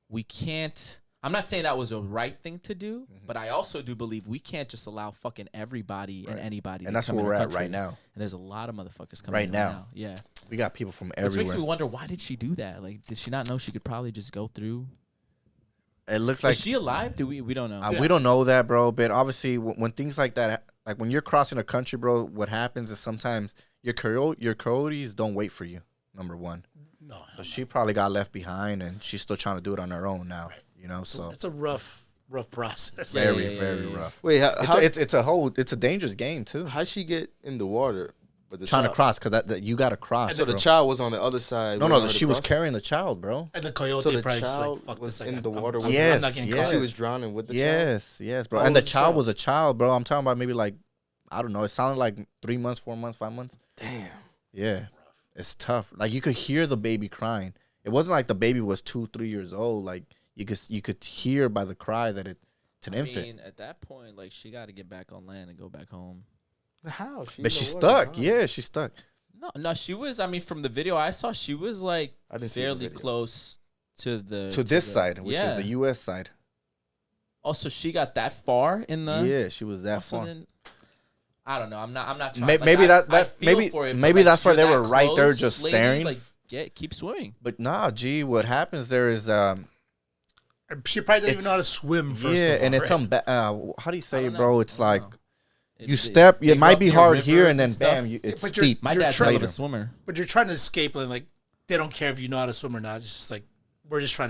we can't – I'm not saying that was a right thing to do, but I also do believe we can't just allow fucking everybody and anybody and that's where we're at right now. And there's a lot of motherfuckers coming right in now. Right now. Yeah. We got people from everywhere. Which makes me wonder, why did she do that? Like, did she not know she could probably just go through? It looks like – Is she alive? We don't know. We don't know that, bro, but obviously when things like that – like when you're crossing a country, bro, what happens is sometimes your coyotes don't wait for you, number one. No, so she probably got left behind, and she's still trying to do it on her own now. You know, so it's a rough process. Very rough. Wait, it's a dangerous game too. How'd she get in the water? But trying to cross because that you got to cross. So the child was on the other side. No, she was carrying the child, bro. And the coyote so the probably child just like, fuck was this. in the water. Yes. She was drowning with the child. Yes, bro. And the child was a child, bro. I'm talking about maybe like I don't know. It sounded like 3 months, 4 months, 5 months. Damn. Yeah, it's tough. Like you could hear the baby crying. It wasn't like the baby was 2-3 years old. Like you could hear by the cry that it's an infant. I mean, at that point, like she got to get back on land and go back home. How? But she's stuck. Yeah, she's stuck. No, she was. I mean, from the video I saw, she was like fairly close to this side, which is the U.S. side. Oh, so she got that far in the? Yeah, she was that far. Then, I don't know. I'm not trying. Maybe maybe that's why they were right there just staring. Like, keep swimming. But nah, what happens there is she probably doesn't even know how to swim. First yeah, of all, and it's right? how do you say it, bro? It's like. You step. It might be hard here, and then bam, it's steep. My dad's a swimmer. But you're trying to escape, and like they don't care if you know how to swim or not. It's just like we're just trying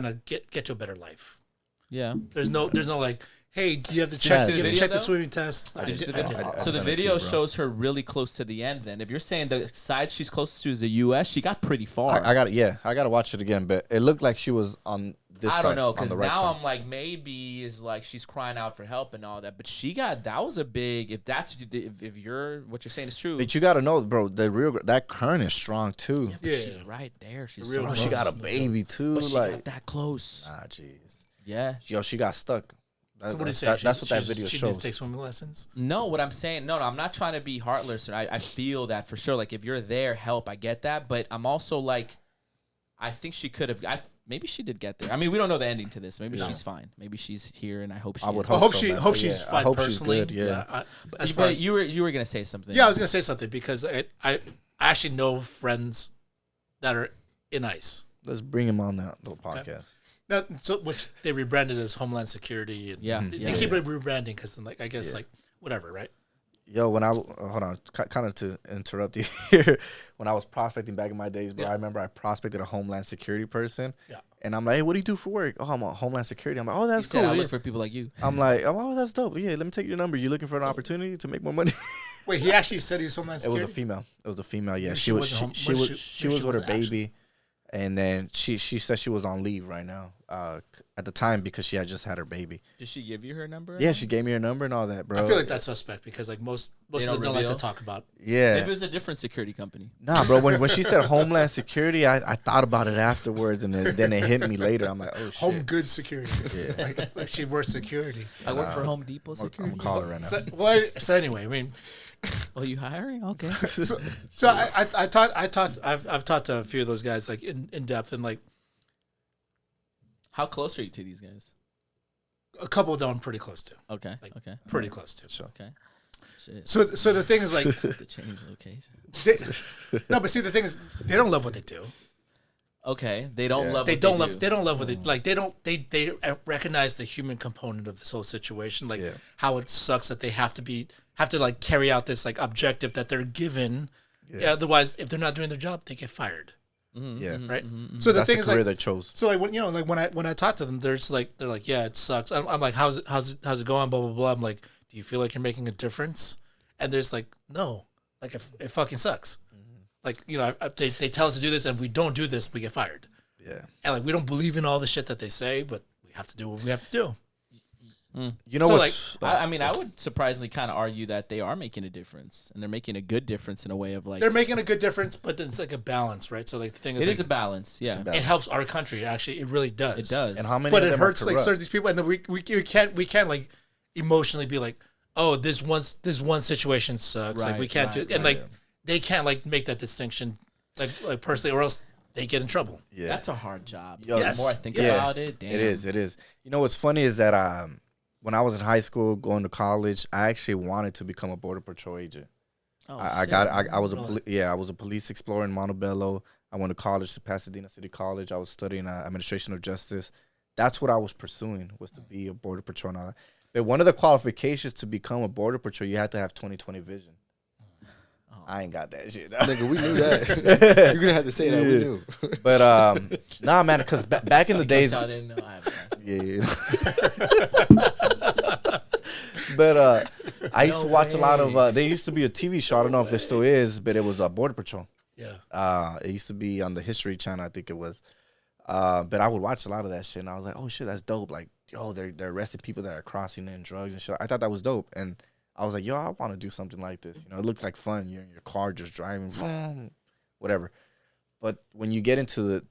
to get to a better life. Yeah. There's no like, hey, do you have to check the swimming test? I did. So the video shows her really close to the end. Then, if you're saying the side she's closest to is the U.S., she got pretty far. I got to watch it again, but it looked like she was on this I side, don't know, on because the right now side. I'm like, maybe is like she's crying out for help and all that, but that was a big. If you're what you're saying is true, But you gotta know, bro. That current is strong too. yeah, but Yeah. she's right there. She's real so Oh, she close. got a baby too. but she Like, got that close. jeez. Yeah. Yo, she got stuck. So what do you say? That's what that video she shows. needs to take swimming lessons. No, what I'm saying, no, I'm not trying to be heartless. I feel that for sure. Like if you're there, help. I get that, but I'm also like, I think she could have. Maybe she did get there. I mean, we don't know the ending to this. Maybe she's fine. Maybe she's here, and I hope she. I would is. I hope hope so, she man. hope But she's yeah, I fine hope she's personally. good, yeah. As But far as, you were gonna say something. yeah, I was gonna say something because I actually know friends that are in ICE. Let's bring him on that little podcast. Now, so which they rebranded as Homeland Security, and Yeah, they yeah, keep rebranding because like I guess Yeah. like whatever, right? Yo, when hold on, kind of to interrupt you here. When I was prospecting back in my days, bro, Yeah. I remember I prospected a Homeland Security person. Yeah. And I'm like, hey, what do you do for work? Oh, I'm a Homeland Security. I'm like, oh, You that's said cool. I Yeah. look for people like you. I'm like, oh, that's dope. Yeah, let me take your number. You looking for an opportunity to make more money? Wait, he actually said he was Homeland It was Security. a female. It was a female. Yeah, Maybe she she was. wasn't home- She but was. she- She maybe was she with her wasn't baby, and then she said she was on leave right now. At the time because she had just had her baby. Did she give you her number? Yeah, she gave me her number and all that, bro. I feel like that's suspect because like most of them don't like to reveal? talk about. Yeah. Maybe it was a different security company. Nah, bro. When she said Homeland Security, I thought about it afterwards, and then it hit me later. I'm like, oh shit. Home good security. like she works security. I work for Home Depot I'm Security. gonna call her right now. So anyway, I mean, Oh, you hiring? Okay. so I've talked to a few of those guys like in depth, and like How close are you to these guys? a couple of them I'm pretty close to, Okay. Like- Okay. pretty close to. Okay. Shit. So the thing is like, To change location. no, but see the thing is they don't love what they do. Okay. They don't love. They what don't they love. do. They don't love what they like. They recognize the human component of this whole situation, like Yeah. how it sucks that they have to like carry out this like objective that they're given. Yeah. Otherwise, if they're not doing their job, they get fired. Yeah. Right. So the That's thing the is career like, they chose. so like when I talk to them, they're like, yeah, it sucks. I'm like, how's it going? Blah blah blah. I'm like, do you feel like you're making a difference? And there's like, no, like it fucking sucks. Like they tell us to do this, and if we don't do this, we get fired. Yeah. And like we don't believe in all the shit that they say, but we have to do what we have to do. You know So, what's I mean, I would surprisingly kind of argue that they are making a difference, and they're making a good difference in a way of like. They're making a good difference, but then it's like a balance, right? So like the thing is, It is like, a balance. Yeah. it helps our country. Actually, it really does. It does. and how many? But of it them hurts are like corrupt? certain these people, and then we can't like emotionally be like, oh, this one situation sucks. Like we Right, can't do right, it, and right. like they can't like make that distinction, like personally, or else they get in trouble. Yeah. That's a hard job. Yo, Yes. The more I think Yes. about it, damn. It is. It is. You know what's funny is that when I was in high school going to college, I actually wanted to become a border patrol agent. Oh, I shit. I was I was a police explorer in Montebello. I went to college to Pasadena City College. I was studying administration of justice. That's what I was pursuing, was to be a border patrol and all that. But one of the qualifications to become a border patrol, you had to have 20/20 vision. I ain't got that shit. Nigga, we knew that. You're gonna have to say that. We knew. But nah, man, because back in the days, I didn't know. I haven't asked. yeah. But I used to watch a lot of. There used to be a TV show. I don't know if there still is, but it was Border Patrol. Yeah. It used to be on the History Channel, I think it was. But I would watch a lot of that shit, and I was like, oh shit, that's dope. Like, yo, they're arresting people that are crossing in drugs and shit. I thought that was dope, and I was like, yo, I want to do something like this. You know, it looked like fun. You're in your car just driving, vroom, whatever. But when you get into it,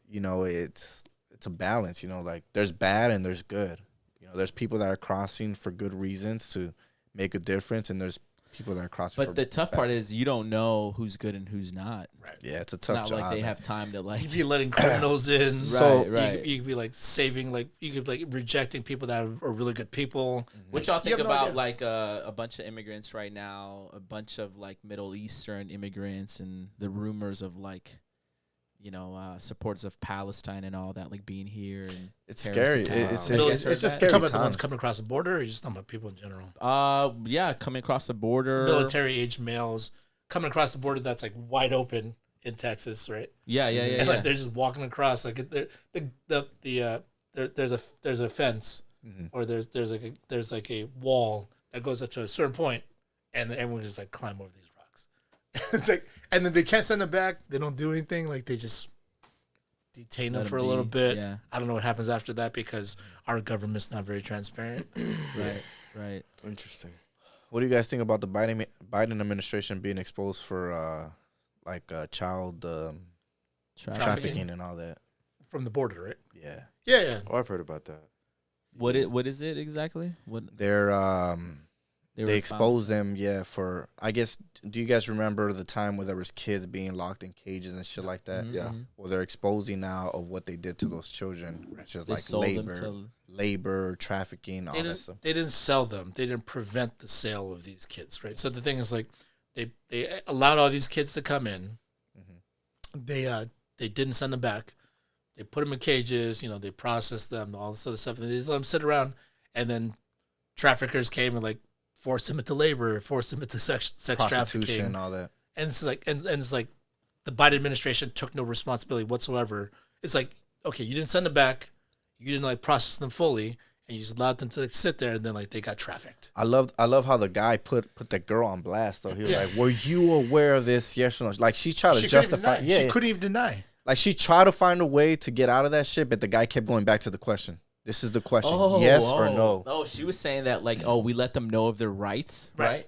you know, it's a balance. You know, like there's bad and there's good. You know, there's people that are crossing for good reasons to make a difference, and there's people that are crossing. But for the tough bad. part is you don't know who's good and who's not. Right. Yeah, it's a It's tough not job. like they man. have time to like. You'd be letting criminals in. So- right. You could be like saving, like you could be like rejecting people that are really good people. What y'all You think have no about idea. like a bunch of immigrants right now, a bunch of like Middle Eastern immigrants, and the rumors of like, you know, supporters of Palestine and all that, like being here and It's terrorist scary. attacks. It's You guys it's heard just that? You're scary talking about the ones times. coming across the border, or you're just talking about people in general? Yeah, coming across the border. Military age males coming across the border that's like wide open in Texas, right? Yeah. And like they're just walking across, like there's a fence, or there's like a wall that goes up to a certain point, and then everyone just like climb over these rocks. It's like, and then they can't send them back. They don't do anything. Like they just detain Let them for a be. little bit. Yeah. I don't know what happens after that because our government's not very transparent. Right. Interesting. What do you guys think about the Biden administration being exposed for child trafficking and all that? From the border, right? Yeah. Yeah. Oh, I've heard about that. What is it exactly? What They exposed them, for, I guess, do you guys remember the time where there was kids being locked in cages and shit like that? Yeah. Well, they're exposing now of what they did to those children, which is They like sold them labor, trafficking, all that stuff. They didn't sell them. They didn't prevent the sale of these kids, right? So the thing is, like, they allowed all these kids to come in. Mm-hmm. They didn't send them back. They put them in cages. They processed them, all this other stuff, and they just let them sit around. And then traffickers came and like forced them into labor, forced them into sex trafficking, and all that. And it's like, and it's like, the Biden administration took no responsibility whatsoever. It's like, okay, you didn't send them back, you didn't like process them fully, and you just allowed them to like, sit there, and then like they got trafficked. I love how the guy put that girl on blast though. He was like, "Were you aware of this? Yes or no?" Like she tried to justify. She couldn't even deny. Like she tried to find a way to get out of that shit, but the guy kept going back to the question. This is the question: yes or no? Oh, she was saying that like, we let them know of their rights, right?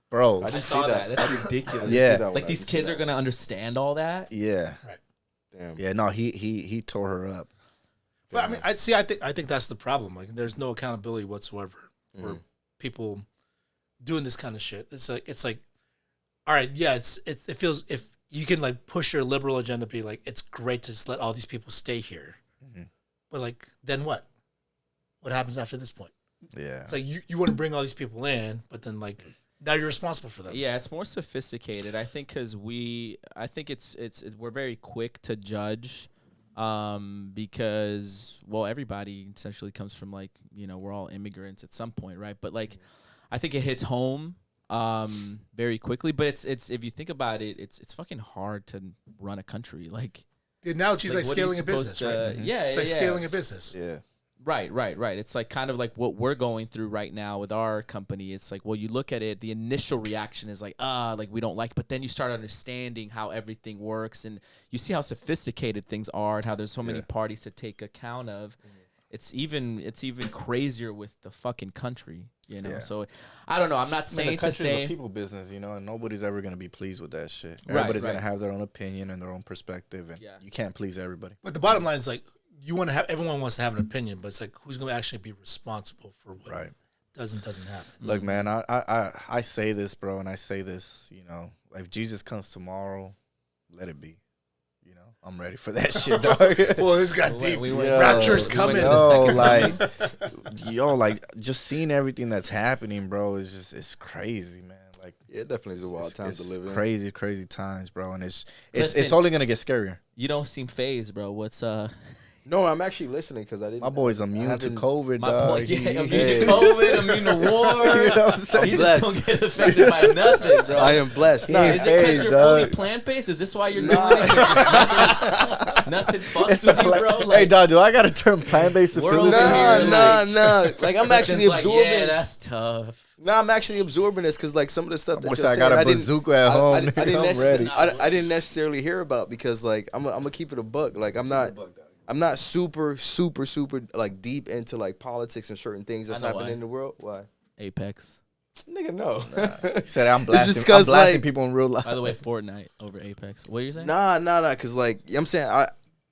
Bro, I I didn't saw see that. that. That's ridiculous. Yeah. Like these kids are gonna understand all that. Yeah. Right. Damn. Yeah. No, he tore her up. But I mean, I think that's the problem. Like, there's no accountability whatsoever for people doing this kind of shit. It's like, all right, yeah, it feels, if you can like push your liberal agenda, be like, it's great to just let all these people stay here, but like, then what? What happens after this point? Yeah. It's like you want to bring all these people in, but then like now you're responsible for them. Yeah, it's more sophisticated. I think because we're very quick to judge. Because everybody essentially comes from like, we're all immigrants at some point, right? But like, I think it hits home very quickly. But it's if you think about it, it's fucking hard to run a country. Like The analogy is like what are you scaling a business, supposed right? to- Yeah, It's like yeah. scaling a business. Yeah. Right. It's like kind of like what we're going through right now with our company. It's like, you look at it, the initial reaction is like, like we don't like, but then you start understanding how everything works and you see how sophisticated things are and how there's so many parties to take account of. It's even crazier with the fucking country, Yeah. So I don't know. I'm not saying to say a people business, and nobody's ever gonna be pleased with that shit. Right, Everybody's right. gonna have their own opinion and their own perspective, and you can't please everybody. But the bottom line is like, everyone wants to have an opinion, but it's like, who's going to actually be responsible for what doesn't happen? Look, man, I say this, bro, and I say this, if Jesus comes tomorrow, let it be. I'm ready for that shit, dog. Well, this got deep. went- Rapture's we coming. went to the like just seeing everything that's happening, bro, it's crazy, man. Like, Yeah, it definitely is a wild time to live in. crazy times, bro, and it's Clifton, only gonna get scarier. you don't seem phased, bro. What's No, I'm actually listening because I didn't. My boy's immune to COVID, my dog. point? Yeah, immune Hey. to COVID, immune to war. You know what I'm saying? You just don't get affected by nothing, bro. I am blessed. He Nah, ain't Is it because phased, you're dog. fully plant-based? Is this why you're doing it? 'Cause nothing fucks It's with the you, bro? hey, Like, dog, do I gotta turn plant-based to We're feel over this? here. nah. Like I'm actually Clifton's like, absorbing. yeah, that's tough. No, I'm actually absorbing this because like some of the stuff that Boy you're said I saying, got a didn't- bazooka at home. I didn't I'm necessarily, ready. I didn't necessarily hear about because like I'm gonna keep it a buck. Like I'm not super like deep into like politics and certain things that's I know happening why. in the world. Why, Apex. nigga? No. He said I'm This is blasting, 'cause, I'm blasting like- people in real life. By the way, Fortnite over Apex. What are you saying? Nah. Because like I'm saying,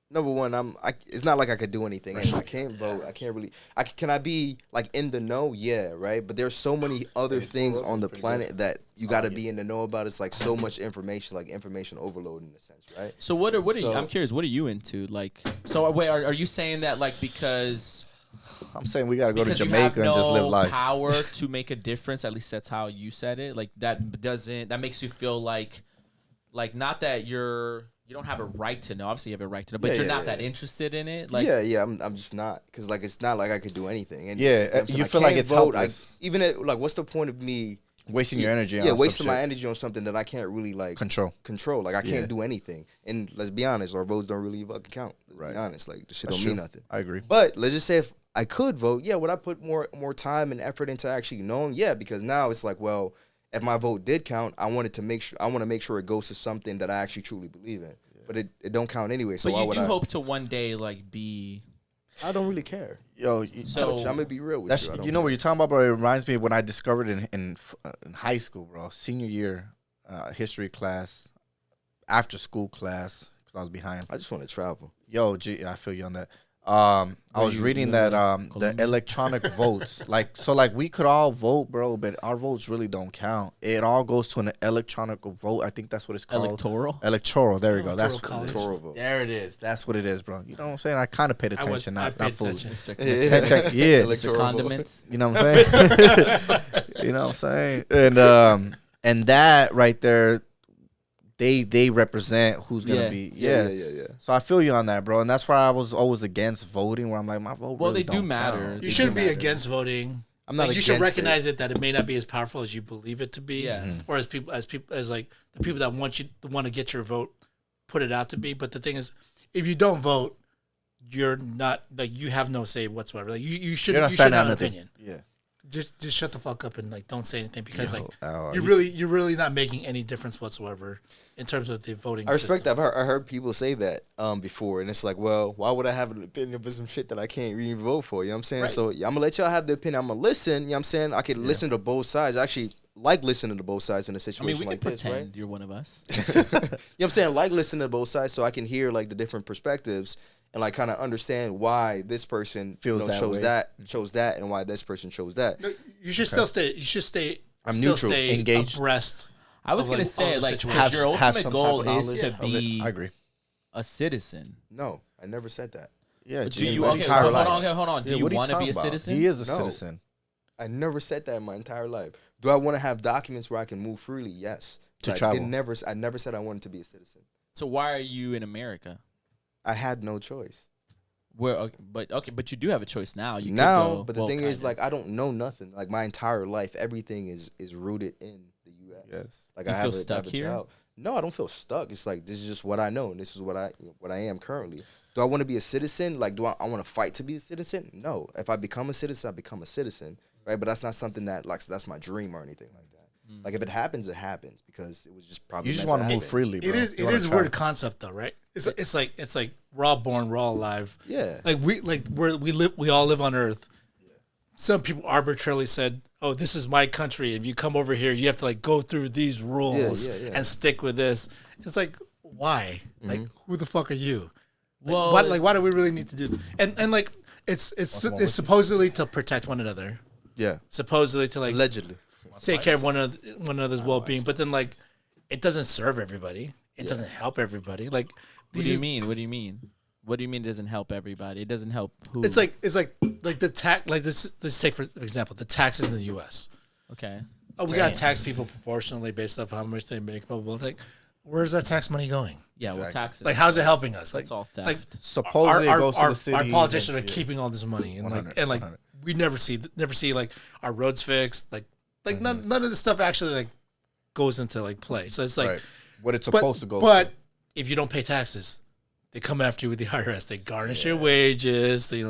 number one, it's not like I could do anything. And I can't vote. I can't really. Can I be like in the know? Yeah, right. But there's so many other things on the planet that you got to be in the know about. It's like so much information, like information overload in a sense, right? So what are you? So- I'm curious. What are you into? Like, so wait, are you saying that like because I'm saying we gotta go to because you Jamaica have and just live no life. power to make a difference? At least that's how you said it. Like that makes you feel like not that you don't have a right to know. Obviously, you have a right to know, but Yeah, you're yeah, not yeah. that interested in it. Like, yeah. I'm just not because like it's not like I could do anything. And, Yeah, you know what I'm saying? you I feel like can't it's vote. helpless. Like, what's the point of me? Wasting your energy on Yeah, some wasting my shit. energy on something that I can't really like Control. Like I can't Yeah. do anything. And let's be honest, our votes don't really fucking count. Let's Right. be honest, like the shit That's don't mean true. nothing. I agree. But let's just say if I could vote, yeah, would I put more time and effort into actually knowing? Yeah, because now it's like, well, if my vote did count, I want to make sure it goes to something that I actually truly believe in. But but it don't count anyway. So But why you would do I? hope to one day like be. I don't really care. Yo, So- I'm gonna be real with that's you. I don't you know care. what you're talking about, bro. It reminds me of when I discovered in high school, bro, senior year, history class, after school class, because I was behind. I just want to travel. Yo, I feel you on that. I was you- reading you that in, the Colombia? electronic votes, like we could all vote, bro, but our votes really don't count. It all goes to an electronic vote. I think that's what it's called. Electoral. There we go. That's Electoral what it is. college. Toro vote. There it is. That's what it is, bro. You know what I'm saying? I kind of paid attention, I not paid fully. attention. Mr. Yeah. Mr. Condiments. You know what I'm saying? You know what I'm saying? And that right there, they represent who's gonna Yeah. be. Yeah. So I feel you on that, bro. And that's why I was always against voting. Where I'm like, my vote. Well, really they do don't matter. count. They You shouldn't do be matter. against voting. I'm not Like, you should against recognize it that it may not be as powerful as you believe it to be. Yeah. Or as like the people that want to get your vote put it out to be. But the thing is, if you don't vote, you're not like you have no say whatsoever. Like you shouldn't You're not you saying shouldn't have an nothing. opinion. Yeah. Just shut the fuck up and like don't say anything because like Oh, you're really not making any difference whatsoever in terms of the voting. I respect system. that. I heard people say that before, and it's like, well, why would I have an opinion for some shit that I can't even vote for? You know what I'm saying? Right. So I'm gonna let y'all have the opinion. I'm gonna listen. You know what I'm saying? I can listen to both sides. I actually like listening to both sides in a I situation mean, we like can this, pretend right? you're one of us. You know what I'm saying? Like listening to both sides so I can hear like the different perspectives and like kind of understand why this person Feels that chose way. chose that, and why this person chose that. No, you should still stay. You should stay. I'm still neutral, stay engaged. abreast. I was Of, gonna like, say, all the like, situations. your have ultimate some goal type of is knowledge to of it. be I agree. a citizen. No, I never said that. Yeah. Do you? my Okay, entire hold life. on. Okay, hold on. Do Yeah, you what are want to be talking a about? citizen? He is a No. citizen. I never said that in my entire life. Do I want to have documents where I can move freely? Yes. To But travel. I never said I wanted to be a citizen. So why are you in America? I had no choice. But you do have a choice now. You could Now, go, but the well, thing is, kind of. like, I don't know nothing. Like, my entire life, everything is rooted in the U.S. Yes. Like, You I feel have stuck a here? child. No, I don't feel stuck. It's like, this is just what I know, and this is what I am currently. Do I want to be a citizen? Like, do I want to fight to be a citizen? No. If I become a citizen, I become a citizen, right? But that's not something that, like, that's my dream or anything like that. Like, if it happens, it happens because it was just probably You just meant want to move happen. freely, bro. It is You wanna a travel. weird concept though, right? It's like we're all born, we're all alive. Yeah. Like we all live on Earth. Some people arbitrarily said, "Oh, this is my country. If you come over here, you have to like go through these rules yeah. and stick with this." It's like, why? Like, who the fuck are you? Like, Well- why do we really need to do? And like, it's supposedly to protect one another. Yeah. Supposedly to like Allegedly. take care of one another's well being, but then like, it doesn't serve everybody. It doesn't help everybody. Like, What do you mean? What do you mean? What do you mean it doesn't help everybody? It doesn't help who? It's like the tax. Like this. Let's take for example the taxes in the U.S. Okay. Oh, we gotta tax people proportionally based off how much they make. Blah, blah, blah. Like, where's our tax money going? Yeah, well, taxes. Like, how's it helping us? Like, That's all theft. Like, Supposedly it goes to the city. our politicians are Yeah. keeping all this money, and 100, like 100. we never see like our roads fixed. Like none of this stuff actually like goes into like play. So it's like, Right. What it's but, supposed to go. But if you don't pay taxes, they come after you with the IRS. They garnish your wages. They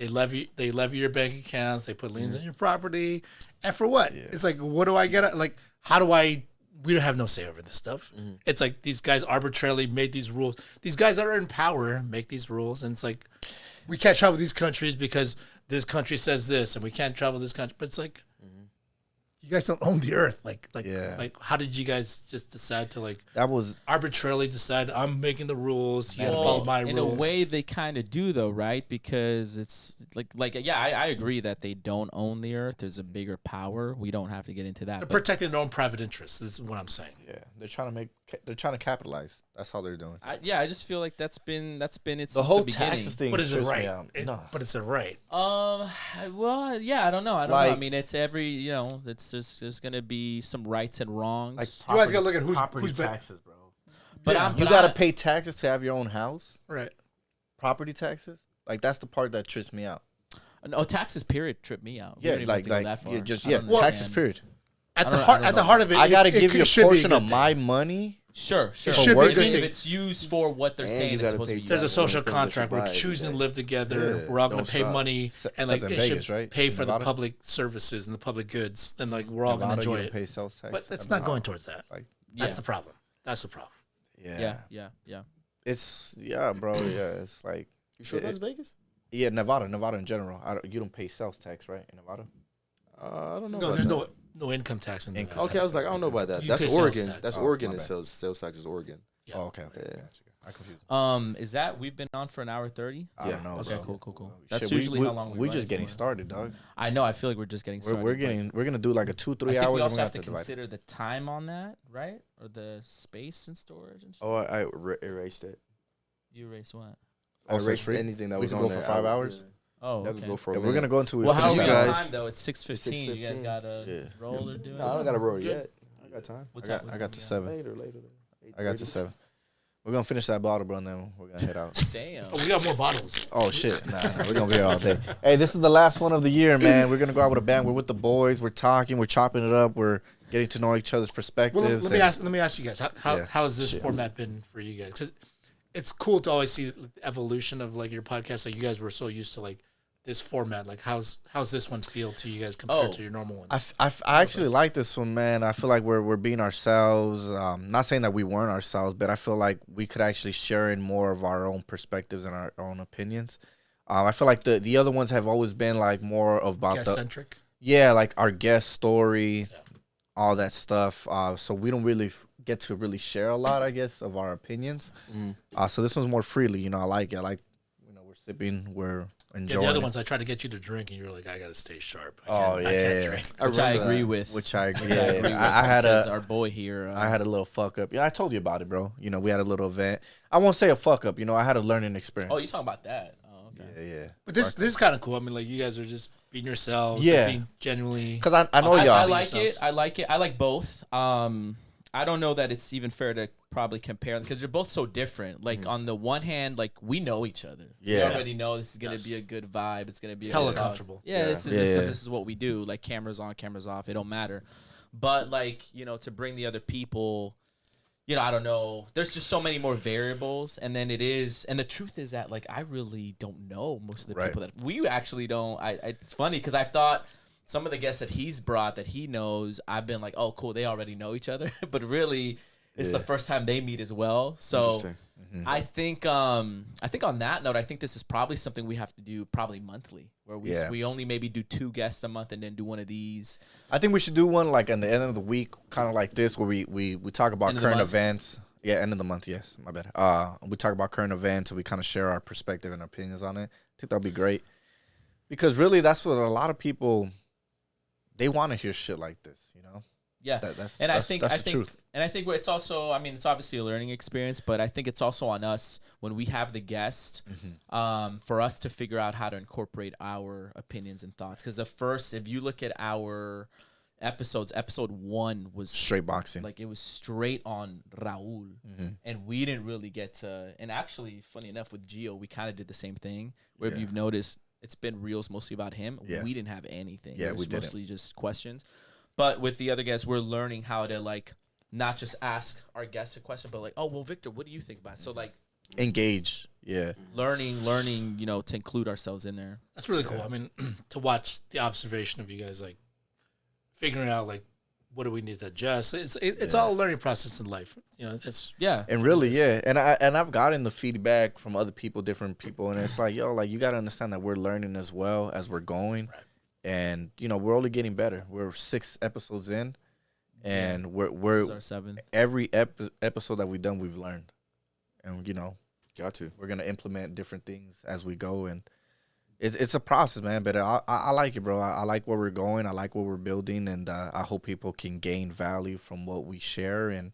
levy your bank accounts. They put liens on your property. And for what? It's like, what do I get? Like, how do I? We don't have no say over this stuff. It's like these guys arbitrarily made these rules. These guys that are in power make these rules, and it's like we can't travel these countries because this country says this, and we can't travel this country. But it's like you guys don't own the earth. Like, how did you guys just decide to like that was arbitrarily decide I'm making the rules? You got to Well, follow my in rules. a way, they kind of do though, right? Because it's I agree that they don't own the earth. There's a bigger power. We don't have to get into that. They're but- protecting their own private interests. This is what I'm saying. yeah. They're trying to capitalize. That's how they're doing. I just feel like that's been it The since whole the beginning. taxes thing. But is it trips me right? out. No. But it's a right. Well, yeah, I don't know. I don't know. I Like- mean, it's it's just there's gonna be some rights and wrongs. Like You guys gotta look at who's property been- taxes, bro. but yeah. I'm You but gotta I- pay taxes to have your own house. Right. Property taxes. Like that's the part that trips me out. No, taxes period trip me out. We Yeah, don't even have like to go that far. yeah, just I yeah, don't understand. taxes period. At I the don't- heart, I don't at the know. heart of it, I gotta it give you a should be portion good of thing. my money. Sure. should be a working. good If thing. it's used for what they're And saying you it's gotta supposed to pay be. There's a Yeah, social things that contract. We're survive, choosing to like- live together. Yeah, We're all going don't to pay stop. money, and like Except in it Vegas, should right? pay for the Nevada? public services and the public goods, and like we're all going to Nevada, you enjoy don't it. pay sales tax. But it's I not mean, going towards that. Like, That's Yeah. the problem. That's the problem. yeah. Yeah. It's bro. Yeah, it's like You sure that's Vegas? yeah, Nevada in general. You don't pay sales tax, right, in Nevada? I don't know. No, about there's that. no income tax in there. Okay, I was like, I don't know about that. You That's pay sales Oregon. tax. That's Oh, Oregon. my It bad. sales tax is Oregon. Yeah. Oh, okay. Yeah. I confused. Is that we've been on for an hour 30? I don't know. Okay, bro. cool. That's Shit, usually how long we run just it getting for. started, dog. I know. I feel like we're just getting started. We're gonna do like a 2-3 I think hours. we and also we're have to gonna divide it. consider the time on that, right? Or the space and storage and shit. Oh, I erased it. You erase what? I Also erased free? anything that We was could on go there. for 5 hours. Oh, That could okay. go for a Yeah, minute. we're gonna go into. Well, how are you we guys- on time though? It's 6:15. You guys 6:15. gotta Yeah. roll or do it? No, I don't got to roll yet. I got time. I got to 7. Later. I got to 7. We're gonna finish that bottle, bro, and then we're gonna head out. Damn. Oh, we got more bottles. Oh shit! Nah, we're gonna be here all day. Hey, this is the last one of the year, man. We're gonna go out with a bang. We're with the boys. We're talking. We're chopping it up. We're getting to know each other's Well, perspectives. let me ask you guys how Yeah, has this shit. format been for you guys? Because it's cool to always see the evolution of like your podcast. Like you guys were so used to like this format. Like how's this one feel to you guys compared to your normal ones? I actually like this one, man. I feel like we're being ourselves. Not saying that we weren't ourselves, but I feel like we could actually share in more of our own perspectives and our own opinions. I feel like the other ones have always been like more about Guest centric. like our guest story, all that stuff. So we don't really get to really share a lot, I guess, of our opinions. So this one's more freely. I like it. I like, we're sipping, we're Yeah, enjoying. the other it. ones I tried to get you to drink, and you were like, "I gotta stay sharp." I Oh, can't, I can't yeah. drink. Which I remember agree that. with. Which I agree. Which I agree with, I had because a our boy here. I had a little fuck up. Yeah, I told you about it, bro. We had a little event. I won't say a fuck up. I had a learning experience. Oh, you talking about that? Oh, okay. Yeah. But this is kind of cool. I mean, like you guys are just being yourselves. Yeah. Like, being genuinely. Because I know I y'all. like yourselves. it. I like it. I like both. I don't know that it's even fair to probably compare them because they're both so different. Like on the one hand, like we know each other. Yeah. We already know this is gonna be a good vibe. It's gonna be a Hella good talk. comfortable. Yeah, This Yeah. is what we do. Like cameras on, cameras off. It don't matter. But like to bring the other people. I don't know. There's just so many more variables, and then and the truth is that like I really don't know most of the Right. people that we actually don't. It's funny because I've thought some of the guests that he's brought that he knows, I've been like, oh, cool, they already know each other, but really, it's the first time they meet as well. So Interesting. I think on that note, I think this is probably something we have to do probably monthly, where we only maybe do 2 guests a month and then do one of these. I think we should do one like at the end of the week, kind of like this, where we talk about End of the current month? events. Yeah, end of the month. Yes, my bad. We talk about current events and we kind of share our perspective and opinions on it. I think that'll be great because really, that's what a lot of people they want to hear shit like this. Yeah, That's the the truth. And I think it's also, it's obviously a learning experience, but I think it's also on us when we have the guest, for us to figure out how to incorporate our opinions and thoughts. Because if you look at our episodes, episode 1 was Straight boxing. like it was straight on Raul, and we didn't really get to. And actually, funny enough, with Gio, we kind of did the same thing. Where if you've noticed, it's been reels mostly about him. Yeah. We didn't have anything. Yeah, it was we didn't. mostly just questions. But with the other guests, we're learning how to like not just ask our guests a question, but like, oh well, Victor, what do you think about it? So like Engage. Yeah. learning, to include ourselves in there. That's really cool. I mean, to watch the observation of you guys, like figuring out like what do we need to adjust. It's all a learning process in life. It's Yeah. And really, yeah. And I've gotten the feedback from other people, different people, and it's like, yo, like you gotta understand that we're learning as well as we're going. Right. And we're only getting better. We're 6 episodes in, and This we're is our 7th. every episode that we've done, we've learned, and Got to. we're gonna implement different things as we go, and it's a process, man. But I like it, bro. I like where we're going. I like what we're building, and I hope people can gain value from what we share and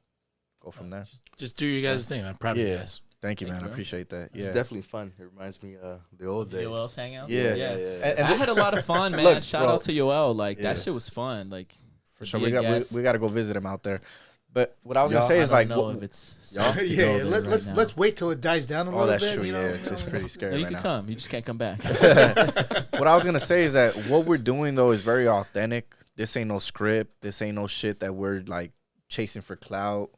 go from there. just do your guys' thing. I'm proud of you Yeah. guys. Thank you, Thank man. you, I bro. appreciate that. It's Yeah, definitely fun. It reminds me of the old days. Yoel's hangout. Yeah. Yeah. And I had a lot of fun, man. Look, Shout bro. out to Yoel. Like Yeah. that shit was fun. Like for sure. be a guest. We got to go visit him out there. But what I was gonna Y'all- say I is don't like, know if it's safe to Yeah, go there right now. let's wait till it dies down a oh, little that's bit. true. You Yeah, know, it's pretty No, scary you right can now. come. You just can't come back. What I was gonna say is that what we're doing though is very authentic. This ain't no script. This ain't no shit that we're like chasing for clout.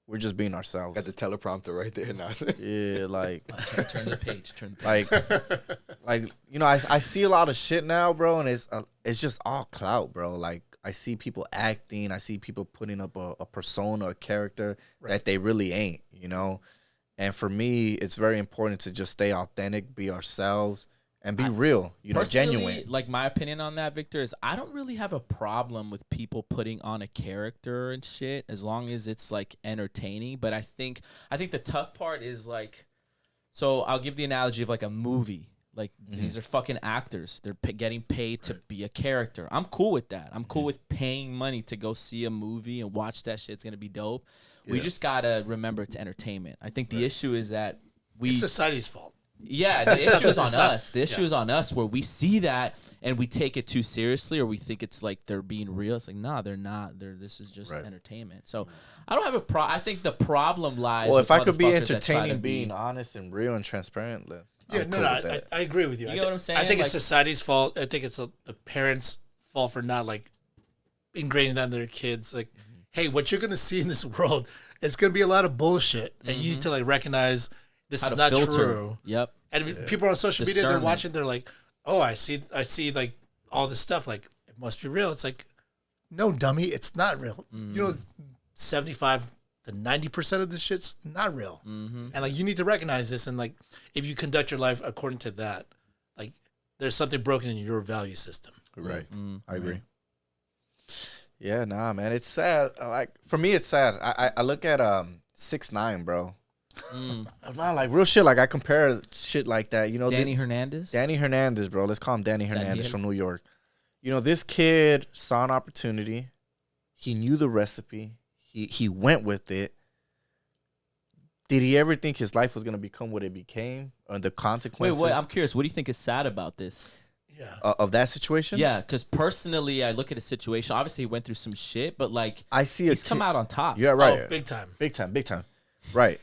We're just being ourselves. Got the teleprompter right there now. Yeah, like, turn the page. Turn the page. like I see a lot of shit now, bro, and it's just all clout, bro. Like I see people acting. I see people putting up a persona, a character that they really ain't, And for me, it's very important to just stay authentic, be ourselves, and be real, genuine. Like, my opinion on that, Victor, is I don't really have a problem with people putting on a character and shit as long as it's like entertaining. But I think the tough part is like, so I'll give the analogy of like a movie. Like, these are fucking actors. They're getting paid to be a character. I'm cool with that. I'm cool with paying money to go see a movie and watch that shit. It's going to be dope. Yeah. We just got to remember it's entertainment. I think the issue is that it's society's fault. Yeah, the issue is on us. The issue is on us where we see that and we take it too seriously, or we think it's like they're being real. It's like, nah, they're not. This is just entertainment. So I don't have a problem. I think the problem lies. Well, with if I could be entertaining, being honest and real and transparent, I agree with you. You know what I'm saying? I think it's society's fault. I think it's the parents' fault for not like ingraining that in their kids. Like, hey, what you're gonna see in this world, it's gonna be a lot of bullshit, and you need to like recognize this is not true. Yep. And people on social media, they're watching, they're like, oh, I see like all this stuff. Like, it must be real. It's like, no, dummy, it's not real. 75 to 90% of this shit's not real. And like, you need to recognize this. And like, if you conduct your life according to that, like, there's something broken in your value system. Right. I agree. Yeah, nah, man, it's sad. Like, for me, it's sad. I look at 6ix9ine, bro. I'm not like real shit. Like, I compare shit like that. Danny Hernandez, bro. Let's call him Danny Hernandez from New York. This kid saw an opportunity. He knew the recipe. He went with it. Did he ever think his life was gonna become what it became, or the consequences? Wait. I'm curious. What do you think is sad about this? Yeah. Of that situation? Yeah, because personally, I look at a situation. Obviously, he went through some shit, but like, I see he's come out on top. Yeah, right. Oh, big time. Right.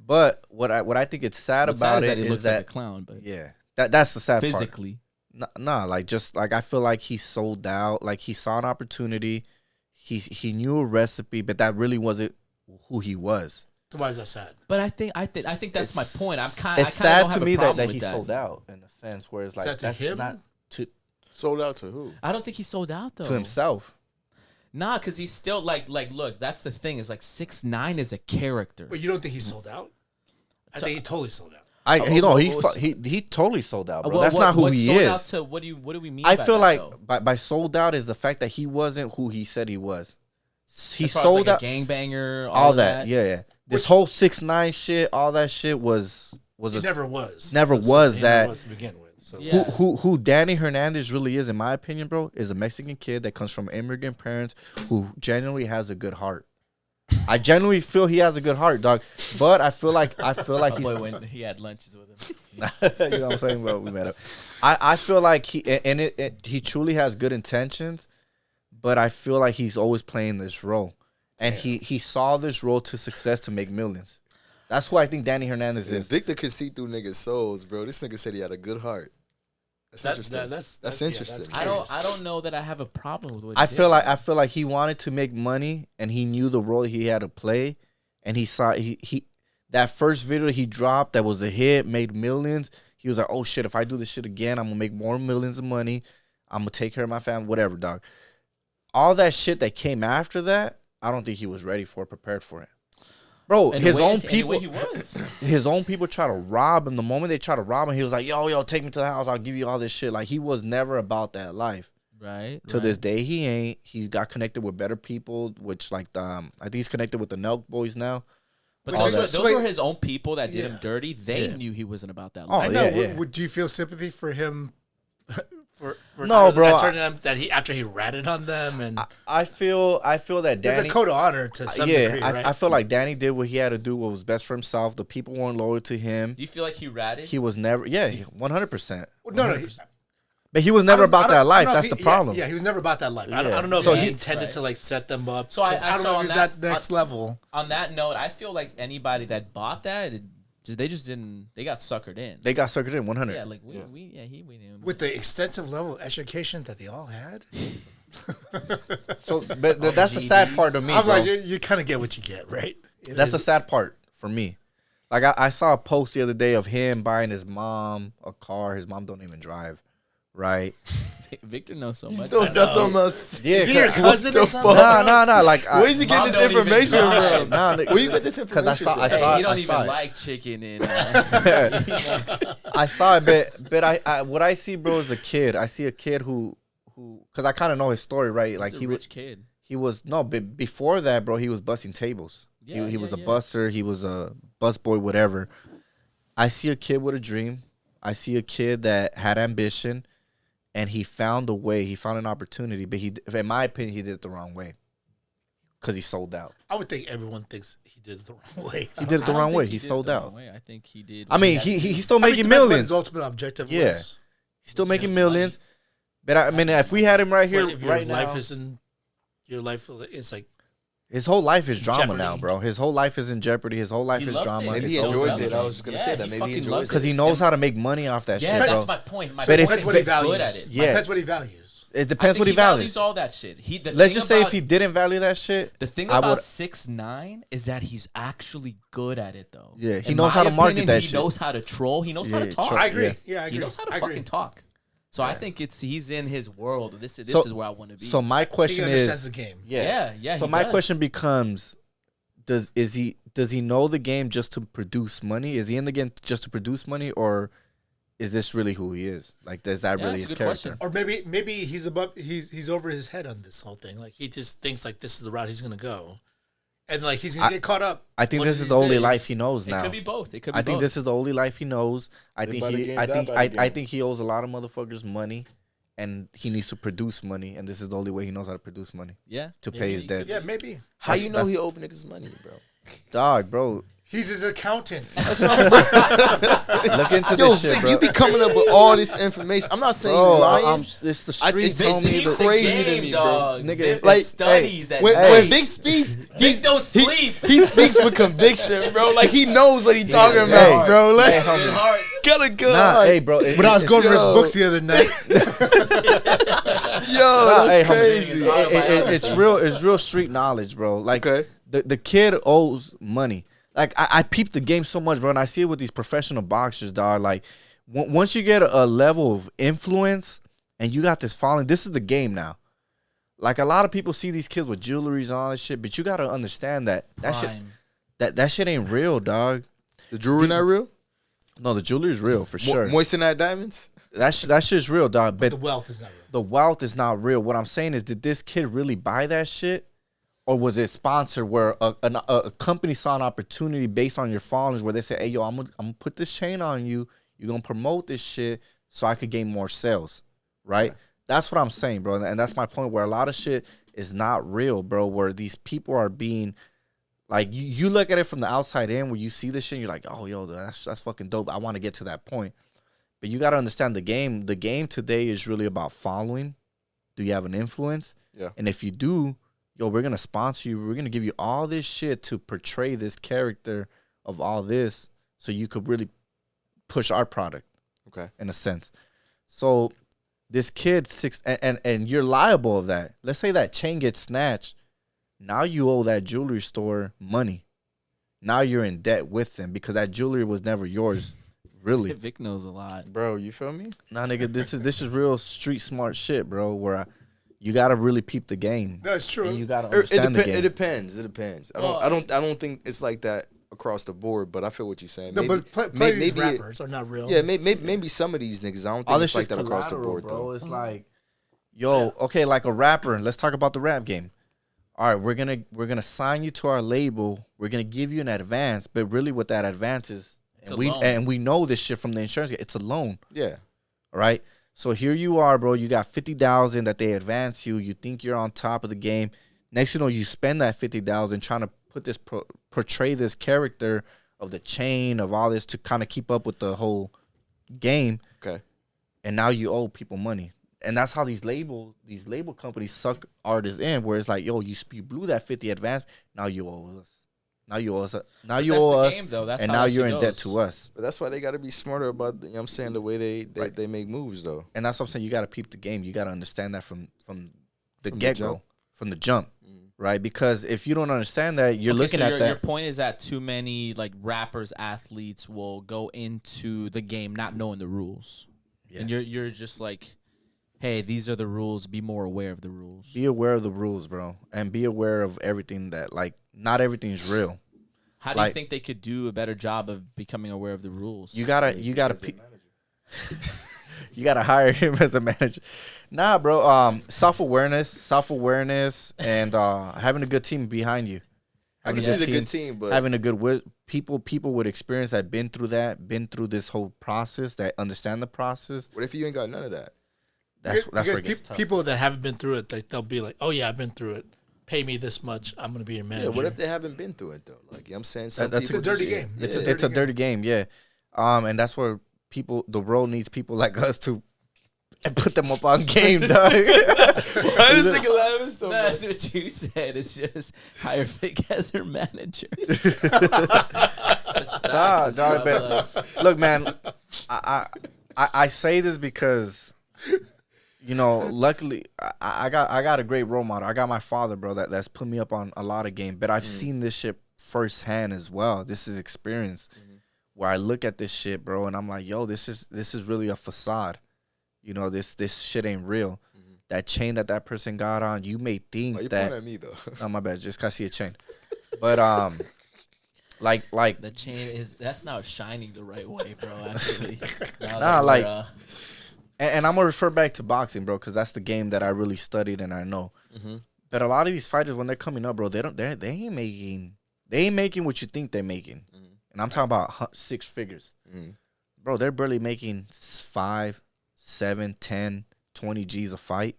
But what I think it's sad about it is is that that like a clown, but yeah, that's the sad physically. part. Nah, like, just like, I feel like he sold out. Like, he saw an opportunity. He knew a recipe, but that really wasn't who he was. So why is that sad? But I think that's my point. It's sad to me that he sold out in a sense where it's like, that's him? not to Sold out to who? I don't think he sold out though. to himself. Nah, because he's still like look, that's the thing, is like 6ix9ine is a character. But you don't think he sold out? I think he totally sold out. He totally sold out, bro. That's not who he sold is. Out to, what do we mean? I by feel that, like though? by sold out is the fact that he wasn't who he said he was. He As far sold as out a gangbanger, all that. Yeah. This whole 6ix9ine shit, all that shit was He never was. Never was that. Never was to begin with. So. Yeah. Who Danny Hernandez really is, in my opinion, bro, is a Mexican kid that comes from immigrant parents who genuinely has a good heart. I genuinely feel he has a good heart, dog. But I feel like he's when he had lunches with him. you know what I'm saying, bro? We met up. I feel like he truly has good intentions, but I feel like he's always playing this role, and he saw this role to success to make millions. That's who I think Danny Hernandez is. Victor could see through niggas' souls, bro. This nigga said he had a good heart. That's interesting. That's interesting. I don't know that I have a problem with what I feel like he wanted to make money, and he knew the role he had to play, and he saw he that first video he dropped that was a hit, made millions. He was like, oh shit, if I do this shit again, I'm gonna make more millions of money. I'm gonna take care of my family, whatever, dog. All that shit that came after that, I don't think he was ready for, prepared for it. Bro, his own people try to rob him. The moment they try to rob him, he was like, yo, take me to the house. I'll give you all this shit. Like, he was never about that life. Right. To this day, he ain't. He's got connected with better people, which, like, I think he's connected with the Nelk boys now. But those were his own people that did him dirty. They knew he wasn't about that life. I know. Would you feel sympathy for him? No, bro. After he ratted on them, and I feel that Danny. There's a code of honor to some degree, right? I feel like Danny did what he had to do, what was best for himself. The people weren't loyal to him. Do you feel like he ratted? He was never, 100%. No. But he was never about that life. That's the problem. Yeah, he was never about that life. I don't know if he intended to like set them up. So I don't know if he's that next level. On that note, I feel like anybody that bought that, they just didn't. They got suckered in. They got suckered in 100. Yeah, like we knew. With the extensive level of education that they all had. So, but that's the sad part of me. I'm like, you kind of get what you get, right? That's the sad part for me. Like, I saw a post the other day of him buying his mom a car. His mom don't even drive, right? Victor knows so much. That's so much. Yeah, Is he your cousin or something? No. Like, Where's he getting this information from? Nah, Where you get this information because I from? saw He don't I even saw it. like chicken and. I saw it, but I what I see, bro, is a kid. I see a kid who because I kind of know his story, right? Like He's he a was rich kid. he was no, but before that, bro, he was busting tables. Yeah, he was a yeah. busser. He was a busboy, whatever. I see a kid with a dream. I see a kid that had ambition, and he found a way. He found an opportunity, but in my opinion, he did it the wrong way because he sold out. I would think everyone thinks he did it the wrong way. He did it the I don't wrong way. think He did it sold the out. wrong way. I think he did. I mean, he's still making depends what millions. his ultimate objective Yeah. was. He's still making Yes, millions. But I mean, if we had him right here, But if your right life now, isn't, your life is like his whole life is drama Jeopardy. now, bro. His whole life is in jeopardy. His whole life He is loves drama. it. Maybe he It's enjoys over. it. I was gonna say that. Maybe he fucking enjoys loves it. Because he knows how to make money off that Yeah, shit, bro. that's my point. But point if- depends is what he he's values. good at it. Yeah. Depends what he values. It I depends think what he values. all that shit. Let's just say if he didn't value that shit, The thing I about would. 6ix9ine is that he's actually good at it, though. Yeah, he In knows my how to market opinion, that he shit. knows how to troll. He knows how to Yeah, talk. I agree. Yeah. Yeah, I agree. He knows how to I agree. fucking talk. So I think he's in his world. This is where I want to be. So my He question understands is, the game. yeah. So he my does. question becomes, does he know the game just to produce money? Is he in the game just to produce money, or is this really who he is? Like, is that Yeah, really that's his a good character? question. Or maybe he's over his head on this whole thing. Like he just thinks like this is the route he's gonna go, and like he's gonna get caught up. I think one this of is these the only days. life he knows It now. could be both. It could be I think both. this is the only life he knows. I think by the he, game, I die think, by the I game. think he owes a lot of motherfuckers money, and he needs to produce money, and this is the only way he knows how to produce money Yeah. to Maybe pay his he could- debts. Yeah, maybe How That's- you know that's- he owe niggas money, bro? Dog, bro, he's his accountant. look into Yo, this shit, Vic, bro. you be coming up with all this information. I'm not saying Bro, you lying. it's the I- streets, it's- homie. it's The- crazy to me, bro. dog. Nigga, Vic like, studies at when night. Vic speaks, Vic don't sleep. he speaks with conviction, bro. Like he knows what he's talking Hey, about, bro. Like hey, homie. Hard. got a good Nah, heart. hey, bro. When I was going over his Yo. books the other night, Yo, Nah, hey, that's homie. crazy. It's real. It's real street knowledge, bro. Like Okay. the kid owes money. Like I peep the game so much, bro, and I see it with these professional boxers, dog. Like once you get a level of influence and you got this following, this is the game now. Like a lot of people see these kids with jewelries and all this shit, but you gotta understand that shit Prime. that shit ain't real, dog. The jewelry not real? No, the jewelry is real for sure. Moisten that diamonds? That shit's real, dog. But the wealth is not real. the wealth is not real. What I'm saying is, did this kid really buy that shit? Or was it sponsored where a company saw an opportunity based on your followers where they say, hey, yo, I'm gonna put this chain on you. You're going to promote this shit so I could gain more sales, right? That's what I'm saying, bro. And that's my point where a lot of shit is not real, bro, where these people are being, like, you look at it from the outside in where you see this shit and you're like, oh, yo, that's fucking dope. I want to get to that point. But you got to understand the game. The game today is really about following. Do you have an influence? Yeah. And if you do, yo, we're going to sponsor you. We're going to give you all this shit to portray this character of all this so you could really push our product. Okay. In a sense. So this kid, and you're liable of that. Let's say that chain gets snatched. Now you owe that jewelry store money. Now you're in debt with them because that jewelry was never yours, really. Vic knows a lot. Bro, you feel me? Nah, nigga, this is real street smart shit, bro. Where you gotta really peep the game. That's true. And you gotta It understand the game. depends. It depends. I don't think it's like that across the board, but I feel what you're saying. No, Maybe, but play these maybe rappers are not real. yeah, maybe some of these niggas. I don't All think this it's like shit's that across the collateral, board, bro. though. It's like, yo, okay, like a rapper. Let's talk about the rap game. All right, we're gonna sign you to our label. We're gonna give you an advance, but really, what that advance is, It's a loan. and we know this shit from the insurance. It's a loan, Yeah. all right. So here you are, bro. You got 50,000 that they advance you. You think you're on top of the game. Next, you know, you spend that 50,000 trying to put this portray this character of the chain of all this to kind of keep up with the whole game. Okay. And now you owe people money. And that's how these label companies suck artists in, where it's like, yo, you blew that 50 advance, now you owe us. Now you owe us. Now you That's owe the us. game, though. That's and how now that you're shit in debt goes. to us. But that's why they got to be smarter about, you know what I'm saying, the way they make moves, though. And that's what I'm saying. You got to peep the game. You got to understand that from the From the get-go, jump. from the jump, right? Because if you don't understand that, you're looking so at your, that. Your point is that too many like rappers, athletes will go into the game not knowing the rules, Yeah. and you're just like, hey, these are the rules. Be more aware of the rules. Be aware of the rules, bro, and be aware of everything that not everything's real. How do you think they could do a better job of becoming aware of the rules? You gotta you gotta hire him as a manager. Nah, bro. Self-awareness, and having a good team behind you. I can see the good team, but having a good people with experience that been through this whole process, that understand the process. What if you ain't got none of that? That's where it gets tough. People that haven't been through it, they'll be like, "Oh yeah, I've been through it. Pay me this much. I'm gonna be your manager." Yeah. What if they haven't been through it though? Like, you know what I'm saying, That's a dirty game. It's a dirty game, yeah. And that's where the world needs people like us to put them up on game, dog. I didn't think of that. That's what you said. It's just hire Vic as their manager. Look, man, I say this because, luckily I got a great role model. I got my father, bro, that's put me up on a lot of game. But I've seen this shit firsthand as well. This is experience where I look at this shit, bro, and I'm like, yo, this is really a facade. This shit ain't real. That chain that person got on, you may think you that. At me though. Oh, my bad. Just 'cause I see a chain. But like the chain that's not shining the right way, bro. Actually, and I'm gonna refer back to boxing, bro, because that's the game that I really studied and I know. But a lot of these fighters, when they're coming up, bro, they ain't making what you think they're making. And I'm talking about 6 figures, bro. They're barely making 5, 7, 10, 20 G's a fight.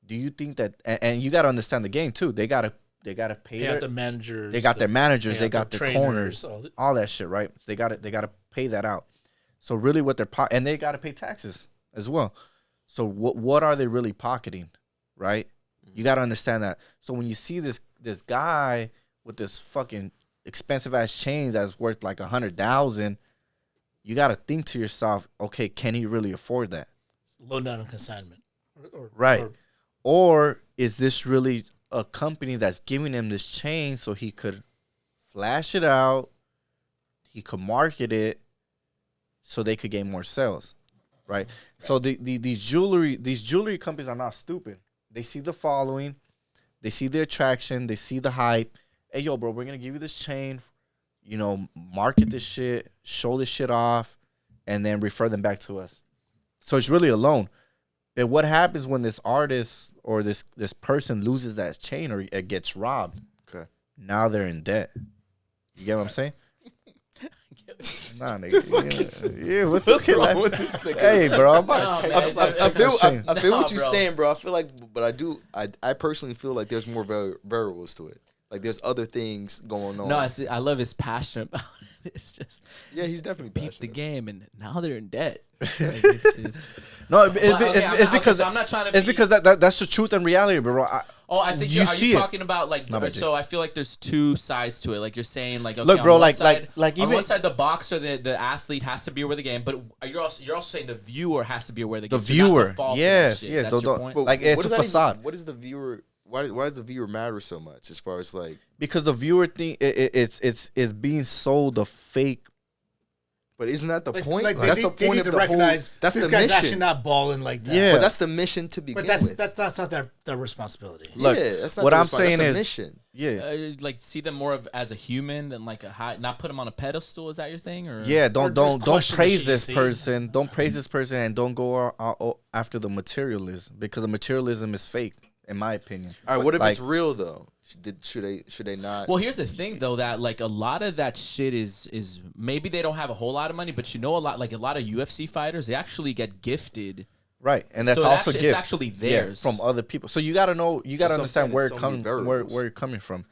Do you think that? And you got to understand the game too. They gotta pay. They got the managers. They got their managers. They got their corners. Trainers, all that shit, right? They got to pay that out. So really, what they're and they got to pay taxes as well. So what are they really pocketing, right? You got to understand that. So when you see this guy with this fucking expensive ass chains that's worth like $100,000, you got to think to yourself, okay, can he really afford that? Low down on consignment, right? Or is this really a company that's giving him this chain so he could flash it out, he could market it, so they could gain more sales, right? So these jewelry companies are not stupid. They see the following, they see the attraction, they see the hype. Hey, yo, bro, we're gonna give you this chain, market this shit, show this shit off, and then refer them back to us. So it's really a loan. But what happens when this artist or this person loses that chain or it gets robbed? Okay. Now they're in debt. You get what I'm saying? Nah, nigga. Yeah, what's this wrong with this nigga? Hey, bro, I feel what you're saying, bro. I feel like, but I personally feel like there's more variables to it. Like there's other things going on. No, I love his passion about it. It's just he's definitely beat passionate. the game, and now they're in debt. It's because I'm not trying to. It's because that's the truth and reality, bro. I think are you talking about like? So I feel like there's 2 sides to it. Like you're saying, like, okay, look, bro, on even one side, the boxer, the athlete has to be aware of the game, but you're also saying the viewer has to be aware of the game. The viewer, yes. That's your point? Like it's a facade. What is the viewer? Why does the viewer matter so much as far as like? Because the viewer thing, it's being sold a fake. But isn't that the point? That's the point of the recognize whole. That's this the guy's mission. Actually not balling like that. Yeah, but that's the mission to begin with. That's not their responsibility. Look, that's not what I'm saying is mission. Yeah, like see them more as a human than like a high. Not put them on a pedestal. Is that your thing? Or don't praise this person. Don't praise this person, and don't go after the materialism, because the materialism is fake, in my opinion. All right, what if it's real though? Should they not? Well, here's the thing though, that like a lot of that shit is maybe they don't have a whole lot of money, but a lot of UFC fighters, they actually get gifted. Right, and that's also gifts. It's actually theirs from other people. So you got to know, you got to understand where it comes, where it coming from,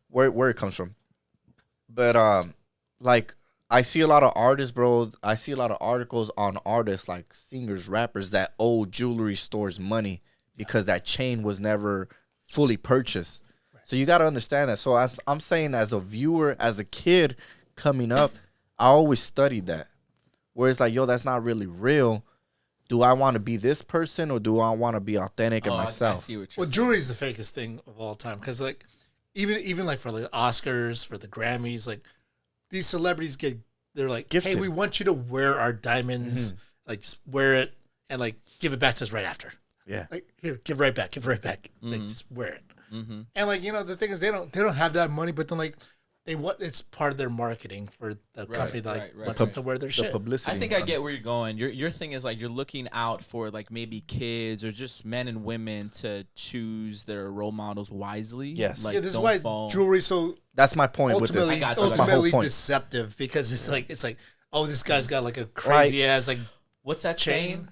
where it comes from. But like I see a lot of artists, bro. I see a lot of articles on artists like singers, rappers that owe jewelry stores money because that chain was never fully purchased. So you got to understand that. So I'm saying, as a viewer, as a kid coming up, I always studied that. Where it's like, yo, that's not really real. Do I want to be this person, or do I want to be authentic in myself? I see what you're saying. Jewelry is the fakest thing of all time, because like even like for the Oscars, for the Grammys, like these celebrities they're like, gifted. Hey, we want you to wear our diamonds, like just wear it. and like give it back to us right after. Yeah. Like here, give it right back, like just wear it. And like the thing is they don't have that money, but then like it's part of their marketing for the company that wants them to wear their shit. Publicity. I think I get where you're going. Your thing is like you're looking out for like maybe kids or just men and women to choose their role models wisely. Yes. Like, this is why jewelry so that's my point with this. ultimately deceptive, because it's like oh, this guy's got like a crazy ass like what's that chain?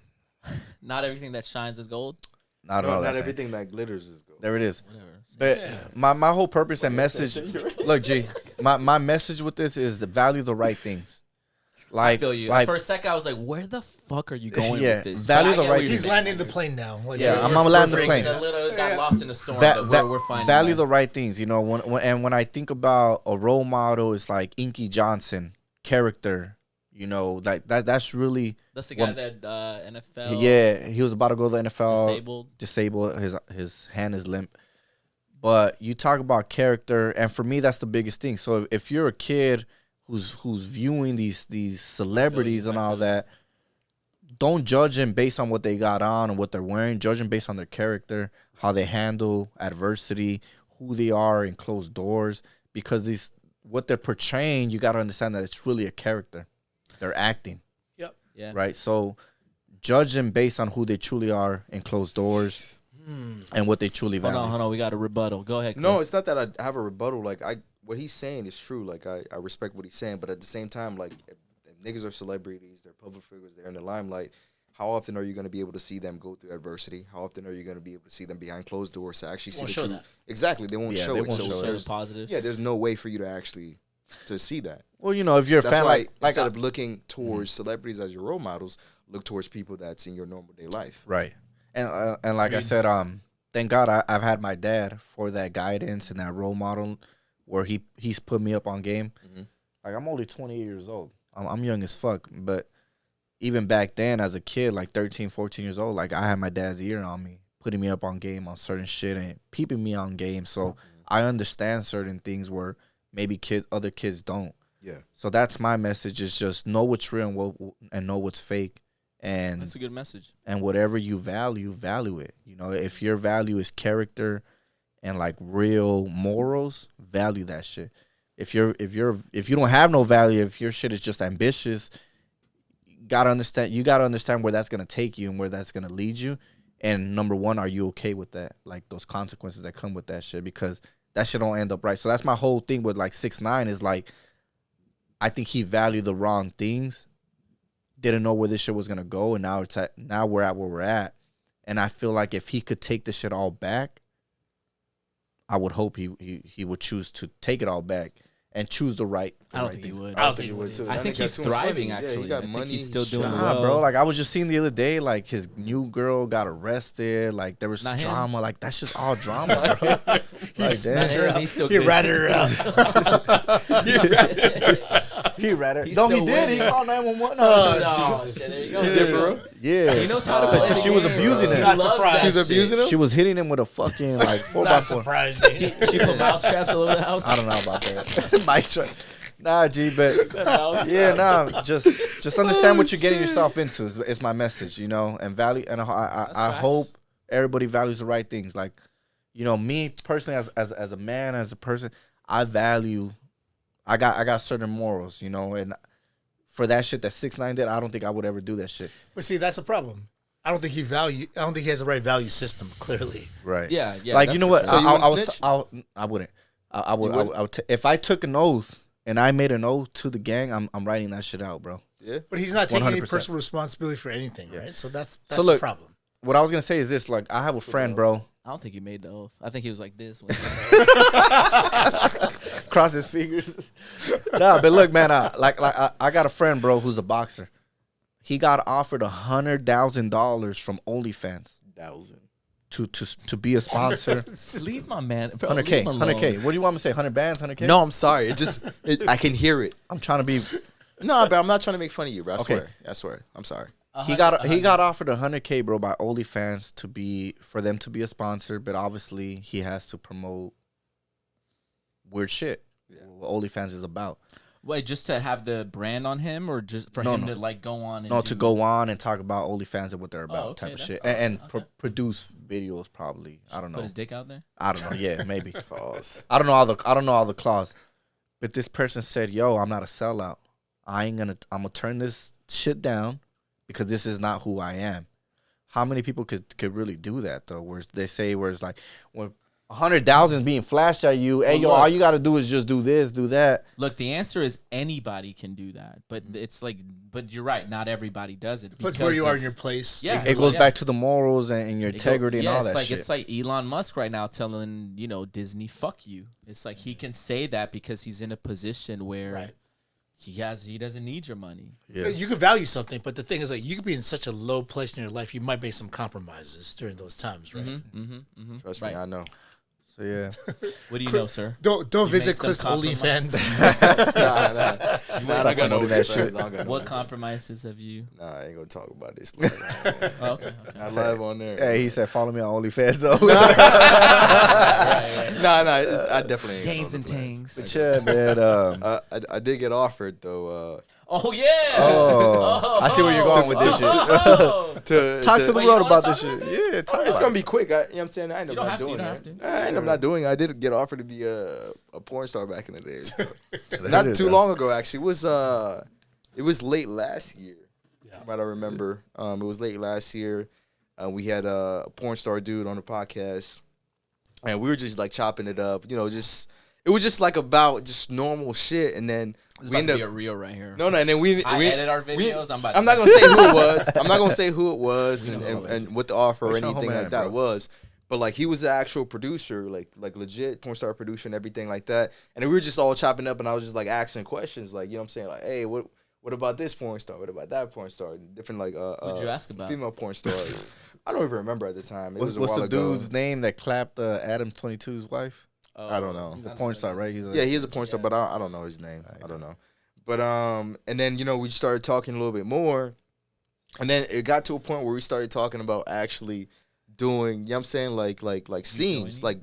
Not everything that shines is gold. Not everything that glitters is gold. There it is. Whatever. But my whole purpose and message, look, G, my message with this is to value the right things. Like, I feel you. For a second, I was like, "Where the fuck are you going with this?" Value the right. He's landing the plane now. Like, I'm landing the plane. I literally got lost in the storm. We're fine. Value the right things. You know, when I think about a role model, it's like Inky Johnson character. You know, like that's really. That's the guy that NFL. Yeah, he was about to go to the NFL. Disabled. His hand is limp. But you talk about character, and for me, that's the biggest thing. So if you're a kid who's viewing these celebrities and all that, don't judge them based on what they got on and what they're wearing. Judge them based on their character, how they handle adversity, who they are in closed doors. Because what they're portraying, you got to understand that it's really a character. They're acting. Yep. Yeah. Right? So judge them based on who they truly are in closed doors and what they truly value. Hold on. We got a rebuttal. Go ahead. No, it's not that I have a rebuttal. Like, what he's saying is true. Like, I respect what he's saying. But at the same time, like, if niggas are celebrities, they're public figures, they're in the limelight, how often are you going to be able to see them go through adversity? How often are you going to be able to see them behind closed doors to actually see the truth? Exactly. They won't show it. So there's positive. Yeah, there's no way for you to actually to see that. Well, you know, if you're a fan, like instead of looking towards celebrities as your role models, look towards people that's in your normal day life. Right. And like I said, thank God I've had my dad for that guidance and that role model where he's put me up on game. Mm-hmm. Like, I'm only 28 years old. I'm young as fuck. But even back then as a kid, like 13, 14 years old, like I had my dad's ear on me, putting me up on game on certain shit and peeping me on game. So I understand certain things where maybe other kids don't. Yeah. So that's my message, is just know what's real and know what's fake. And that's a good message. And whatever you value it. You know, if your value is character and like real morals, value that shit. If you don't have no value, if your shit is just ambitious, you gotta understand where that's gonna take you and where that's gonna lead you. And number one, are you okay with that? Like those consequences that come with that shit, because that shit don't end up right. So that's my whole thing with like 6ix9ine is like, I think he valued the wrong things. Didn't know where this shit was gonna go, and now we're at where we're at. And I feel like if he could take the shit all back, I would hope he would choose to take it all back and choose the right. I don't think he would. I don't think he would too. I think he's thriving actually. Yeah, he got money. He's still doing well, bro. Like I was just seeing the other day, like his new girl got arrested. Like there was drama. Like that's just all drama, bro. He ratted her up. He ratted. He did. He called 911. There you go. Yeah, bro. Yeah. He knows how to play. She was abusing him. Not surprised. She was abusing him? She was hitting him with a fucking like 4x4. Not surprising. She put mouse traps all over the house. I don't know about that. Mouse trap. Nah, G, but just understand what you're getting yourself into. It's my message, you know, and value. And I hope everybody values the right things. Like, you know, me personally, as a man, as a person, I got certain morals, you know, and for that shit that 6ix9ine did, I don't think I would ever do that shit. But see, that's the problem. I don't think he has the right value system. Clearly, right? Yeah. Like, you know what? So I wouldn't. I would. If I took an oath and I made an oath to the gang, I'm writing that shit out, bro. Yeah. But he's not taking 100%. any personal responsibility for anything, right? So that's so look, the problem. What I was gonna say is this: like, I have a friend, bro. I don't think he made the oath. I think he was like this. Cross his fingers. Nah, but look, man, I got a friend, bro, who's a boxer. He got offered $100,000 from OnlyFans. To be a sponsor. Leave my man. Bro, 100K. 100K. What do you want me to say? 100 bands? 100K? No, I'm sorry. I can hear it. I'm trying to be. No, bro, I'm not trying to make fun of you, bro. I swear. I'm sorry. He got offered $100K, bro, by OnlyFans for them to be a sponsor, but obviously he has to promote weird shit. Yeah. What OnlyFans is about. Wait, just to have the brand on him, or just for him to like go on? And to go on and talk about OnlyFans and what they're about, type of shit, and produce videos. Probably, I don't know. Put his dick out there. I don't know. Yeah, maybe. False. I don't know all the clause. But this person said, "Yo, I'm not a sellout. I'm gonna turn this shit down because this is not who I am." How many people could really do that though? Where they say where it's like when 100,000 being flashed at you, hey yo, all you gotta do is just do this, do that. Look, the answer is anybody can do that, but it's like, but you're right, not everybody does it. Depends where you are in your place. Yeah, It goes back to the morals and your integrity and all that shit. It's like Elon Musk right now telling Disney, fuck you. It's like he can say that because he's in a position where he doesn't need your money. Yeah. You can value something, but the thing is, like, you could be in such a low place in your life, you might make some compromises during those times, right? Trust me, I know. So yeah. What do you know, sir? Don't visit Cliff's OnlyFans. Nah. I got no that shit. What compromises have you? Nah, I ain't gonna talk about this. Okay. Not live on there. Hey, he said, follow me on OnlyFans though. Right. Nah, I definitely ain't. Gains and tangs. But yeah, man. I did get offered though. Oh yeah. I see where you're going with this shit. Talk to the world about this shit. Yeah, talk It's about gonna be quick. You know what I'm saying? I end up don't not have to, doing you it. don't I end up not doing it. I did get offered to be a porn star back in the day. So. it. Not too long ago, actually. It was late last year. Yeah. Might I remember? It was late last year. We had a porn star dude on the podcast, and we were just like chopping it up. It was just like about just normal shit, and then we ended up be a reel right here. No, and then we edit our videos. I'm not gonna say who it was. I'm not gonna say who it was and what the offer or anything like that was. But like he was the actual producer, like legit porn star producer and everything like that. And we were just all chopping up, and I was just like asking questions, like, you know what I'm saying, like, hey, what about this porn star? What about that porn star? Different like what'd you ask about? Female porn stars. I don't even remember at the time. It was a while What's the ago. dude's name that clapped Adam 22's wife? I don't know. He's a porn star, right? He is a porn star, but I don't know his name. I don't know. But and then we started talking a little bit more, and then it got to a point where we started talking about actually doing, you know what I'm saying, like scenes, like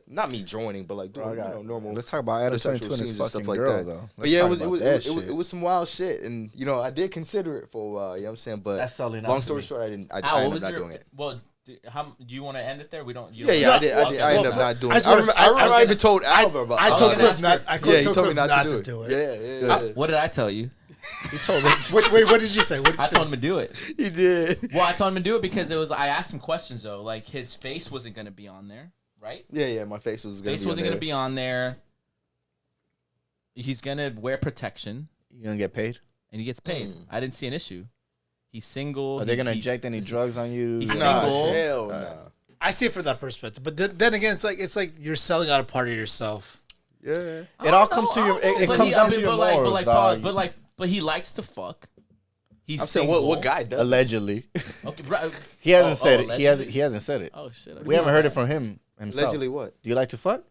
not me joining, but like doing normal. Let's talk about Adam 22 and his fucking girl though. But yeah, it was some wild shit, and I did consider it for a while. You know what I'm saying, but that's long story short, I ended up not doing it. Well, how do you want to end it there? We don't. I did. I ended up not doing it. I even told Albert about it. I told Cliff not. He told me not to do it. Yeah. What did I tell you? You told him. Wait, what did you say? I told him to do it. He did. Well, I told him to do it because I asked him questions though. Like his face wasn't going to be on there, right? Yeah. My face was going to be. Wasn't going to be on there. He's going to wear protection. You gonna get paid? And he gets paid. I didn't see an issue. He's single. Are they gonna inject any drugs on you? He's single. Hell no. I see it from that perspective, but then again, it's like you're selling out a part of yourself. Yeah. It all comes to your. It comes down to your morals. But he likes to fuck. He's I'm saying what guy does allegedly. Okay, right. He hasn't said it. He hasn't said it. Oh shit. We haven't heard it from him himself. Allegedly what? Do you like to fuck?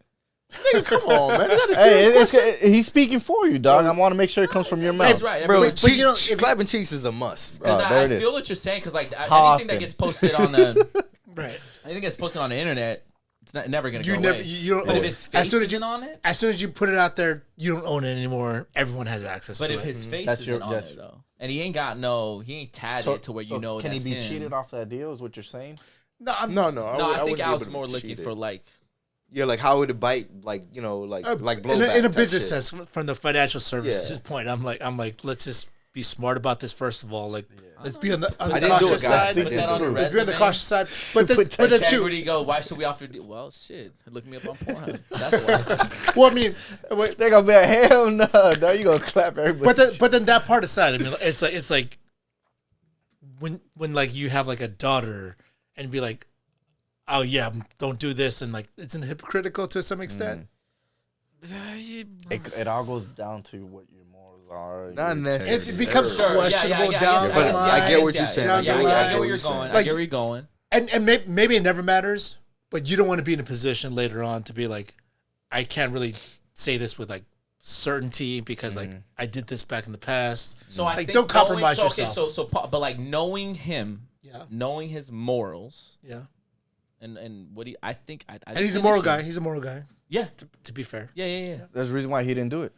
Nigga, come on, man. Is that a serious question? He's speaking for you, dog. I want to make sure it comes from your mouth. That's right, bro. But you know, if clapping cheeks is a must, bro. Because I it feel is. what you're saying. Because like How anything that often? gets posted on the right, anything that's posted on the internet, it's never gonna you go never away. you don't. But Own if it. his face isn't on it, as soon as you put it out there, you don't own it anymore. Everyone has access but to if it. his face That's isn't your- on that's- it though, and he ain't tagged it to where you know Can he that's be him. cheated off that deal? Is what you're saying? No. I think I was more looking for like. Yeah, like how would it bite? Like blowback in a type business shit. sense, from the financial services point, I'm like, let's just be smart about this first of all. Like, let's be on the I didn't do it, cautious guys. side. Put that on the Let's be on the resume. cautious side. But then too, Integrity go. Why should we offer? Well, shit. Look me up on Pornhub. That's why. well, I mean, wait, They gonna be like, hell no, no, you gonna clap everybody. but then that part aside, I mean, it's like when like you have like a daughter and be like, oh yeah, don't do this, and like it's hypocritical to some extent. It all goes down to what your morals are. Not necessarily. It becomes questionable down the But line. I get what you're saying. I I get get what where you're going. I Like- get where you're going. And maybe it never matters, but you don't want to be in a position later on to be like, I can't really say this with like certainty because like I did this back in the past. So I like think don't compromise knowing, yourself. but like knowing him, knowing his morals, Yeah. and what I think, And he's a moral guy. He's a moral guy. Yeah, To be fair. yeah. There's a reason why he didn't do it.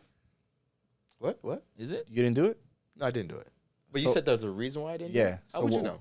What? Is it? You didn't do it? No, I didn't do it. But you So- said there's a reason why I didn't do Yeah. it? How would you know?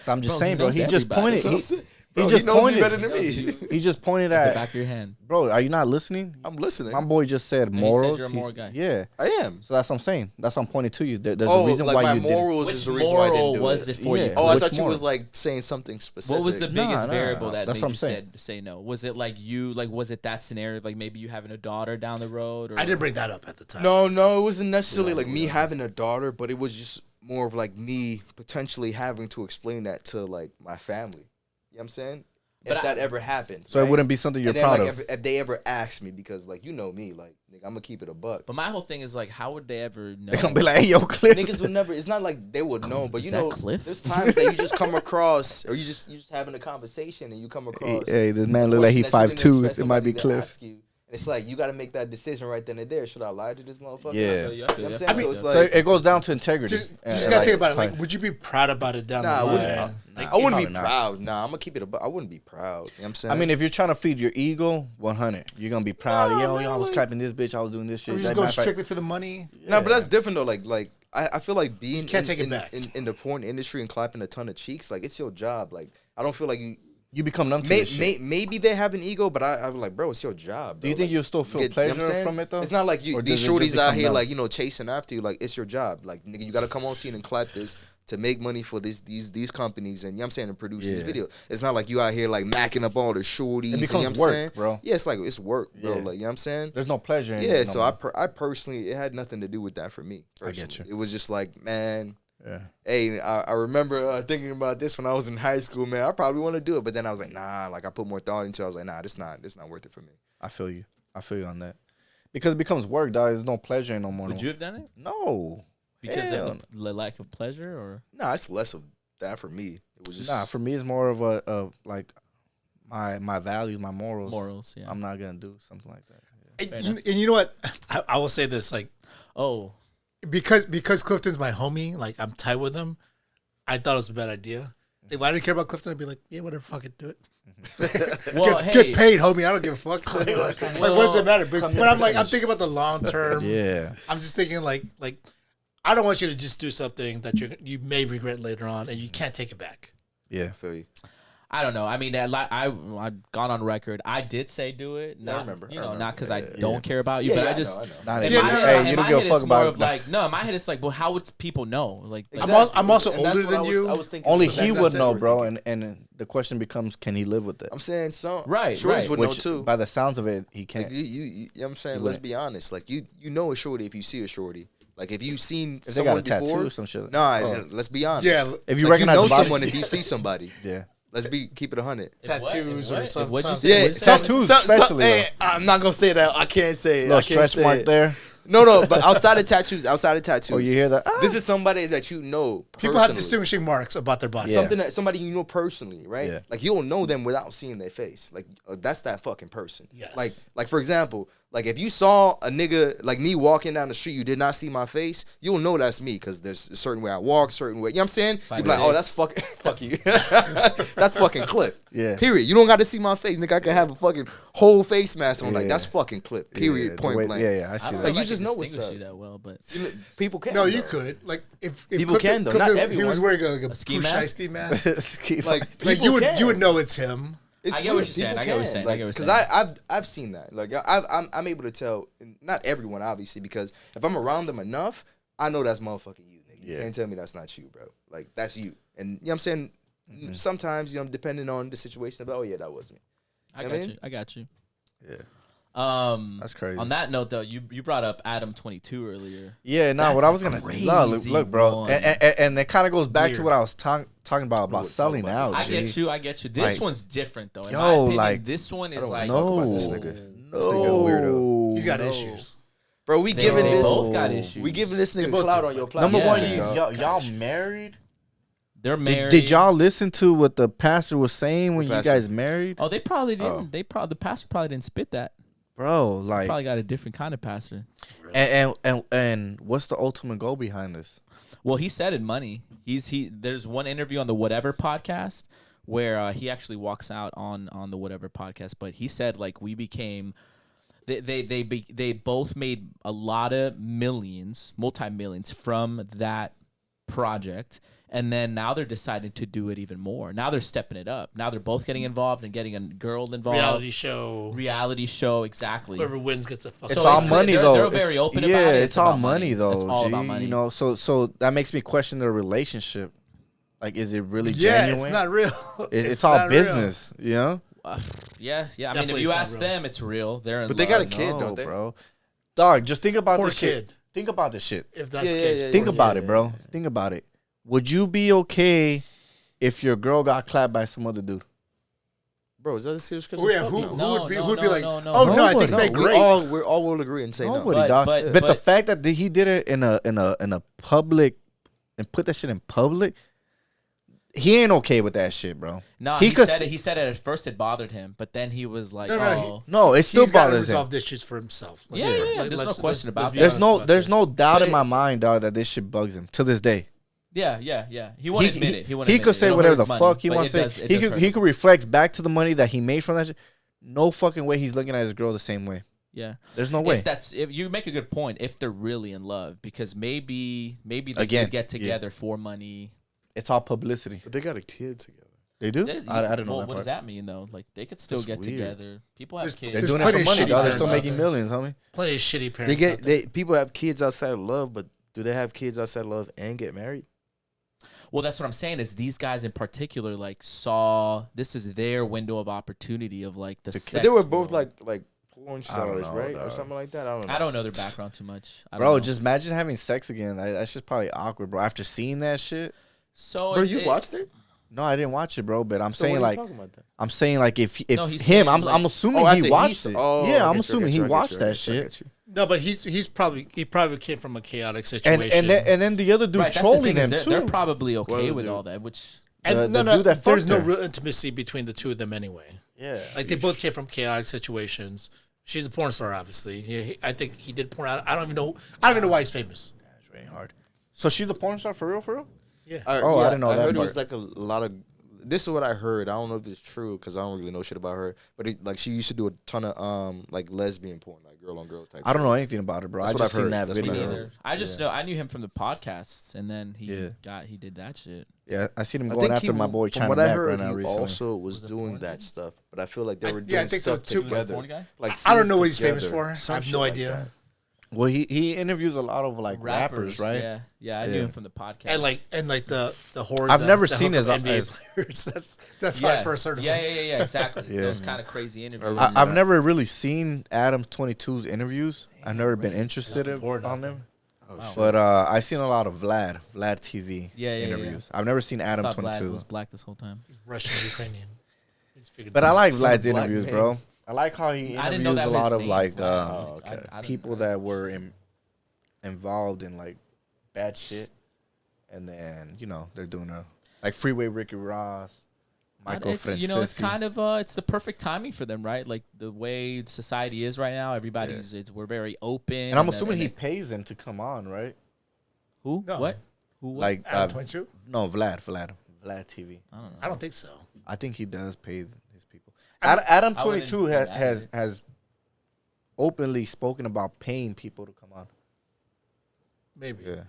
So I'm just Bro, saying, he bro. knows He just everybody. pointed. So- He Bro, just knows me pointed. better than He me. knows you. He just pointed The at. back of your hand. Bro, are you not listening? I'm listening. My boy just said he said morals. you're a moral guy. Yeah. I am. So that's what I'm saying. That's what I'm pointing to you. There's Oh, a reason like why my you did. morals Which is the reason why I didn't moral do was it. it for Yeah. you? Oh, I Which thought you moral? was like saying something specific. What was the biggest Nah, variable that that's made what you I'm saying. say no? Was it like you like was it that scenario like maybe you having a daughter down the road? Or I didn't bring that up at the time. No, it wasn't necessarily like me having a daughter, but it was just more of like me potentially having to explain that to like my family. You know what I'm saying? But If that ever happened. So right? it wouldn't be something you're And then, proud like, of. if they ever asked me, because like you know me, like nigga, I'm gonna keep it a buck. But my whole thing is like, how would they ever know? They're gonna be like, "Hey, yo, Cliff." Niggas would never. It's not like they would know, but Is you that know, Cliff? there's times that you just come across, or you just having a conversation and you come across. Hey, this man look like he question that 5'2". you didn't expect It might be somebody to Cliff. ask you. And it's like you got to make that decision right then and there. Should I lie to this motherfucker? Yeah. I feel You know you, what I'm I saying? feel So you. it's So like, it goes down to integrity. Just, you And, just gotta like, think about it. Like, would you be proud about it down nah, I the wouldn't. line? I wouldn't be probably not. proud. Nah, I'm gonna keep it a buck. I wouldn't be proud. You know what I'm saying? I mean, if you're trying to feed your ego, 100, you're gonna be proud. Nah, Yo, man, I was like- clapping this bitch. I was doing this shit. Are you just That going matter of fact- strictly for the money? no, but that's different though. Like I feel like being can't take it in, back. in the porn industry and clapping a ton of cheeks, like it's your job. Like I don't feel like You become numb to this shit. maybe they have an ego, but I was like, bro, it's your job. Do you bro. think Like, you'll still feel you know what I'm pleasure saying? from it though? It's not like Or these does it just shorties out become here numb? like chasing after you. Like it's your job. Like nigga, you gotta come on scene and clap this to make money for these companies and you know what I'm saying and produce these Yeah. videos. It's not like you out here like macking up all the shorties. It and, becomes you know what I'm work, saying? bro. Yeah, it's like it's work, bro. Yeah. Like you know what I'm saying? There's no pleasure in it. Yeah, no so more. I personally, it had nothing to do with that for me. I get Personally. you. It was just like, man, Yeah. hey, I remember thinking about this when I was in high school, man. I probably want to do it, but then I was like, nah. Like I put more thought into it. I was like, nah, this not worth it for me. I feel you. I feel you on that. Because it becomes work, dog. There's no pleasure no more. Would you have done it No. because Hell of the lack of pleasure, or Nah, it's less of that for me. It was just Nah, for me, it's more of a like my values, my morals. morals? Yeah. I'm not gonna do something like that. And you know what? I will say this, like, Oh, because Clifton's my homie, like I'm tight with him. I thought it was a bad idea. Like, why do you care about Clifton? I'd be like, yeah, whatever, fuck it, do it. well, Get paid, homie. I don't give a fuck. Like, what does it matter? But come here, I'm like, I'm percentage. thinking about the long term. Yeah. I'm just thinking like I don't want you to just do something that you may regret later on, and you can't take it back. Yeah. I feel you. I don't know. I mean, I've gone on record. I did say do it. I Not, remember. You I know, remember. not because Yeah, I yeah, don't care about you, Yeah, but yeah, I just. I know. Not In even- my head, hey, in you don't my give a head, fuck it's more about of like no. In my head, it's like, well, how would people know? Like, I'm also And that's older what than you. I was thinking. Only So he that's would know, it. bro. And the question becomes, can he live with it? I'm saying some Right, shorties right. would know Which, too. by the sounds of it, he can't. Like you know what I'm saying? He Let's wouldn't. be honest. Like you know a shorty if you see a shorty. Like if you've seen If they got someone a tattoo before. or some shit. Nah, Oh. let's be honest. Yeah, If you Like, recognize know the body- someone if you see somebody. Yeah. Let's keep it 100. tattoos or something. What'd you say? Yeah, What'd you say? tattoos especially, hey, I'm not gonna say that. I can't say it. Little I can't stretch say mark it. there. No, but outside of tattoos, Oh, you hear that? Ah. This is somebody that you know People have personally. distinguishing marks about their body. Yeah. Something that somebody you know personally, right? Yeah. Like you don't know them without seeing their face. Like that's that fucking person. Yes. Like for example, like if you saw a nigga like me walking down the street, you did not see my face, you'll know that's me because there's a certain way I walk, certain way. You know what I'm saying? You'll be like, oh, that's fucking fuck you. That's fucking Cliff. Yeah. Period. You don't got to see my face, nigga. I can have a fucking whole face mask on. Like Yeah. that's fucking Cliff. Period. Yeah, the Point way- blank. Yeah, I I see don't that. know Like, if you I just can know what's distinguish up. you that well, but You know, people can. No, you though. could. Like if People can, though. Not He was everyone. wearing like a ski Pooh mask? Shiesty mask. Keep- Like Like people you can. would know it's him. It's I get what weird. you're saying. People I get what you're can. saying. I Like, get what you're because saying. I've seen that. Like I'm able to tell. Not everyone, obviously, because if I'm around them enough, I know that's motherfucking you. Nigga. You Yeah. can't tell me that's not you, bro. Like that's you. And you know what I'm saying. Mm-hmm. Sometimes depending on the situation, I'm like, oh yeah, that was me. I I got mean? you. I got you. Yeah. That's crazy. On that note, though, you brought up Adam 22 earlier. Yeah, no, what That's I was gonna crazy, look, bro, boy. and it kind of goes back to Weird. what I was talking about Talk selling about out. this. I G. get you. I get you. This Like, one's different, though. In yo, my opinion, like, this one is don't like wanna talk no, about this nigga. no, This nigga a weirdo. He's got issues. Bro, we They, giving they this. both got issues. We giving this nigga both clout do. on your platform. Number one, Yeah. y'all married? They're married. Did y'all listen to what the pastor was saying when you pastor? guys married, Oh, they probably didn't. Oh. The pastor probably didn't spit that. bro? Like, Probably got a different kind of pastor. and what's the ultimate goal behind this? Well, he said in money. There's one interview on the Whatever podcast where he actually walks out on the Whatever podcast, but he said like we became They both made a lot of millions, multi-millions from that project, and then now they're deciding to do it even more. Now they're stepping it up. Now they're both getting involved and getting a girl involved. Reality show, exactly. Whoever wins gets a fucking. It's all money though. They're very open about it. Yeah, It's all about money though. It's all G, about money. You know, so that makes me question their relationship. Like, is it really genuine? It's not real. It's all business, you know? Yeah. I mean, Definitely if you it's not ask real. them, it's real. They're in But love. they got a kid, No, don't they? bro. Dog, just think about Poor this shit. kid. Think about this shit. If that's the case. Think about it, bro. Think about it. Would you be okay if your girl got clapped by some other dude? Bro, is that a serious question? Oh, yeah, Fuck who no. would be like, no. oh no, I think Nobody. they We great. all will agree and say Nobody, no. dog. but- But the but- fact that he did it in a public and put that shit in public, he ain't okay with that shit, bro. No, he could. he said it at first it bothered him, but then he was like, No, oh. No, it still He's got to bothers him. resolve issues for himself. Like, Yeah. There's no let's- question let's about be that. honest about There's this. no doubt But in my mind, dog, that this shit bugs him to this day. Yeah. He won't admit it. He could say whatever the fuck he wants to say. He could. could reflect back to the money that he made from that shit. No fucking way he's looking at his girl the same way. Yeah. There's no way. If you make a good point, if they're really in love, because maybe they Again, could get together for money. It's all publicity. But they got a kid together. They do? They- I don't know well, that what does part. that mean though? Like they could still That's get weird. together. People have There's- kids. They're There's doing it for plenty of money, shitty dog. They're parents still out making there. millions, homie. Plenty of shitty They parents. get people have kids outside of love, but do they have kids outside of love and get married? Well, that's what I'm saying is these guys in particular like saw this is their window of opportunity of like the But sex they were both world. like porn I don't stars, know, right, or dog. something like that. I don't know. I don't know their background too much. I don't Bro, know. just imagine having sex again. That's just probably awkward, bro. After seeing that shit. so Bro, it's- you watched it? No, I didn't watch it, bro. But I'm So saying what are like you talking about then? I'm saying like if No, he's him, saying, I'm like- assuming after he watched it. Oh, Yeah, I I'm get you, assuming I get he you, I get watched you, I that get you, I shit. get you. No, but he probably came from a chaotic And situation. then the other dude right, that's the trolling thing is him too. they're probably okay Well, with dude. all that, which And the dude that there's fucked no her. real intimacy between the two of them anyway. Yeah, Like they both came from chaotic situations. She's a porn star, obviously. I think he did porn. I don't even know why he's famous. it's really hard. So she's a porn star for real, for real? Yeah. Oh, I didn't know I that heard it was part. like a lot of. This is what I heard. I don't know if it's true because I don't really know shit about her. But like she used to do a ton of like lesbian porn, like girl on girl type. I don't know anything about it, bro. That's I what just I've seen heard. that That's what video. I heard. neither. I just know I knew him from the podcasts, and then he Yeah. did that shit. Yeah, I seen him I going think after my boy from China what I Mac heard, right now he recently. also was Was it doing porn that too? stuff. But I feel like they were yeah, I doing think so stuff too. together. Porn guy? Like I don't know scenes what he's famous together, for. I some have shit no like idea. that. Well, he interviews a lot of like rappers, right? Yeah, I knew Yeah. him from the podcast. And like the whores. I've that- never that seen hook his up NBA eyes. players. That's how I first heard of him. Yeah, exactly. Yeah. Those kind of crazy interviews. I've never really seen Adam 22's interviews. I've never been interested important. on them. Oh, shit. But I've seen a lot of Vlad TV Yeah, interviews. I've never seen I Adam thought Vlad 22. was black this whole time. He's Russian, Ukrainian. He's figured But it I out. like Still a Vlad's black interviews, man. bro. I like how he I didn't know interviews that a was lot his of name, like Vlad. Oh, okay. I didn't people know that were involved in like bad shit, and then they're doing like Freeway Ricky Ross, Michael It's, Francisci. it's kind of it's the perfect timing for them, right? Like the way society is right now, everybody's we're very open. and I'm assuming and he pays them to come on, right? who No. what who what? Like Adam 22? no, Vlad TV. I don't know. I don't think so. I think he does pay his people. I Adam I wouldn't 22 be mad at has openly spoken about paying people to come on. Maybe. Yeah.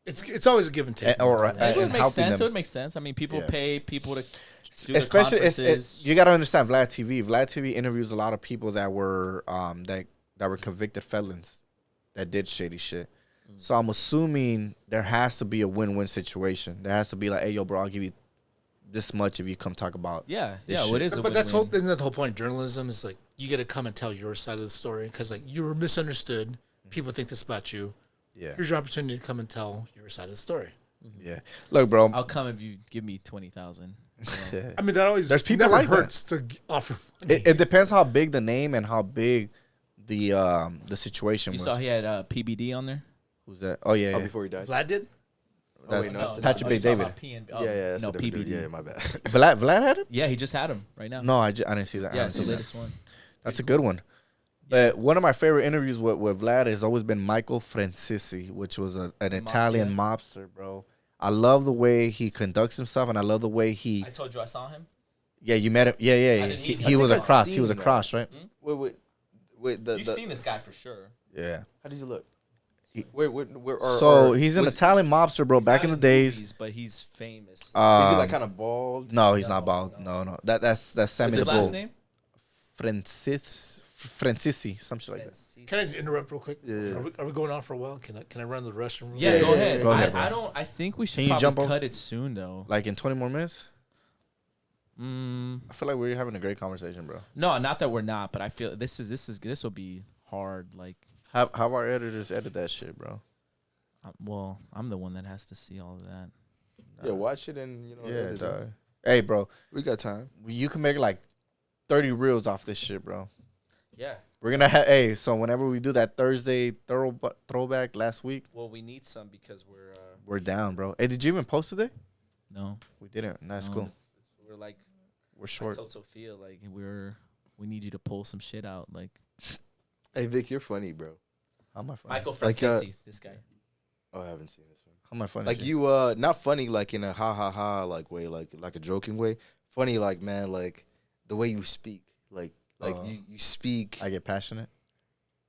It's always a give and take. Or- or- It and would make helping sense. them. It would make sense. I mean, people Yeah. pay people to do the Especially conferences. you got to understand Vlad TV. Vlad TV interviews a lot of people that were that were convicted felons that did shady shit. So I'm assuming there has to be a win-win situation. There has to be like, hey, yo, bro, I'll give you this much if you come talk about. yeah, this well, it shit. is. But isn't that the whole point of journalism is like you got to come and tell your side of the story because like you were misunderstood. People think this about you. Yeah, Here's your opportunity to come and tell your side of the story. yeah. Look, bro. I'll come if you give me 20,000. I mean, that always There's people never like that. hurts to offer money. It depends how big the name and how big the situation You was. saw he had PBD on there. Who's that? Oh yeah, Oh, yeah. before he died. Vlad did. That's wait, no, that's Patrick Bay David. Yeah, that's no the WWE. PBD. Yeah, my bad. Vlad had him? Yeah, he just had him right now. No, I didn't see that. I yeah, didn't it's the see that. latest one. That's a good one. But one of my favorite interviews with Vlad has always been Michael Francisci, which was an Italian mobster, bro. I love the way he conducts himself, and I love the way he. I told you I saw him. Yeah, you met him. Yeah, I yeah. didn't He, meet he him. was I a think cross. I've He was a seen cross, right? Wait. Wait, You've seen this guy for sure. Yeah. How does he look? So he's an Italian mobster, bro. He's Back not in the days, movies, but he's famous. Is he like kind of bald? No, he's not bald. No. That's Sammy What's his the last Bull. name? Francisi, something like that. Can I just interrupt real quick? Yeah. Are we going on for a while? Can I run to the restroom? Real Yeah, quick? go ahead. Go ahead, bro. I think we should Can you probably jump over? cut it soon though. Like in 20 more minutes. Mm, I feel like we're having a great conversation, bro. no, not that we're not, but I feel this will be hard. Like, Have our editors edit that shit, bro. well, I'm the one that has to see all of that. Yeah, watch it and edit it. Dog. Hey, bro, We got time. you can make like 30 reels off this shit, bro. Yeah. We're gonna have. Hey, so whenever we do that Thursday throwback last week, Well, we need some because we're down, bro. Hey, did you even post today? no, We didn't. That's No. cool. we're like We're I short. told Sophia like we need you to pull some shit out. Like Hey, Vic, you're funny, bro. How am I funny? Michael Like, Francesi, this guy. Oh, I haven't seen this one. How am I funny? Like shit? you, not funny like in a ha ha ha like way, like a joking way. Funny like man, like the way you speak, like you speak. I get passionate.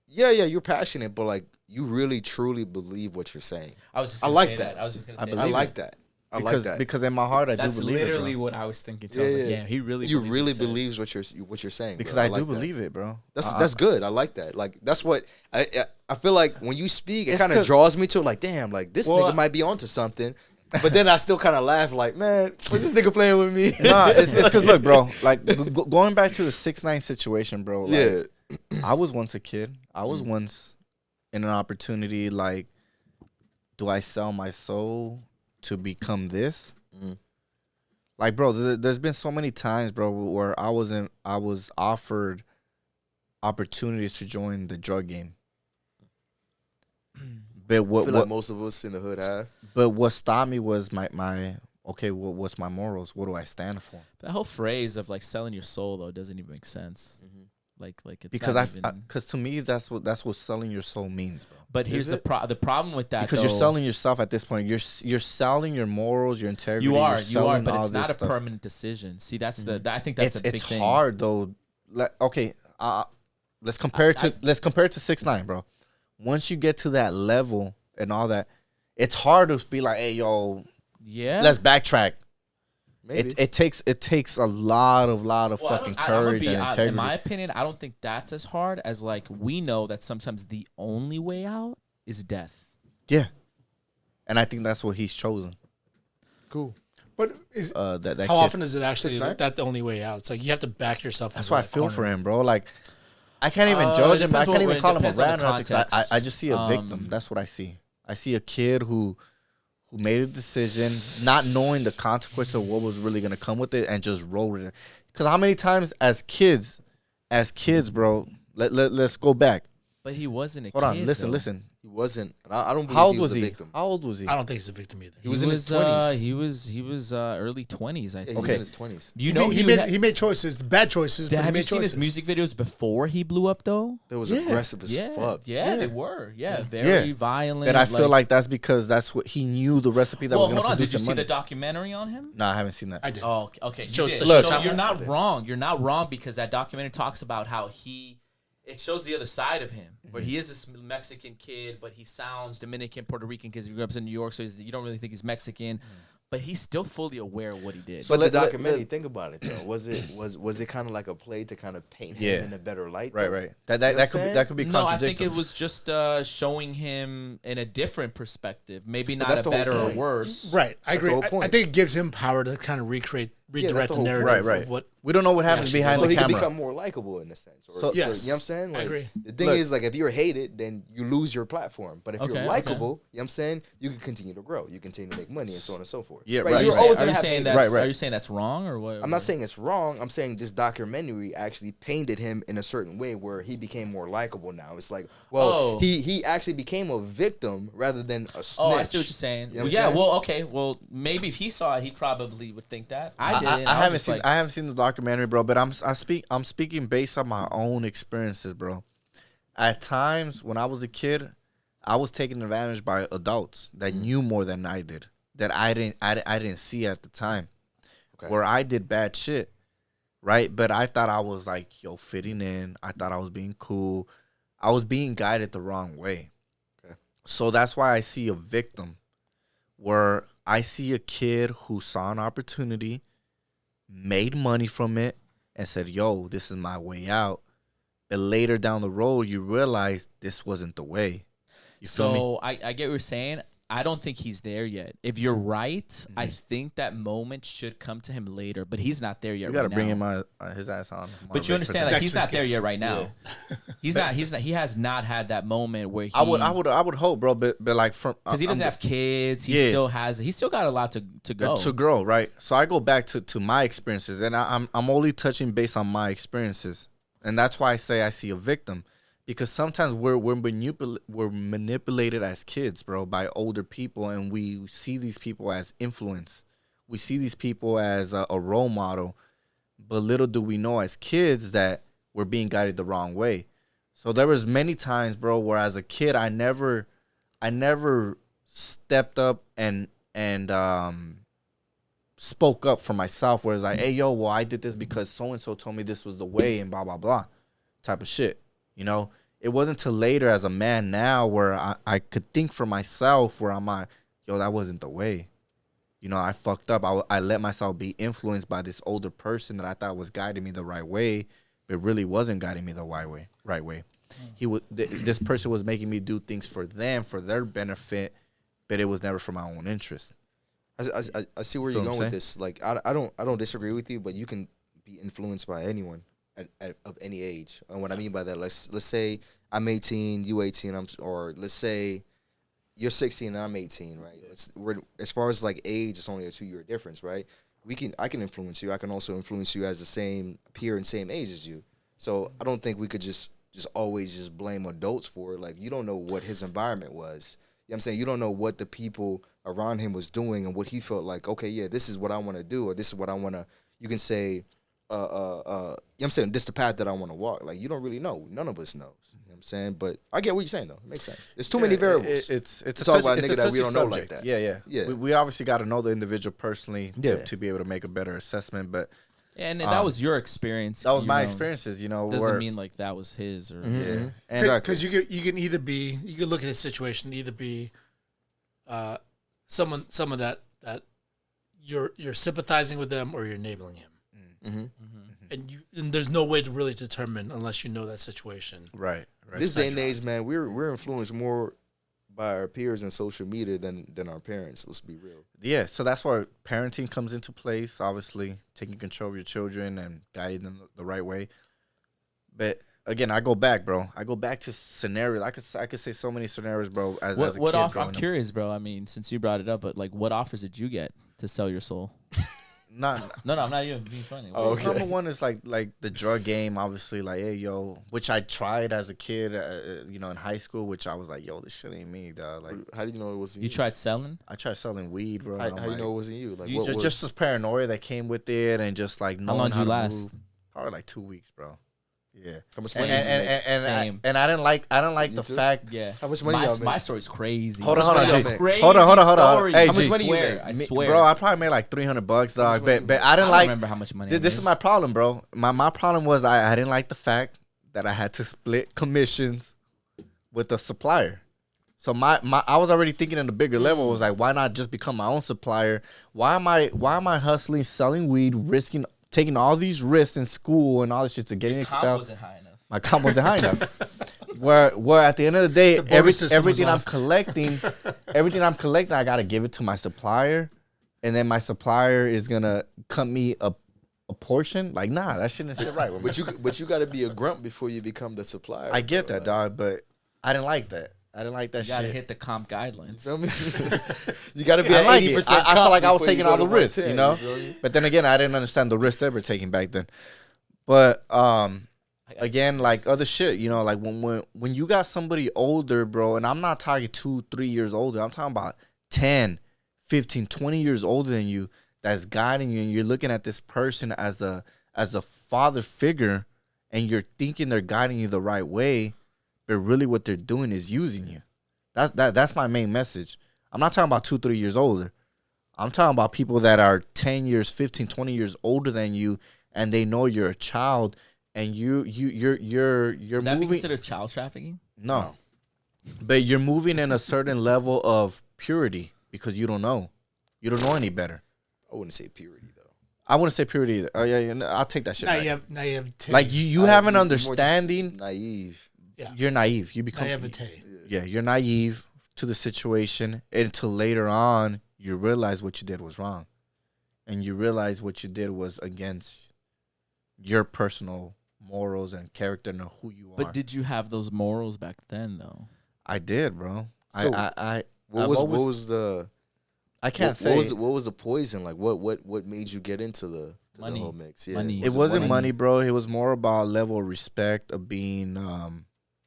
Yeah, you're passionate, but like you really truly believe what you're saying. I was just I gonna like say that. I was just gonna I say believe I that. like that. I like that. Because in my heart I That's do believe literally it, bro. what I was thinking too. I was like, Yeah. he really You believes really what he believes what you're saying. Because bro. I like do that. believe it, bro. That's good. I like that. Like that's what I feel like when you speak, it It's kind of 'cause- draws me to like, damn, like this Well, nigga might be onto something. But then I still kind of laugh, like, man, what's this nigga playing with me? Nah, it's because look, bro. Like going back to the 6ix9ine situation, bro. Like, Yeah, I was once a kid. I was once in an opportunity. Like, do I sell my soul to become this? Mm. Like, bro, there's been so many times, bro, where I was offered opportunities to join the drug game. But I what feel like most of us in the hood have. But what stopped me was my okay. What's my morals? What do I stand for? That whole phrase of like selling your soul though doesn't even make sense. Like it's Because not even, because to me that's what selling your soul means, bro. But here's the problem with that Because though, you're selling yourself at this point. You're selling your morals, your integrity. you are, selling but all it's not this a stuff. permanent decision. See, that's I think that's a big It's thing. hard though. Okay, let's compare it to 6ix9ine, bro. Once you get to that level and all that, it's hard to be like, hey, yo, Yeah. let's backtrack. Maybe. It takes a lot of Well, fucking I'm gonna courage be and integrity. in my opinion, I don't think that's as hard as like we know that sometimes the only way out is death. Yeah, and I think that's what he's chosen. Cool. But is That how kid- often is it actually 6ix9ine? that the only way out? It's like you have to back yourself. That's into why I that feel corner. for him, bro. Like, I can't even It judge him. I depends can't even it call him a depends on the rat or anything. 'Cause context. I just see a victim. That's what I see. I see a kid who made a decision, not knowing the consequence of what was really gonna come with it, and just rolled it. Because how many times as kids, bro? Let's go back. But he wasn't a Hold kid. on, listen, though. listen. He wasn't. I don't believe How old he was was a he? victim. How old was he? I don't think he's a victim either. He was in his 20s. He was early 20s, I Yeah, think. he was Okay. in his 20s. You know he made choices, bad choices. But he have you made seen his choices. music videos before he blew up though? That was Yeah. aggressive as fuck. Yeah, they were. Yeah, very violent. And I feel like that's because that's what he knew the recipe that Well, was gonna hold on. Did produce you him see money. the documentary on him? No, I haven't seen that. I did. Oh, okay. You Show- did. the So Showtime you're one. not wrong. You're not wrong because that documentary talks about how it shows the other side of him, where he is this Mexican kid, but he sounds Dominican, Puerto Rican because he grew up in New York, so you don't really think he's Mexican. But he's still fully aware of what he did. But let- the let- documentary, think about it though. Was it kind of like a play to kind of paint him Yeah. in a better light? Right, though? right. You know That what could I'm be that could be No, I contradictory. think it was just showing him in a different perspective. Maybe not that's a the whole better or point. worse. Right, I That's the agree. whole I point. think it gives him power to kind of redirect the the whole narrative point. Right, of what. We don't know what happens actually behind So the he can camera. become more likable in a sense. Or, So- Yes, you know what I'm saying? I agree. The thing Look. is, like, if you're hated, then you lose your platform. But if Okay, you're okay. likable, you know what I'm saying? You can continue to grow. You continue to make money and so on and so forth. Yeah, right. right. You're Are you always Are gonna you have saying haters. that's Right, right. Are you saying that's wrong or what? I'm not saying it's wrong. I'm saying this documentary actually painted him in a certain way where he became more likable now. It's like, well, Oh. he actually became a victim rather than a snitch. Oh, I see what you're saying. You know what I'm Yeah, saying? well, okay. Well, maybe if he saw it, he probably would think that. I didn't. I was haven't just seen the documentary, bro. But I'm speaking based on my own experiences, bro. At times when I was a kid, I was taken advantage by adults that knew more than I did, that I didn't see at the time, Okay. where I did bad shit, right? But I thought I was like, yo, fitting in. I thought I was being cool. I was being guided the wrong way. Okay. So that's why I see a victim, where I see a kid who saw an opportunity, made money from it, and said, yo, this is my way out. But later down the road, you realize this wasn't the way. You feel me? So I get what you're saying. I don't think he's there yet. If you're right, I think that moment should come to him later, but he's not there yet. You got to right bring now. him his ass on. But you understand, like, he's Dexter's not there case. yet right now. He's not. He has not had that moment where he. I would hope, bro. But like from because he doesn't have kids. He still got a lot to go. To grow, right? So I go back to my experiences, and I'm only touching based on my experiences, and that's why I say I see a victim. Because sometimes we're manipulated as kids, bro, by older people, and we see these people as influence. We see these people as a role model, but little do we know as kids that we're being guided the wrong way. So there was many times, bro, where as a kid I never stepped up and spoke up for myself. Where it's like, hey, yo, well, I did this because so and so told me this was the way, and blah blah blah, type of shit. You know, it wasn't till later as a man now where I could think for myself where I'm like, yo, that wasn't the way. You know, I fucked up. I let myself be influenced by this older person that I thought was guiding me the right way, but really wasn't guiding me the right way. This person was making me do things for them, for their benefit, but it was never for my own interest. I see where you're going with this. Like, I don't disagree with you, but you can be influenced by anyone of any age. And what I mean by that, let's say I'm 18, you 18, or let's say you're 16 and I'm 18, right? As far as like age, it's only a 2-year difference, right? I can influence you. I can also influence you as the same peer and same age as you. So I don't think we could just always just blame adults for it. Like, you don't know what his environment was. You know what I'm saying? You don't know what the people around him was doing and what he felt like, okay, yeah, this is what I want to do, or this is what I want to, you can say, you know what I'm saying, this is the path that I want to walk. Like, you don't really know. None of us knows. You know what I'm saying? But I get what you're saying, though. It makes sense. There's too many variables. It's a talk about a it's nigga that we don't know subject. like that. Yeah. We obviously got to know the individual personally to be able to make a better assessment. But and that was your experience. That was my experiences, you know. Doesn't mean like that was his or Because you can either be, you can look at a situation, either be someone that you're sympathizing with them or you're enabling him. And there's no way to really determine unless you know that situation. Right. This day and age, man, we're influenced more by our peers and social media than our parents. Let's be real. Yeah, so that's where parenting comes into place, obviously, taking control of your children and guiding them the right way. But again, I go back, bro. I go back to scenarios. I could say so many scenarios, bro, as a kid offer? growing I'm up. curious, bro. I mean, since you brought it up, but like, what offers did you get to sell your soul? No, I'm not even being funny. Oh, okay. Number one is like the drug game, obviously. Like, hey, yo, which I tried as a kid, you know, in high school. Which I was like, yo, this shit ain't me, dog. Like, how did you know it wasn't you? You tried selling? I tried selling weed, bro. How you know it wasn't you? Like, You Just this paranoia that came with it, and just like knowing long did how you to last? move. Probably like 2 weeks, bro. Yeah. How much Same. money did you make? Same. I didn't like the too? fact. Yeah. How much money y'all make? My story's crazy. Hold on, How much money G. y'all make? Crazy Hold on. story. Hey, How much G. money you make? I swear. Bro, I probably made like $300, dog. But I didn't I don't like. remember how much money. This is my problem, bro. My problem was I didn't like the fact that I had to split commissions with the supplier. So I was already thinking in the bigger level. It was like, why not just become my own supplier? Why am I hustling, selling weed, taking all these risks in school and all this shit to getting Comp expelled? wasn't high enough. My comp wasn't high enough. Where at the end of the day, bonus system was everything I'm off. collecting, I gotta give it to my supplier, and then my supplier is gonna cut me a portion. Like, nah, that shouldn't sit right with me. But you got to be a grump before you become the supplier. I get bro. that, dog, but I didn't like that. I didn't like that You gotta shit. hit the comp guidelines. Feel me? You got to be I at like 80%. it. I felt like I was before you taking go all to the risks, 110, you know. feel me? But then again, I didn't understand the risks they were taking back then. But again, like other shit, you know, like when you got somebody older, bro, and I'm not talking 2-3 years older, I'm talking about 10, 15, 20 years older than you, that's guiding you, and you're looking at this person as a father figure, and you're thinking they're guiding you the right way, but really what they're doing is using you. That's my main message. I'm not talking about 2-3 years older. I'm talking about people that are 10 years, 15, 20 years older than you, and they know you're a child, and you're Would that be moving. considered child trafficking? No, but you're moving in a certain level of purity because you don't know any better. I wouldn't say purity though. I wouldn't say purity either. Oh yeah, no, I'll take that shit back. Naivete. Like you have an You're more just understanding. naive. Yeah. You're naive. You become Naivete. Yeah, you're naive to the situation until later on you realize what you did was wrong, and you realize what you did was against your personal morals and character and who you are. But did you have those morals back then, though? I did, bro. So, I What was the? I can't what, say what was the poison? Like what made you get into the Money. whole mix? Yeah, Money. it wasn't money, bro. It was more about level of respect of being.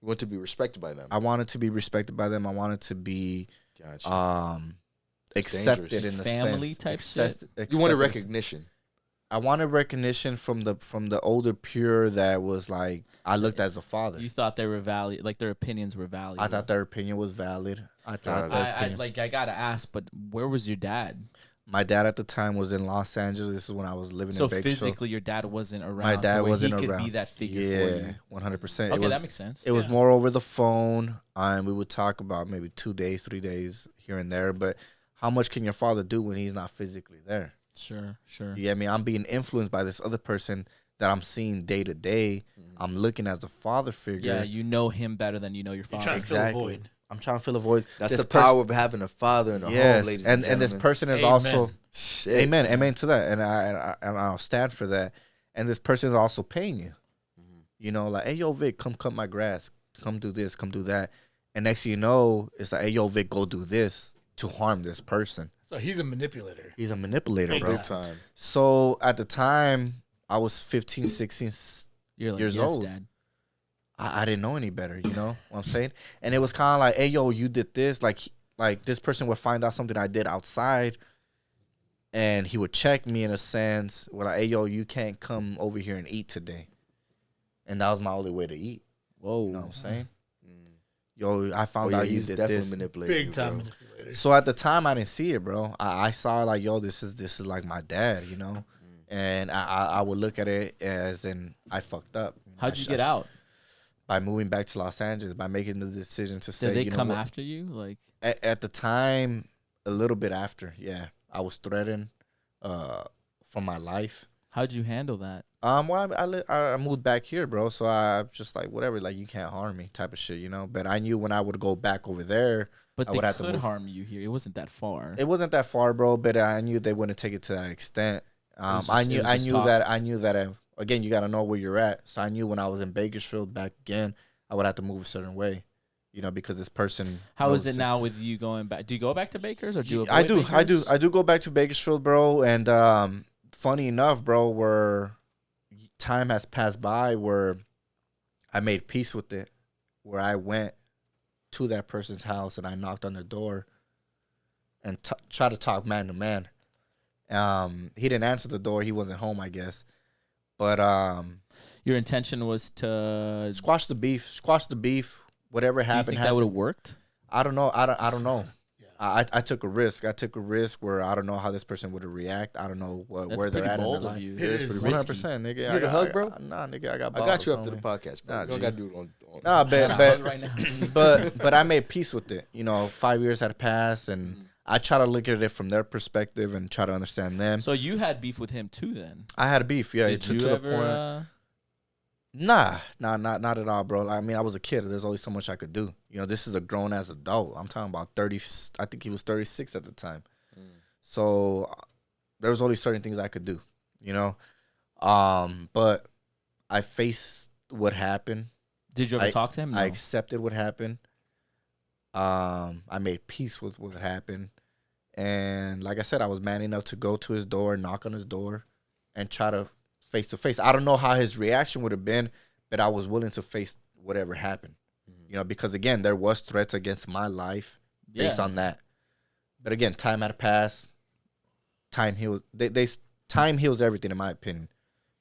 You want to be respected by them. I wanted to be respected by them. I wanted to be Gotcha. accepted dangerous. in a Family sense. type shit? You wanted accepted. recognition. I wanted recognition from the older pure that was like I looked as a father. You thought they were valid, like their opinions were valuable. I thought their opinion was valid. I thought their opinion. I gotta ask, but where was your dad? My dad at the time was in Los Angeles. This is when I was living in Bakersfield. Physically, your dad wasn't around. My dad to where wasn't he around. could be that figure for you. 100%. Okay, that makes sense. It was more over the phone, and we would talk about maybe 2 days, 3 days here and there. But how much can your father do when he's not physically there? Sure. You get me? I'm being influenced by this other person that I'm seeing day to day. I'm looking as a father figure. Yeah, you know him better than you know your You're father. trying to fill a void. I'm trying to fill a void. That's This the power of having a father in the home, ladies and and this gentlemen. person is Amen. also Shit. amen to that, and I'll stand for that. And this person is also paying you. You know, like, hey yo, Vic, come cut my grass, come do this, come do that. And next thing you know, it's like, hey yo, Vic, go do this to harm this person. So he's a manipulator. He's a manipulator, Big bro. Big time. So at the time, I was 15, 16 You're like, years yes, old. Dad. I didn't know any better, you know what I'm saying? And it was kind of like, hey, yo, you did this. Like this person would find out something I did outside, and he would check me in a sense. We're like, hey, yo, you can't come over here and eat today. And that was my only way to eat. Whoa. You know what I'm saying? Yo, I found out you he's did definitely this. manipulating. Big you, time bro. manipulator. So at the time, I didn't see it, bro. I saw like, yo, this is like my dad, you know? And I would look at it as in I fucked up. How'd you get out? By moving back to Los Angeles, by making the decision to say, Did they you know come what? after you? Like, At the time, a little bit after, yeah, I was threatened for my life. how'd you handle that? Well, I moved back here, bro. So I just like whatever, like you can't harm me, type of shit, you know. But I knew when I would go back over there, But I they would have to could move. harm you here. It wasn't that far. It wasn't that far, bro. But I knew they wouldn't take it to that extent. was just- I it knew was just talk. I knew that. Again, you got to know where you're at. So I knew when I was in Bakersfield back again, I would have to move a certain way, you know, because this person. How is knows it now with you going back? Do you go back to Baker's or do you? I avoid do. Baker's? I do go back to Bakersfield, bro. And funny enough, bro, where time has passed by, where I made peace with it, where I went to that person's house and I knocked on the door and tried to talk man to man. He didn't answer the door. He wasn't home, I guess. But Your intention was to. squash the beef. Whatever Do you happened, think that happened. would have worked? I don't know. I don't know. Yeah. I took a risk. I took a risk where I don't know how this person would react. I don't know That's where they're pretty at in bold their of life. you. It is Risky. 100%, nigga. You need a hug, bro? Nah, nigga, I got. I got you bottles, after the homie. podcast, bro. Nah, You don't G. got to do it on. Nah, Got a hug but right now. but I made peace with it. You know, 5 years had passed, and I try to look at it from their perspective and try to understand them. So you had beef with him too, then? I had a beef, yeah. Did to you the ever? point. Nah, not at all, bro. I mean, I was a kid. There's only so much I could do. You know, this is a grown ass adult. I'm talking about 30. I think he was 36 at the time. So there was only certain things I could do. You know, but I faced what happened. Did you ever talk to him? No. I accepted what happened. I made peace with what happened, and like I said, I was man enough to go to his door, knock on his door, and try to face to face. I don't know how his reaction would have been, but I was willing to face whatever happened. You know, because again, there was threats against my life based on that. But again, time had passed. Time heals. Time heals everything, in my opinion.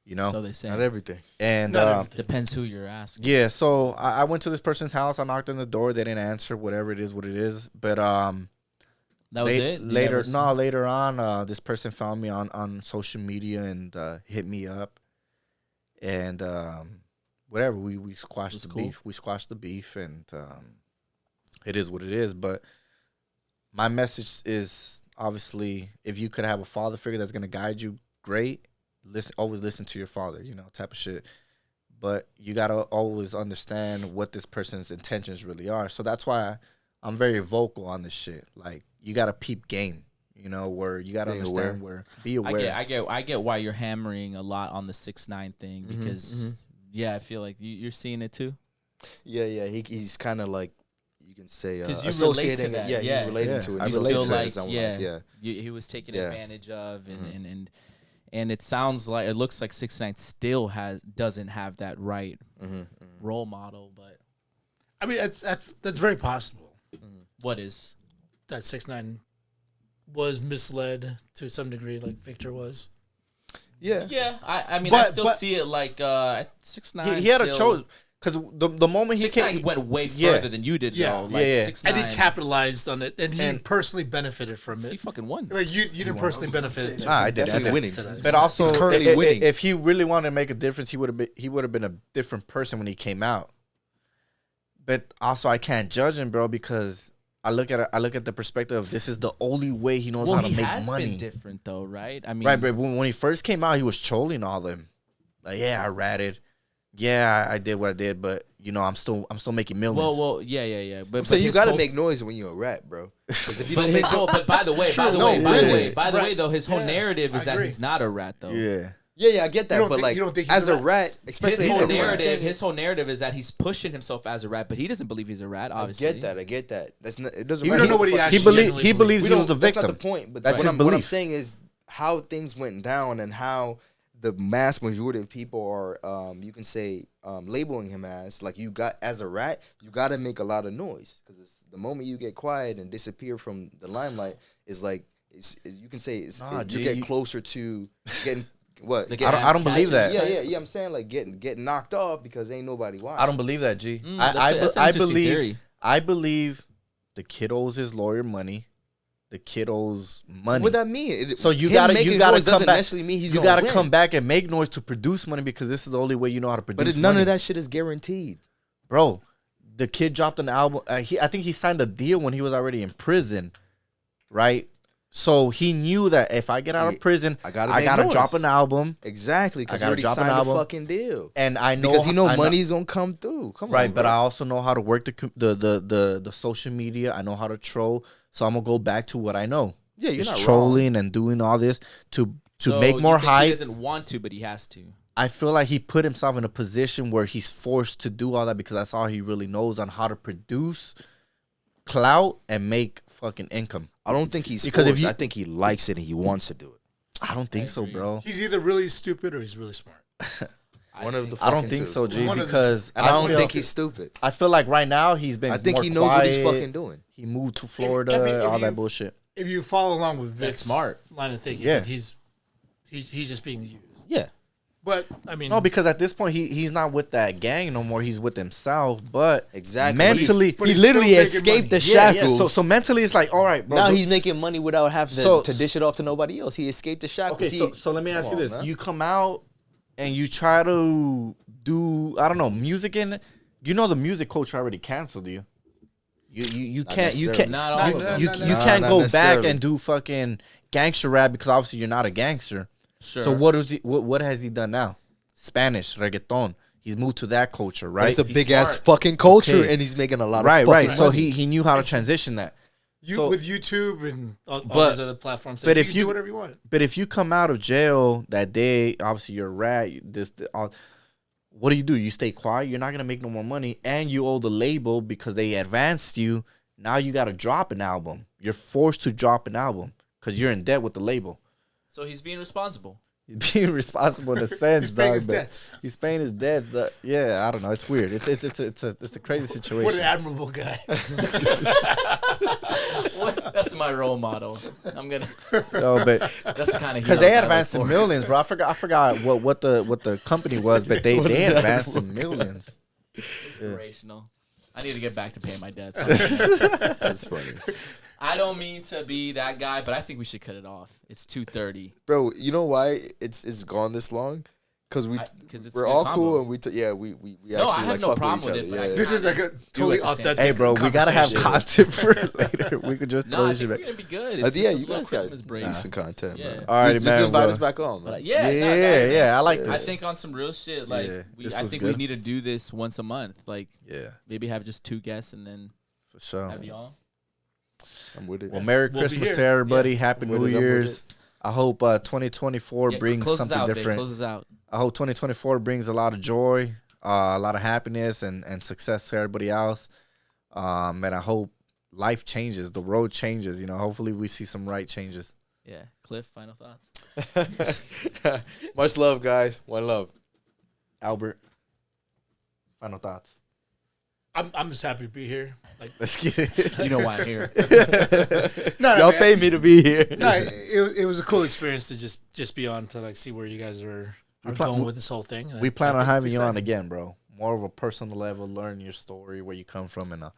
You know, So they say. Not everything. and Not everything. Depends who you're asking. yeah. So I went to this person's house. I knocked on the door. They didn't answer. Whatever it is, what it is. But That was it? You Later, never later on, this person found me on social media and hit me up. and whatever, we squashed the cool. beef. We squashed the beef, and it is what it is. But my message is obviously, if you could have a father figure that's gonna guide you, great. Always listen to your father, type of shit. But you gotta always understand what this person's intentions really are. So that's why I'm very vocal on this shit. Like, you gotta peep game, where you gotta understand be aware. I get why you're hammering a lot on the 6ix9ine thing, because I feel like you're seeing it too. Yeah. He's kind of like, you can say, 'Cause you associating relate to it. that. Yeah, he's relating to it. I He's relate to associating it. it his own life. He was taken advantage of, and it sounds like, it looks like 6ix9ine still doesn't have that right role model. But I mean, that's very possible. what is That 6ix9ine was misled to some degree, like Victor was. Yeah. I mean, I still see it like 6ix9ine. He had a choice, because the moment he 6ix9ine came, went way further than you did. Yeah. Though. Like, Yeah. 6ix9ine, And he capitalized on it, and he And- personally benefited from he it. fucking won. Like you didn't personally benefit. I did. Definitely winning. But also, He's currently winning. if he really wanted to make a difference, he would have been a different person when he came out. But also, I can't judge him, bro, because I look at the perspective of, this is the only way he knows how to he make has money. been different though, right? I mean, Right, but when he first came out, he was trolling all them. Like, yeah, I ratted. Yeah, I did what I did, but I'm still making millions. well, yeah. But So you his gotta whole- make noise when you're a rat, bro. 'Cause if you But don't make but by the way, by the way, though, his whole narrative is I that agree. he's not a rat, though. Yeah. yeah, I get that. don't But think- like, you don't think he's as a a rat, especially His as a rat, whole narrative is that he's pushing himself as a rat, but he doesn't believe he's a rat. I Obviously, get that. That's not. It doesn't. We matter don't know what he the fuck- actually genuinely He believes We he was don't- the victim. That's not the point. But That's what his I'm belief. saying is how things went down and how the mass majority of people are, you can say, labeling him as, like, as a rat, you got to make a lot of noise, because the moment you get quiet and disappear from the limelight is like, you can say you get closer to getting what? I don't believe that. Yeah. I'm saying, like, getting knocked off because ain't nobody watching. I don't believe that, G. That's an interesting theory. I believe the kid owes his lawyer money. The kid owes money. What that mean? So you Him gotta making come noise doesn't back. necessarily mean he's You gonna gotta win. come back and make noise to produce money, because this is the only way you know how to produce. But none money. of that shit is guaranteed. Bro. The kid dropped an album. I think he signed a deal when he was already in prison, right? So he knew that if I get out of prison, I gotta noise. drop an album. Exactly, because I he gotta already drop an signed a album. fucking deal. And I know Because he I money's gonna come through. Come right, on, but bro. I also know how to work the social media. I know how to troll. So I'm gonna go back to what I know. Yeah, you're It's not trolling and doing all this to So make more you think hype. He doesn't want to, but he has to. I feel like he put himself in a position where he's forced to do all that, because that's all he really knows on how to produce clout and make fucking income. I don't think he's Because forced. if you- I think he likes it and he wants to do it. I don't think so, agree. bro. He's either really stupid or he's really smart. One of the I don't fucking think two. so, G, One of the because And I don't feel- think he's stupid. I feel like right now he's been. I think more he knows what he's quiet. fucking doing. He moved to Florida, if all you- that bullshit. If you follow along with Vic's smart. line of thinking, Yeah. he's just being used. Yeah. But I mean, No, because at this point he's not with that gang no more. He's with himself. But Exactly. mentally, But he he's literally still making escaped money. the yeah. shackles. So mentally, it's like, all right, bro. now he's making money without having So- to dish it off to nobody else. He escaped the shackles. okay. So let me ask Come you on, this: man. you come out and you try to do, I don't know, music in it. You know the music culture already canceled you. You can't necessarily. Not all of them. you No, can't not go back necessarily. and do fucking gangster rap, because obviously you're not a gangster. Sure. So what has he done now? Spanish reggaeton. He's moved to that culture, right? It's a He's big ass smart. fucking culture, Okay. and he's making a lot right, of right. fucking So money. he knew how to transition that. So- with YouTube and all But- these other platforms, but you if can you- do whatever you want. But if you come out of jail that day, obviously you're a rat. What do? You stay quiet. You're not gonna make no more money, and you owe the label because they advanced you. Now you got to drop an album. You're forced to drop an album because you're in debt with the label. So he's being responsible. He's being responsible in a sense. He's paying dog, his but debts. He's paying his debts. Yeah, I don't know. It's weird. It's a crazy situation. What an admirable guy. That's my role model. I'm gonna. No, but That's the kind of because they advanced in millions, bro. I forgot what the company was, but they advanced in millions. Inspirational. I need to get back to paying my debts. That's funny, I don't mean to be that guy, but I think we should cut it off. It's 2:30. bro. You know why it's gone this long? Because it's we're a good all combo. cool and we No, I actually have like no fuck problem with each with other. it, but Yeah, This is like a totally at the same authentic. Hey, bro, we gotta have conversation. content for later. We could just No, throw I this think shit we're back. gonna be good. It's yeah, just you a little guys got Christmas break. decent content, Yeah. man. Alrighty, Just man, invite well. us back on, But man. Yeah, I like I this. think on some real shit, like Yeah, I this was think good. we need to do this once a month. Like Yeah, maybe have just 2 guests and then for sure. have y'all. I'm with it. Well, Merry We'll be Christmas here. to everybody. Yeah. Happy I'm with New it, I'm with Year's. I hope 2024 Yeah, brings close us something out, Babe. different. Close us out. I hope 2024 brings a lot of joy, a lot of happiness, and success to everybody else. And I hope life changes, the road changes. You know, hopefully we see some right changes. Yeah, Cliff. Final thoughts. Much love, guys. One love. Albert, final thoughts. I'm just happy to be here. Like, Let's get it. You know why I'm here. no, Y'all man. paid me to be here. No, it was a cool experience to just be on to like see where you guys are going with this whole thing. We plan I on think it's having you on exciting. again, bro. More of a personal level, learn your story, where you come from, and I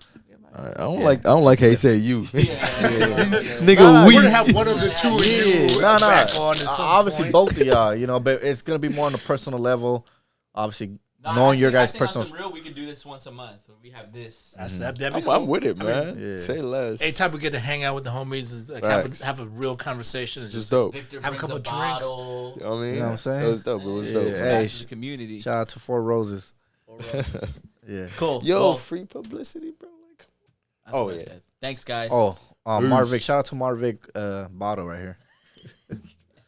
don't like how you say you. Nigga, Nah, we. we're gonna have one of the two of you no, back on at some obviously point. both of y'all, you know, but it's gonna be more on a personal level. Obviously, No, knowing your I guys' think on personal. some real, we could do this once a month. We have this. That'd be I'm cool. with it, I man. mean, Yeah. Say less. anytime we get to hang out with the homies, is like Facts. have a real conversation. It's Just just dope. Victor Have a brings couple a drinks. bottle. You know what I mean? You know what I'm saying? It was dope. It was Yeah, dope. hey, man. Back to the community. Shout out to Four Roses. Or roses. Yeah. Cool. Yo, Well, free publicity, bro. Like, that's oh, what I yeah. said. Thanks, guys. Oh, Peace. MarVic. Shout out to MarVic bottle right here.